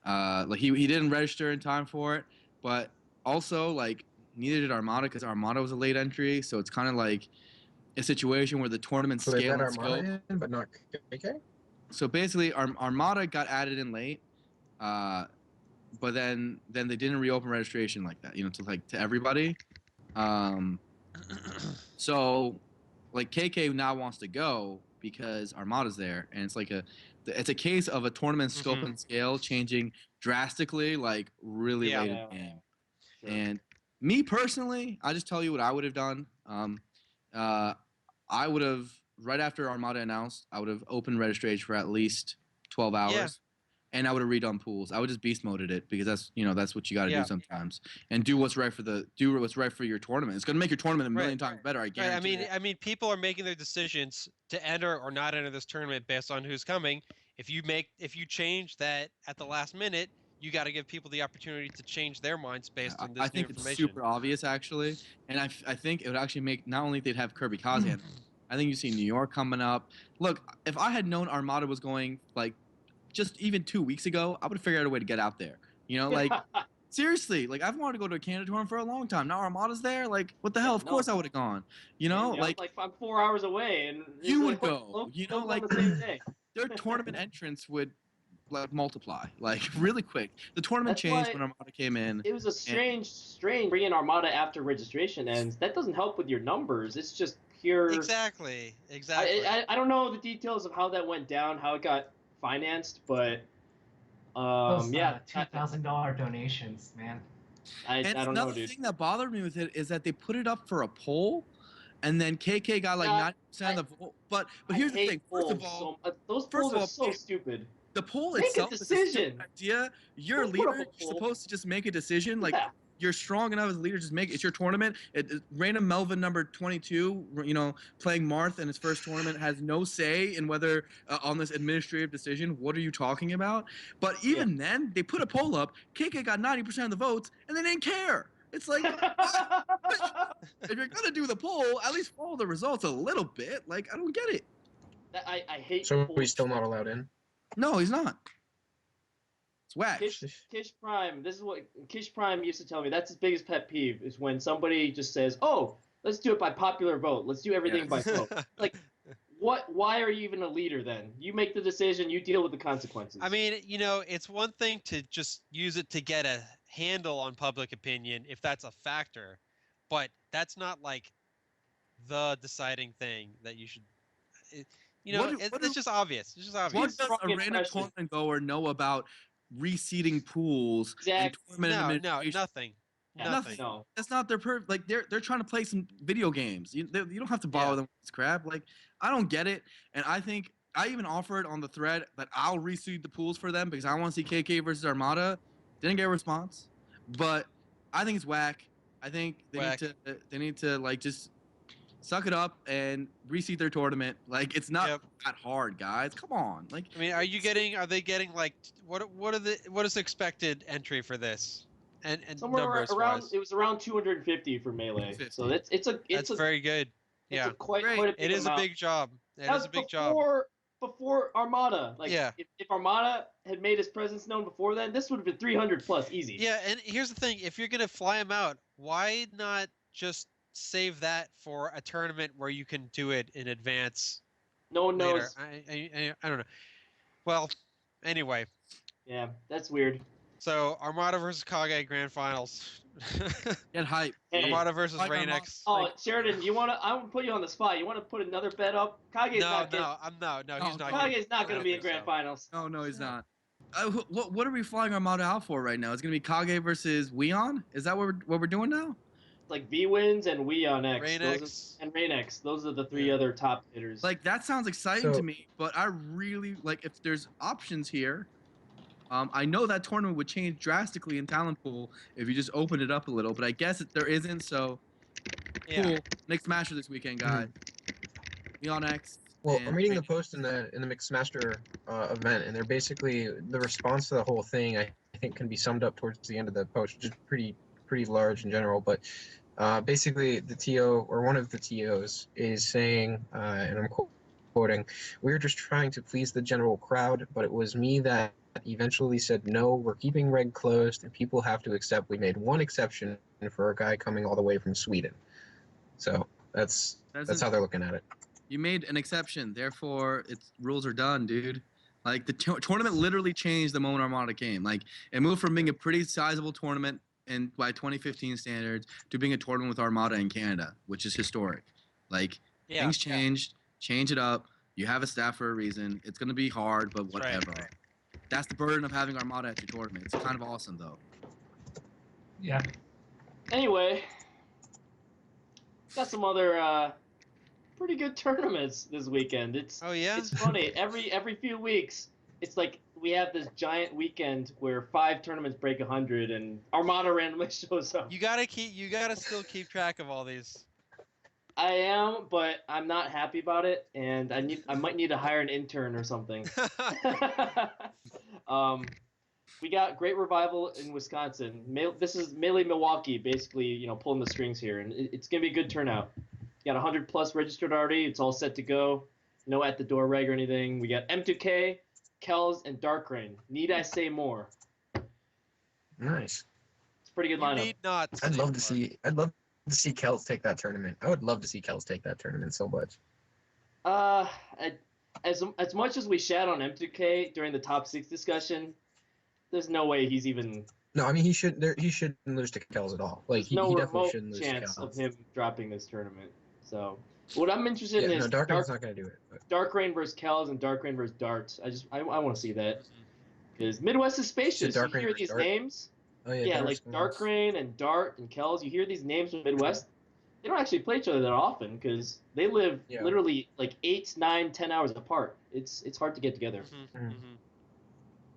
Like he didn't register in time for it, but also like neither did Armada because Armada was a late entry. So it's kind of like a situation where the tournament So they scale let and scope. Armada in, but not KK? So basically, Armada got added in late, but then they didn't reopen registration like that, to everybody. So like KK now wants to go because Armada's there, and it's a case of a tournament scope and scale changing drastically, like really late in the game. Sure. And me personally, I just tell you what I would have done. I would have, right after Armada announced, I would have opened registration for at least 12 hours. Yeah. And I would have redone pools. I would just beast moded it because that's what you got to do sometimes, and do what's right for your tournament. It's going to make your tournament a million times better. I guarantee. Right. I mean, people are making their decisions to enter or not enter this tournament based on who's coming. If you change that at the last minute, you got to give people the opportunity to change their minds based on this I think new it's information. super obvious actually, and I think it would actually make not only they'd have Kirby Kaze, I think you see New York coming up. Look, if I had known Armada was going like just even 2 weeks ago, I would have figured out a way to get out there. Like seriously, like I've wanted to go to a Canada tournament for a long time. Now Armada's there. Like what the hell? Of course I would have gone. Like I'm 4 hours away, and you would like, go. on the same day. Their tournament entrance would like multiply like really quick. The tournament changed when Armada came in. It was a strange bringing Armada after registration ends. That doesn't help with your numbers. It's just pure. Exactly. I don't know the details of how that went down, how it got financed, but Those $2,000 donations, man. I don't know, dude. Another thing that bothered me with it is that they put it up for a poll, and then KK got like 90% of the vote. But here's the thing. First of all, those polls are so stupid. The poll Make a itself is a decision. stupid idea. You're a Don't put up leader. a You're poll. supposed to just make a decision. Like Yeah. you're strong enough as a leader. Just make it. It's your tournament. Random Melvin number 22, playing Marth in his first tournament has no say in whether on this administrative decision. What are you talking about? But even then, they put a poll up. KK got 90% of the votes, and they didn't care. It's like, if you're gonna do the poll, at least follow the results a little bit. Like I don't get it. I hate. So polls. he's still not allowed in? No, he's not. It's whack. Kish Prime. This is what Kish Prime used to tell me. That's his biggest pet peeve is when somebody just says, "Oh, let's do it by popular vote. Let's do everything by vote." Like, what? Why are you even a leader then? You make the decision. You deal with the consequences. I mean, it's one thing to just use it to get a handle on public opinion if that's a factor, but that's not like the deciding thing that you should. It's just obvious. It's just obvious. What does a random tournament goer know about reseeding pools and tournament administration? Nothing. Nothing. No. That's not their like they're trying to play some video games. You don't have to bother them with this crap. Like I don't get it, and I think I even offered on the thread that I'll reseed the pools for them because I want to see KK versus Armada. Didn't get a response, but I think it's whack. I think they need to like just suck it up and reseed their tournament. Like it's not that hard, guys. Come on. Like I mean, are they getting like what is expected entry for this? And somewhere numbers around wise? it was around 250 for melee. 250. So it's very good. It's Yeah, quite a big it is amount. a big job. It That is was a big job. before Armada. Like Yeah. if Armada had made his presence known before then, this would have been 300 plus easy. Yeah, and here's the thing: if you're gonna fly him out, why not just save that for a tournament where you can do it in advance? No one Later. knows. I don't know. Well, anyway. Yeah, that's weird. So Armada versus Kage Grand Finals. get hype. Hey, Armada versus like Rain-X. Oh, Sheridan, I want to put you on the spot. You want to put another bet up? Kage's No, not he's not. Kage's not I going to don't be in think grand so. finals. No, he's not. What are we flying Armada out for right now? It's gonna be Kage versus Weon. Is that what we're doing now? Like V-Wins and We on X. Rain-X. And Rain-X. Those are the three other top hitters. Like that sounds exciting So- to me, but I really like if there's options here. I know that tournament would change drastically in talent pool if you just open it up a little, but I guess there isn't. So Yeah. cool. Next Smasher this weekend, guys. Weon X. Well, and I'm reading the Rain-X. post in the Mixed Master event, and they're basically the response to the whole thing. I think can be summed up towards the end of the post, which is pretty large in general. But basically, the TO or one of the TOs is saying, and I'm quoting, "We're just trying to please the general crowd, but it was me that eventually said no. We're keeping reg closed, and people have to accept. We made one exception for a guy coming all the way from Sweden." So that's how they're looking at it. You made an exception, therefore its rules are done, dude. Like the tournament literally changed the moment Armada came. Like it moved from being a pretty sizable tournament and by 2015 standards to being a tournament with Armada in Canada, which is historic. Like things changed, change it up. You have a staff for a reason. It's gonna be hard, but whatever. Right. That's the burden of having Armada at your tournament. It's kind of awesome though. Yeah. Anyway, got some other pretty good tournaments this weekend. It's funny. Every few weeks, it's like we have this giant weekend where 5 tournaments break 100, and Armada randomly shows up. You gotta still keep track of all these. I am, but I'm not happy about it, and I might need to hire an intern or something. We got Great Revival in Wisconsin. This is Melee Milwaukee, basically, pulling the strings here, and it's gonna be a good turnout. Got 100 plus registered already. It's all set to go. No at the door reg or anything. We got M2K, Kells, and Dark Rain. Need I say more? Nice. It's a pretty good You lineup. need not. I'd say love more. to see Kells take that tournament. I would love to see Kells take that tournament so much. As much as we shat on M2K during the top 6 discussion, there's no way he's even. No, I mean he shouldn't lose to Kells at all. Like he no definitely remote shouldn't lose chance to of Kells. him dropping this tournament. So, what I'm interested in Yeah, is no, Dark Rain's not gonna do it. But. Dark Rain versus Kells and Dark Rain versus Darts. I want to see that because Midwest is spacious. Dark You Rain hear versus these Dart? names. Oh yeah, Yeah, Dark's like Dark Rain and Dart and Kells. You hear these names from Midwest. They don't actually play each other that often because they live literally like 8, 9, 10 hours apart. It's hard to get together. Mhm.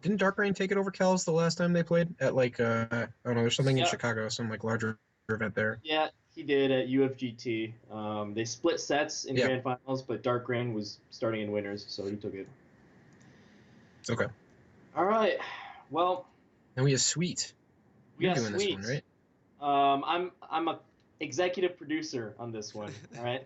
Didn't Dark Rain take it over Kells the last time they played at like I don't know, there's something in Yeah. Chicago, some like larger event there. Yeah, he did at UFGT. They split sets in grand finals, but Dark Rain was starting in winners, so he took it. It's okay. All right. Well, And we have Sweet. You're got doing this one, Sweet. right? I'm a executive producer on this one. All right,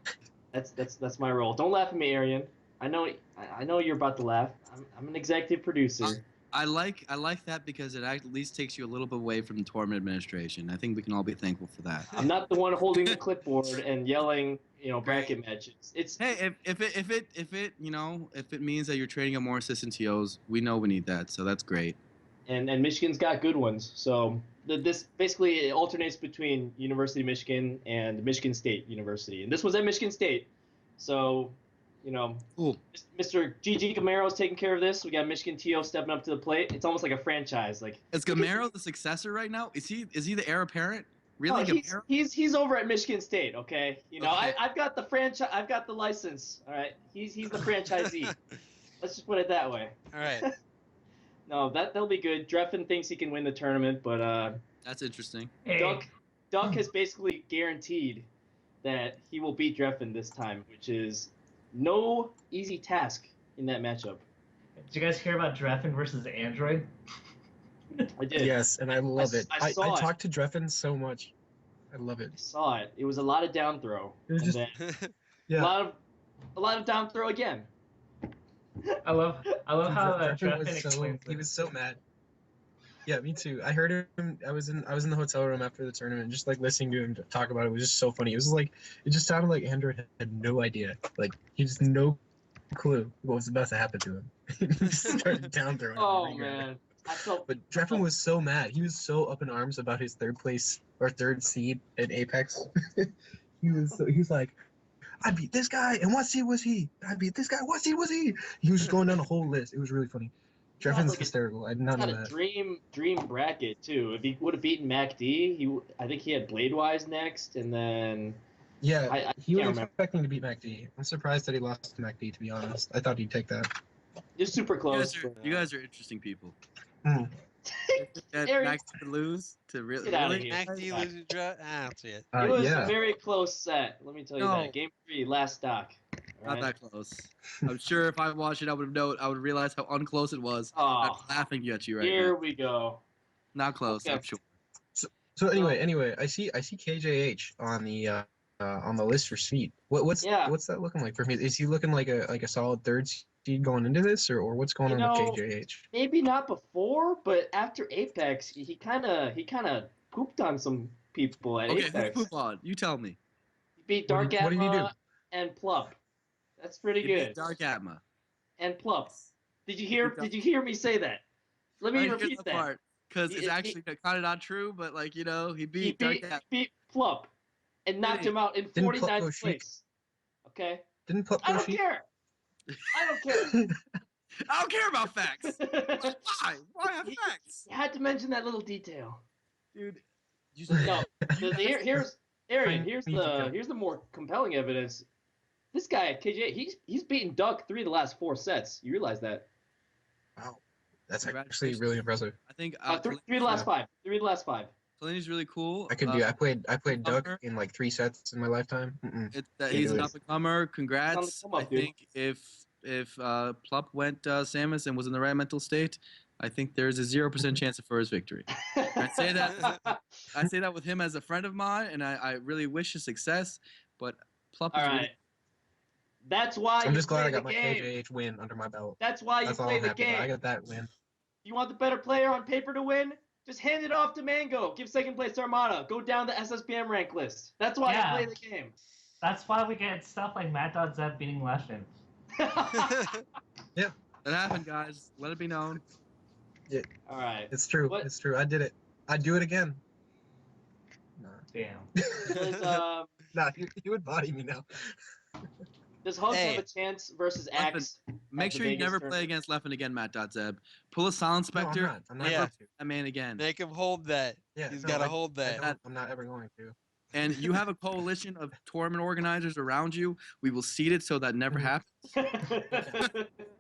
that's my role. Don't laugh at me, Arian. I know you're about to laugh. I'm an executive producer. I like that because it at least takes you a little bit away from the tournament administration. I think we can all be thankful for that. I'm not the one holding the clipboard and yelling, bracket matches. It's Hey, if it means that you're training up more assistant TOs, we know we need that, so that's great. and Michigan's got good ones. So this basically alternates between University of Michigan and Michigan State University, and this was at Michigan State. So, Cool. Mr. Gigi Gamero's taking care of this. We got Michigan TO stepping up to the plate. It's almost like a franchise. Like, Is Gamero the successor right now? Is he the heir apparent? Really, no, Gamero? he's over at Michigan State. Okay, Okay. I've got the franchise. I've got the license. All right, he's the franchisee. Let's just put it that way. All right. No, that'll be good. Dreffen thinks he can win the tournament, but That's interesting. Hey, Duck has basically guaranteed that he will beat Dreffen this time, which is no easy task in that matchup. did you guys hear about Dreffen versus Android? I did. Yes, and I love it. I saw it. talked to Dreffen so much. I love it. I saw it. It was a lot of down throw. It was And just- then Yeah. a lot of down throw again. I love how Dreffen Dreffen was explains he it. was so mad. Yeah, me too. I heard him. I was in the hotel room after the tournament, just like listening to him talk about it. It was just so funny. It was like it just sounded like Android had no idea. Like he just no clue what was about to happen to him. He just started down throwing. Oh every guy. man, I felt. But Dreffen was so mad. He was so up in arms about his third place or third seed at Apex. he was like, I beat this guy, and what seed was he? I beat this guy, what seed was he? He was just going down a whole list. It was really funny. had, Dreffen's like, hysterical. I did not He's know got a that. dream bracket too. If he would have beaten MacD, I think he had Bladewise next, and then Yeah, I he was can't remember. expecting to beat MacD. I'm surprised that he lost to MacD, to be honest. I thought he'd take that. just super You close. you guys are interesting people. Hmm. That Eric, Max could lose to really. Get outta really? here. MacD losing draw. I don't see it. It was Yeah. a very close set. Let me tell you No. that. Game 3, last stock. Not Alright? that close. I'm sure if I watched it, I would have known. I would realize how unclose it was. Oh, I'm laughing at you right here now. we go. Not close. Okay. I'm sure. So anyway, I see KJH on the list for seed. What's that looking like for me? Is he looking like a solid third seed going into this, or what's going You on know, with KJH? Maybe not before, but after Apex, he kind of pooped on some people at Okay, Apex. who poop on? You tell me. He beat What Dark did he do? Atma and Plup. That's pretty You good. beat Dark Atma. And Plup. Did you hear? Beat Dark- Did you hear me say that? Let me I didn't hear repeat that. because He- it's he- actually kind of not true, but like he He beat Dark beat, Atma. beat Plup and knocked Did he? him out in Didn't Plup 49th go Sheik? place. Okay. Didn't Pup I go don't sheep? care. I don't care. I don't care about facts. Why? Why have He- facts, You had to mention that little detail. dude? You No, here's Arian. Fine, Here's me too. here's the more compelling evidence. This guy KJ, he's beaten Duck 3 of the last 4 sets. You realize that? Wow, that's actually Congratulations. really impressive. I think 3 of the last 5. 3 of the last 5. Kalini's really cool. I could do. I played Duck Bummer. in like 3 sets in my lifetime. He's do an it. up and comer. Congrats. come up, I dude. think if Plup went Samus and was in the right mental state, I think there's a 0% chance for his victory. I say that I say that with him as a friend of mine, and I really wish him success. But Plup All is right. That's why I'm you just glad play I got the my game. KJH win under my belt. That's why you That's all play I'm the happy about. I game. got that win. You want the better player on paper to win? Just hand it off to Mango. Give second place to Armada. Go down the SSPM rank list. That's why Yeah. you play the game. That's why we get stuff like Matt.Zep beating Legends. that happened, guys. Let it be known. All right. It's true. What- It's true. I did it. I'd do it again. Nah, Damn. Does, he would body me now. does Hugs Hey. have a chance versus Leffen, Axe? Make the sure you Vegas never tournament? play against Leffen again, Matt.Zeb. Pull a Silent No, I'm Spectre. not. I'm not Yeah. going to. That man again. Make him hold that. Yeah, He's no, got to I- hold I that. don't- I'm not ever going to. And you have a coalition of tournament organizers around you. We will seed it so that never Mhm. happens. I know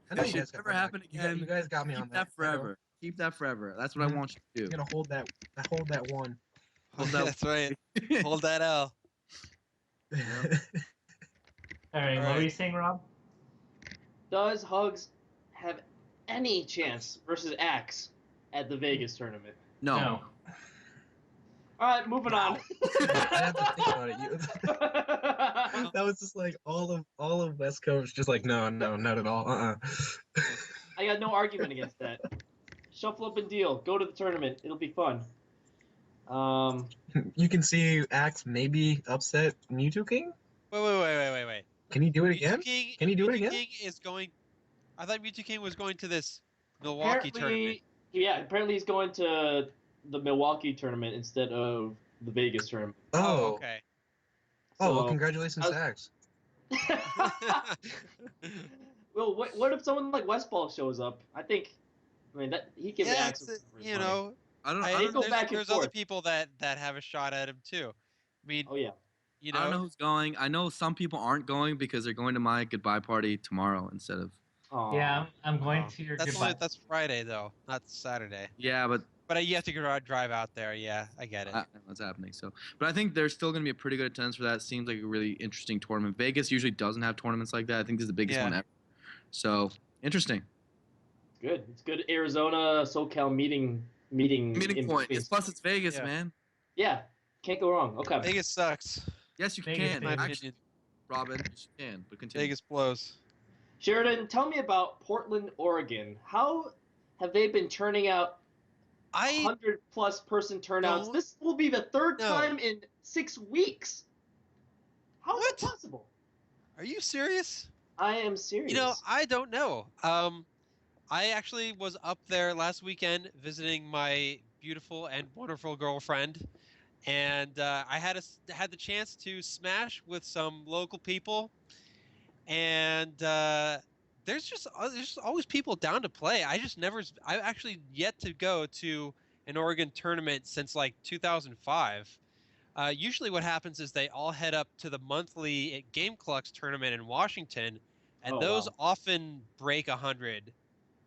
That you should guys got never my back. happen You again. guys got me on Keep that forever. Keep that forever. That's what I Mhm. want you I'm to do. gonna hold that. I hold that one. Hold that- That's right. Hold that L. All right, what Alright. were you saying, Rob? Does Hugs have any chance versus Axe at the Vegas tournament? no. All right, moving on. I have to think about it. That was just like all of West Coast, just like no, not at all. I got no argument against that. Shuffle up and deal. Go to the tournament. It'll be fun. You can see Axe maybe upset Mewtwo King. Wait. Can he do it Mewtwo again? King, Can he do it Mewtwo again? King is going. I thought Mewtwo King was going to this Milwaukee tournament. Apparently he's going to the Milwaukee tournament instead of the Vegas tournament. Oh, Okay. oh, well, So- congratulations to Axe. Well, what if someone like Westball shows up? I mean, that he can yeah, Axe. it's, you know, I don't, I, I They don't, go there's, back and there's other forth. people that have a shot at him too. I mean, Oh yeah. you I don't know know, who's going. I know some people aren't going because they're going to my goodbye party tomorrow instead of. Aw. Yeah, I'm going Oh, to your that's goodbye. that's Friday though, not Saturday. Yeah, but But you have to drive out there. Yeah, I get it. I don't know what's happening. So, but I think there's still going to be a pretty good attendance for that. Seems like a really interesting tournament. Vegas usually doesn't have tournaments like that. I think this is the biggest Yeah. one ever. So interesting. Good. It's good. Arizona SoCal meeting Meeting point. between- Plus, it's Vegas, Yeah. man. Yeah, can't go wrong. Okay. Vegas sucks. Yes, you Vegas, can. In my baby. Actually, opinion, Robin, yes, you can. But continue. Vegas blows. Sheridan, tell me about Portland, Oregon. How have they been turning out I 100+ person turnouts? don't This will be the third know. time in 6 weeks. How is What? that possible? Are you serious? I am serious. You know, I don't know. I actually was up there last weekend visiting my beautiful and wonderful girlfriend, and I had the chance to smash with some local people, and there's just always people down to play. I've actually yet to go to an Oregon tournament since like 2005. Usually what happens is they all head up to the monthly Game Clucks tournament in Washington, and Oh, those wow. often break 100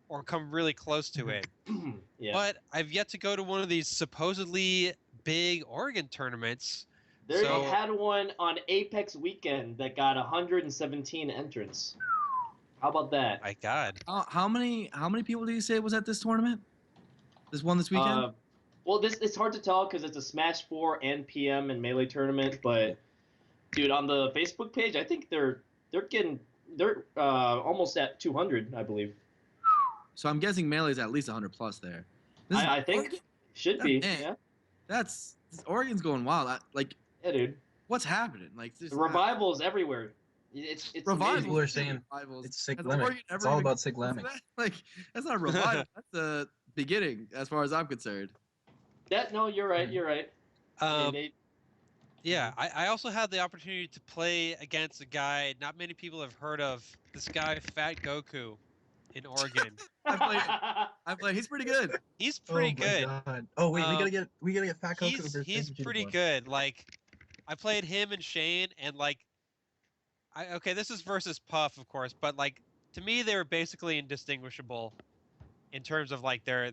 or come really close to it. Yeah. But I've yet to go to one of these supposedly big Oregon tournaments. They So- had one on Apex weekend that got 117 entrants. How about that? My God. How many people do you say was at this tournament? This one this weekend? Well, it's hard to tell because it's a Smash 4 and PM and Melee tournament. But dude, on the Facebook page, I think they're almost at 200, I believe. So I'm guessing Melee's at least 100 plus there. This is I think Oregon? should be. Dang. Yeah, Oregon's going wild. yeah, dude. What's happening? Like The revivals everywhere. It's Revival. amazing. People are saying Revivals. it's Sig Has Limit. Oregon It's ever all even about Sig gone to Limit. that? Like that's not a revival. That's the beginning, as far as I'm concerned. No, you're right. You're right. I mean, they- Yeah, I also had the opportunity to play against a guy not many people have heard of. This guy, Fat Goku, in Oregon. I play. He's pretty good. He's pretty Oh my good. God. Oh wait, we Um, gotta get Fat Coco. He's pretty good. Like, I played him and Shane, and like, okay, this is versus Puff, of course, but like to me, they were basically indistinguishable in terms of like their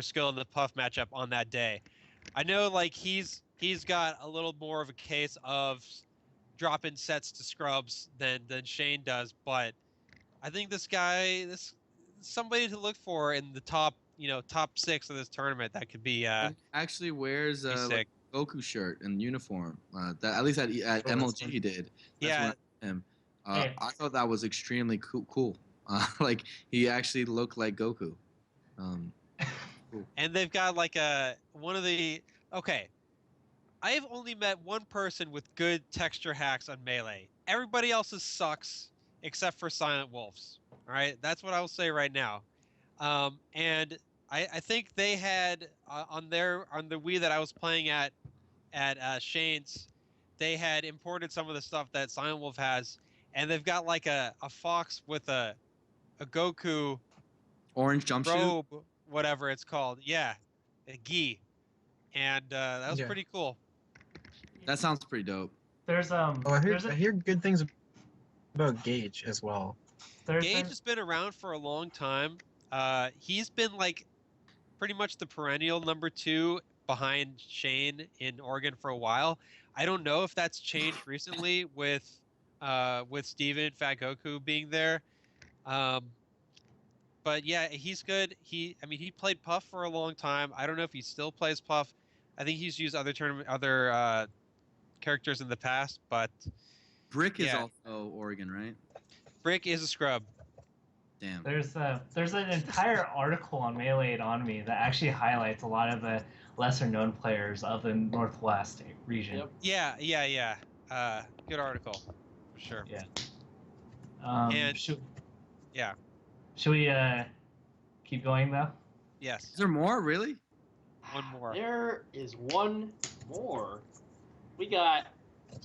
skill in the Puff matchup on that day. I know like he's got a little more of a case of dropping sets to scrubs than Shane does, but I think this guy, this somebody to look for in the top 6 of this tournament. That could be And he actually wears be a sick. Goku shirt and uniform. That at least at that's MLG he fun. did. That's Yeah. when I met him. Hey. I thought that was extremely cool. Like he actually looked like Goku. And they've got like okay. I've only met one person with good texture hacks on Melee. Everybody else's sucks except for Silent Wolves. All right, that's what I will say right now. And I think they had on the Wii that I was playing at Shane's, they had imported some of the stuff that Silent Wolf has, and they've got like a fox with a Goku Orange jumpsuit. robe, whatever it's called. Yeah, a gi, and that was Yeah. pretty cool. That sounds pretty dope. There's Oh, there's I a, hear good things about Gage as well. there's Gage been- has been around for a long time. He's been like pretty much the perennial number 2 behind Shane in Oregon for a while. I don't know if that's changed recently with Steven Fat Goku being there. But yeah, he's good. He played Puff for a long time. I don't know if he still plays Puff. I think he's used other characters in the past, but Brick is Yeah. also Oregon, right? Brick is a scrub. Damn. There's an entire article on Melee on Me that actually highlights a lot of the lesser known players of the Northwest region. Yep. Yeah. Good article, for sure. Yeah. And- Should we keep going though? Yes. Is there more? Really? One more. There is one more. We got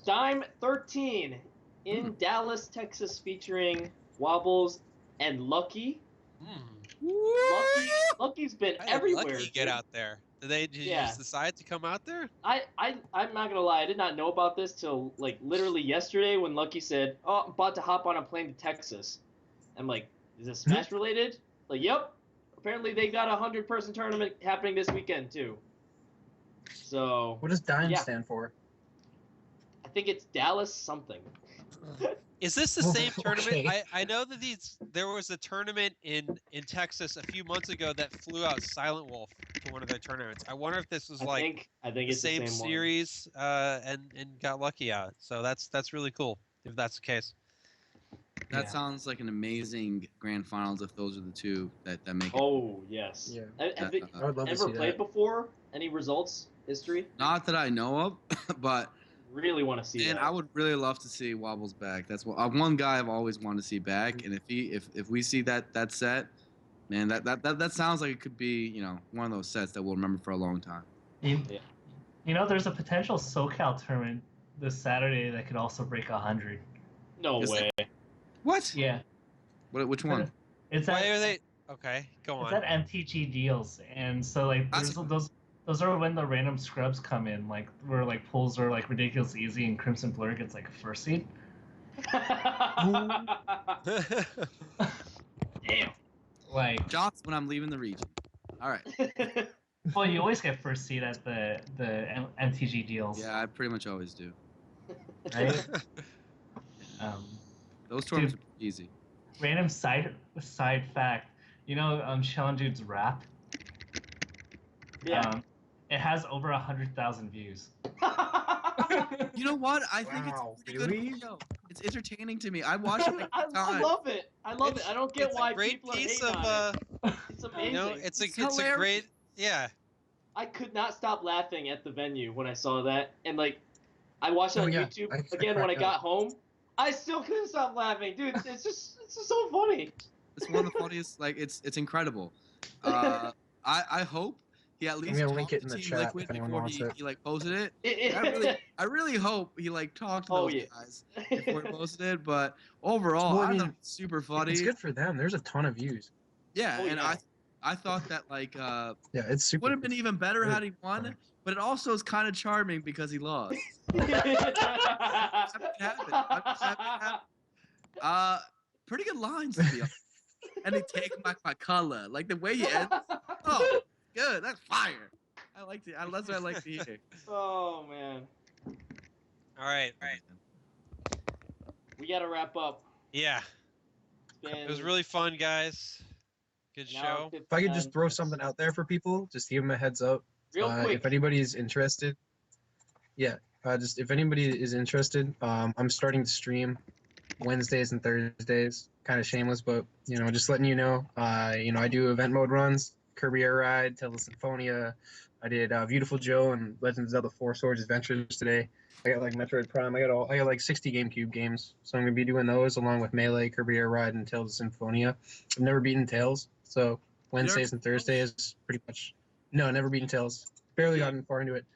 Dime 13 in Dallas, Texas, featuring Wobbles and Lucky. Lucky's been How did everywhere. Lucky get dude. out there? Did you Yeah. just decide to come out there? I'm not gonna lie, I did not know about this till like literally yesterday when Lucky said, "Oh, I'm about to hop on a plane to Texas." I'm like, is this Smash related? Like, yep. Apparently they got a 100-person tournament happening this weekend too. So What does DIME yeah. stand for? I think it's Dallas something. Is this the Well, same tournament? okay. I know that there was a tournament in Texas a few months ago that flew out Silent Wolf to one of their tournaments. I wonder if this was I think the it's same the same series and got lucky out. So that's really cool if that's the case. That sounds like an amazing grand finals if those are the two that make it. Oh yes. Yeah. Have you I would love to ever see played that. before? Any results? History? Not that I know of, but Really want to see and that. I would really love to see Wobbles back. That's what one guy I've always wanted to see back. And if we see that set, man, that sounds like it could be one of those sets that we'll remember for a long time. There's a potential SoCal tournament this Saturday that could also break 100. No way. What? Yeah. Which one? It's Why at, are they? Okay, go It's on. at MTG deals, and so like there's those are when the random scrubs come in, like where like pulls are like ridiculously easy, and Crimson Blur gets like first seed. Damn. Like, Shots when I'm leaving the region. All right. well, you always get first seed at the MTG deals. Yeah, I pretty much always do. Right? Those tournaments are easy. Random side fact. Sean Dude's rap. Yeah. It has over 100,000 views. You know what? I think Wow, it's a pretty really? good video. It's entertaining to me. I watch it like I time. love it. I love it. I don't get It's why a great people are piece hating of on it. It's amazing. it's It's a great I could not stop laughing at the venue when I saw that, and like, I watched it Oh, on yeah. YouTube I again when I cracked got up. home. I still couldn't stop laughing, dude. It's just so funny. It's one of the funniest. Like it's incredible. I hope he at least gonna talked link it to in the Team chat Liquid if anyone before wants he it. like posted it. I really hope he like talked to Oh, those yeah. guys before he posted it. But overall, Well, I I mean, thought it was super funny. It's good for them. There's a ton of views. Yeah, Oh, and yeah. I thought that like Yeah, it's super. would have been even better Good. had he won. But it also is kind of charming because he lost. Pretty good lines to be honest. And they take my color. Like the way he ends. Oh, good. That's fire. I like it. That's what I like to hear. Oh man, All right. we gotta wrap up. Yeah. It's been It was really fun, guys. Good an hour show. and If I could 59 just throw minutes. something out there for people, just give them a heads up. real quick. If anybody's interested, just if anybody is interested, I'm starting to stream Wednesdays and Thursdays. Kind of shameless, but just letting you know. I do event mode runs, Kirby Air Ride, Tales of Symphonia. I did Beautiful Joe and Legends of Zelda 4 Swords Adventures today. I got like Metroid Prime. I got like 60 GameCube games, so I'm gonna be doing those along with Melee, Kirby Air Ride, and Tales of Symphonia. I've never beaten Tails, so Wednesdays and Thursdays pretty much. No, never beaten Tails. Barely gotten far into it.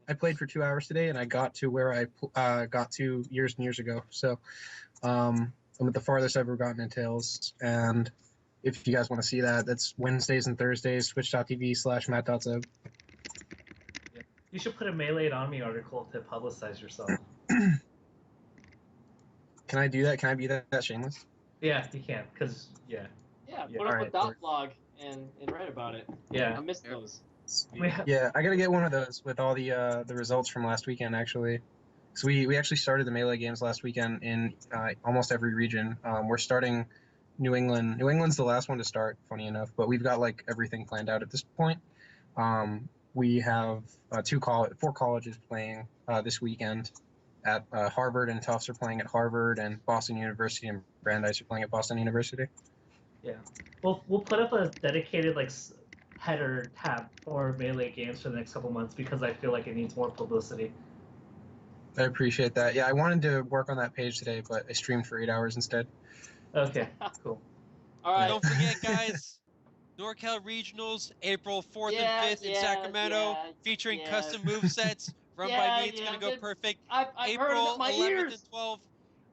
I played for 2 hours today, and I got to where I got to years and years ago. So I'm at the farthest I've ever gotten in Tails. And if you guys want to see that, that's Wednesdays and Thursdays, twitch.tv/matt.zeb. You should put a Melee on Me article to publicize yourself. Can I do that? Can I be that shameless? Yeah, you can, because Yeah, Yeah, put up a alright, dot work. blog and write about it. yeah. I missed those. Yeah, I gotta get one of those with all the results from last weekend actually. So we actually started the Melee games last weekend in almost every region. We're starting New England. New England's the last one to start, funny enough, but we've got like everything planned out at this point. We have 4 colleges playing this weekend. At Harvard and Tufts are playing at Harvard, and Boston University and Brandeis are playing at Boston University. Yeah. We'll put up a dedicated header tab for Melee games for the next couple months because I feel like it needs more publicity. I appreciate that. Yeah, I wanted to work on that page today, but I streamed for 8 hours instead. Okay, cool. All right. Don't forget, guys, NorCal Regionals, April 4th and 5th in Sacramento, featuring custom movesets run by me. It's going to go perfect. I've heard April it. My 11th ears. and 12th.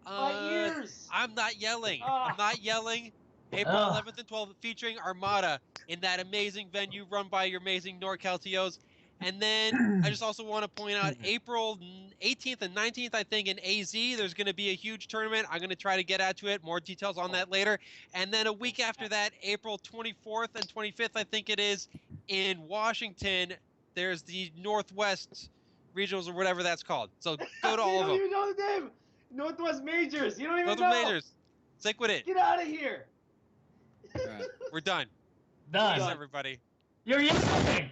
My ears. I'm not yelling. Ah. I'm not yelling. April 11th and 12th, featuring Armada in that amazing venue run by your amazing NorCal TOs. And then I just also want to point out April 18th and 19th, I think in AZ, there's going to be a huge tournament. I'm going to try to get out to it. More details on that later. And then a week after that, April 24th and 25th, I think it is, in Washington, there's the Northwest Regionals or whatever that's called. So go to all of them. You don't even know the name. Northwest Majors. You don't even Northwest know. Majors. Stick with it. Get out of here. All right. We're done. Done. Peace, everybody. You're yelling.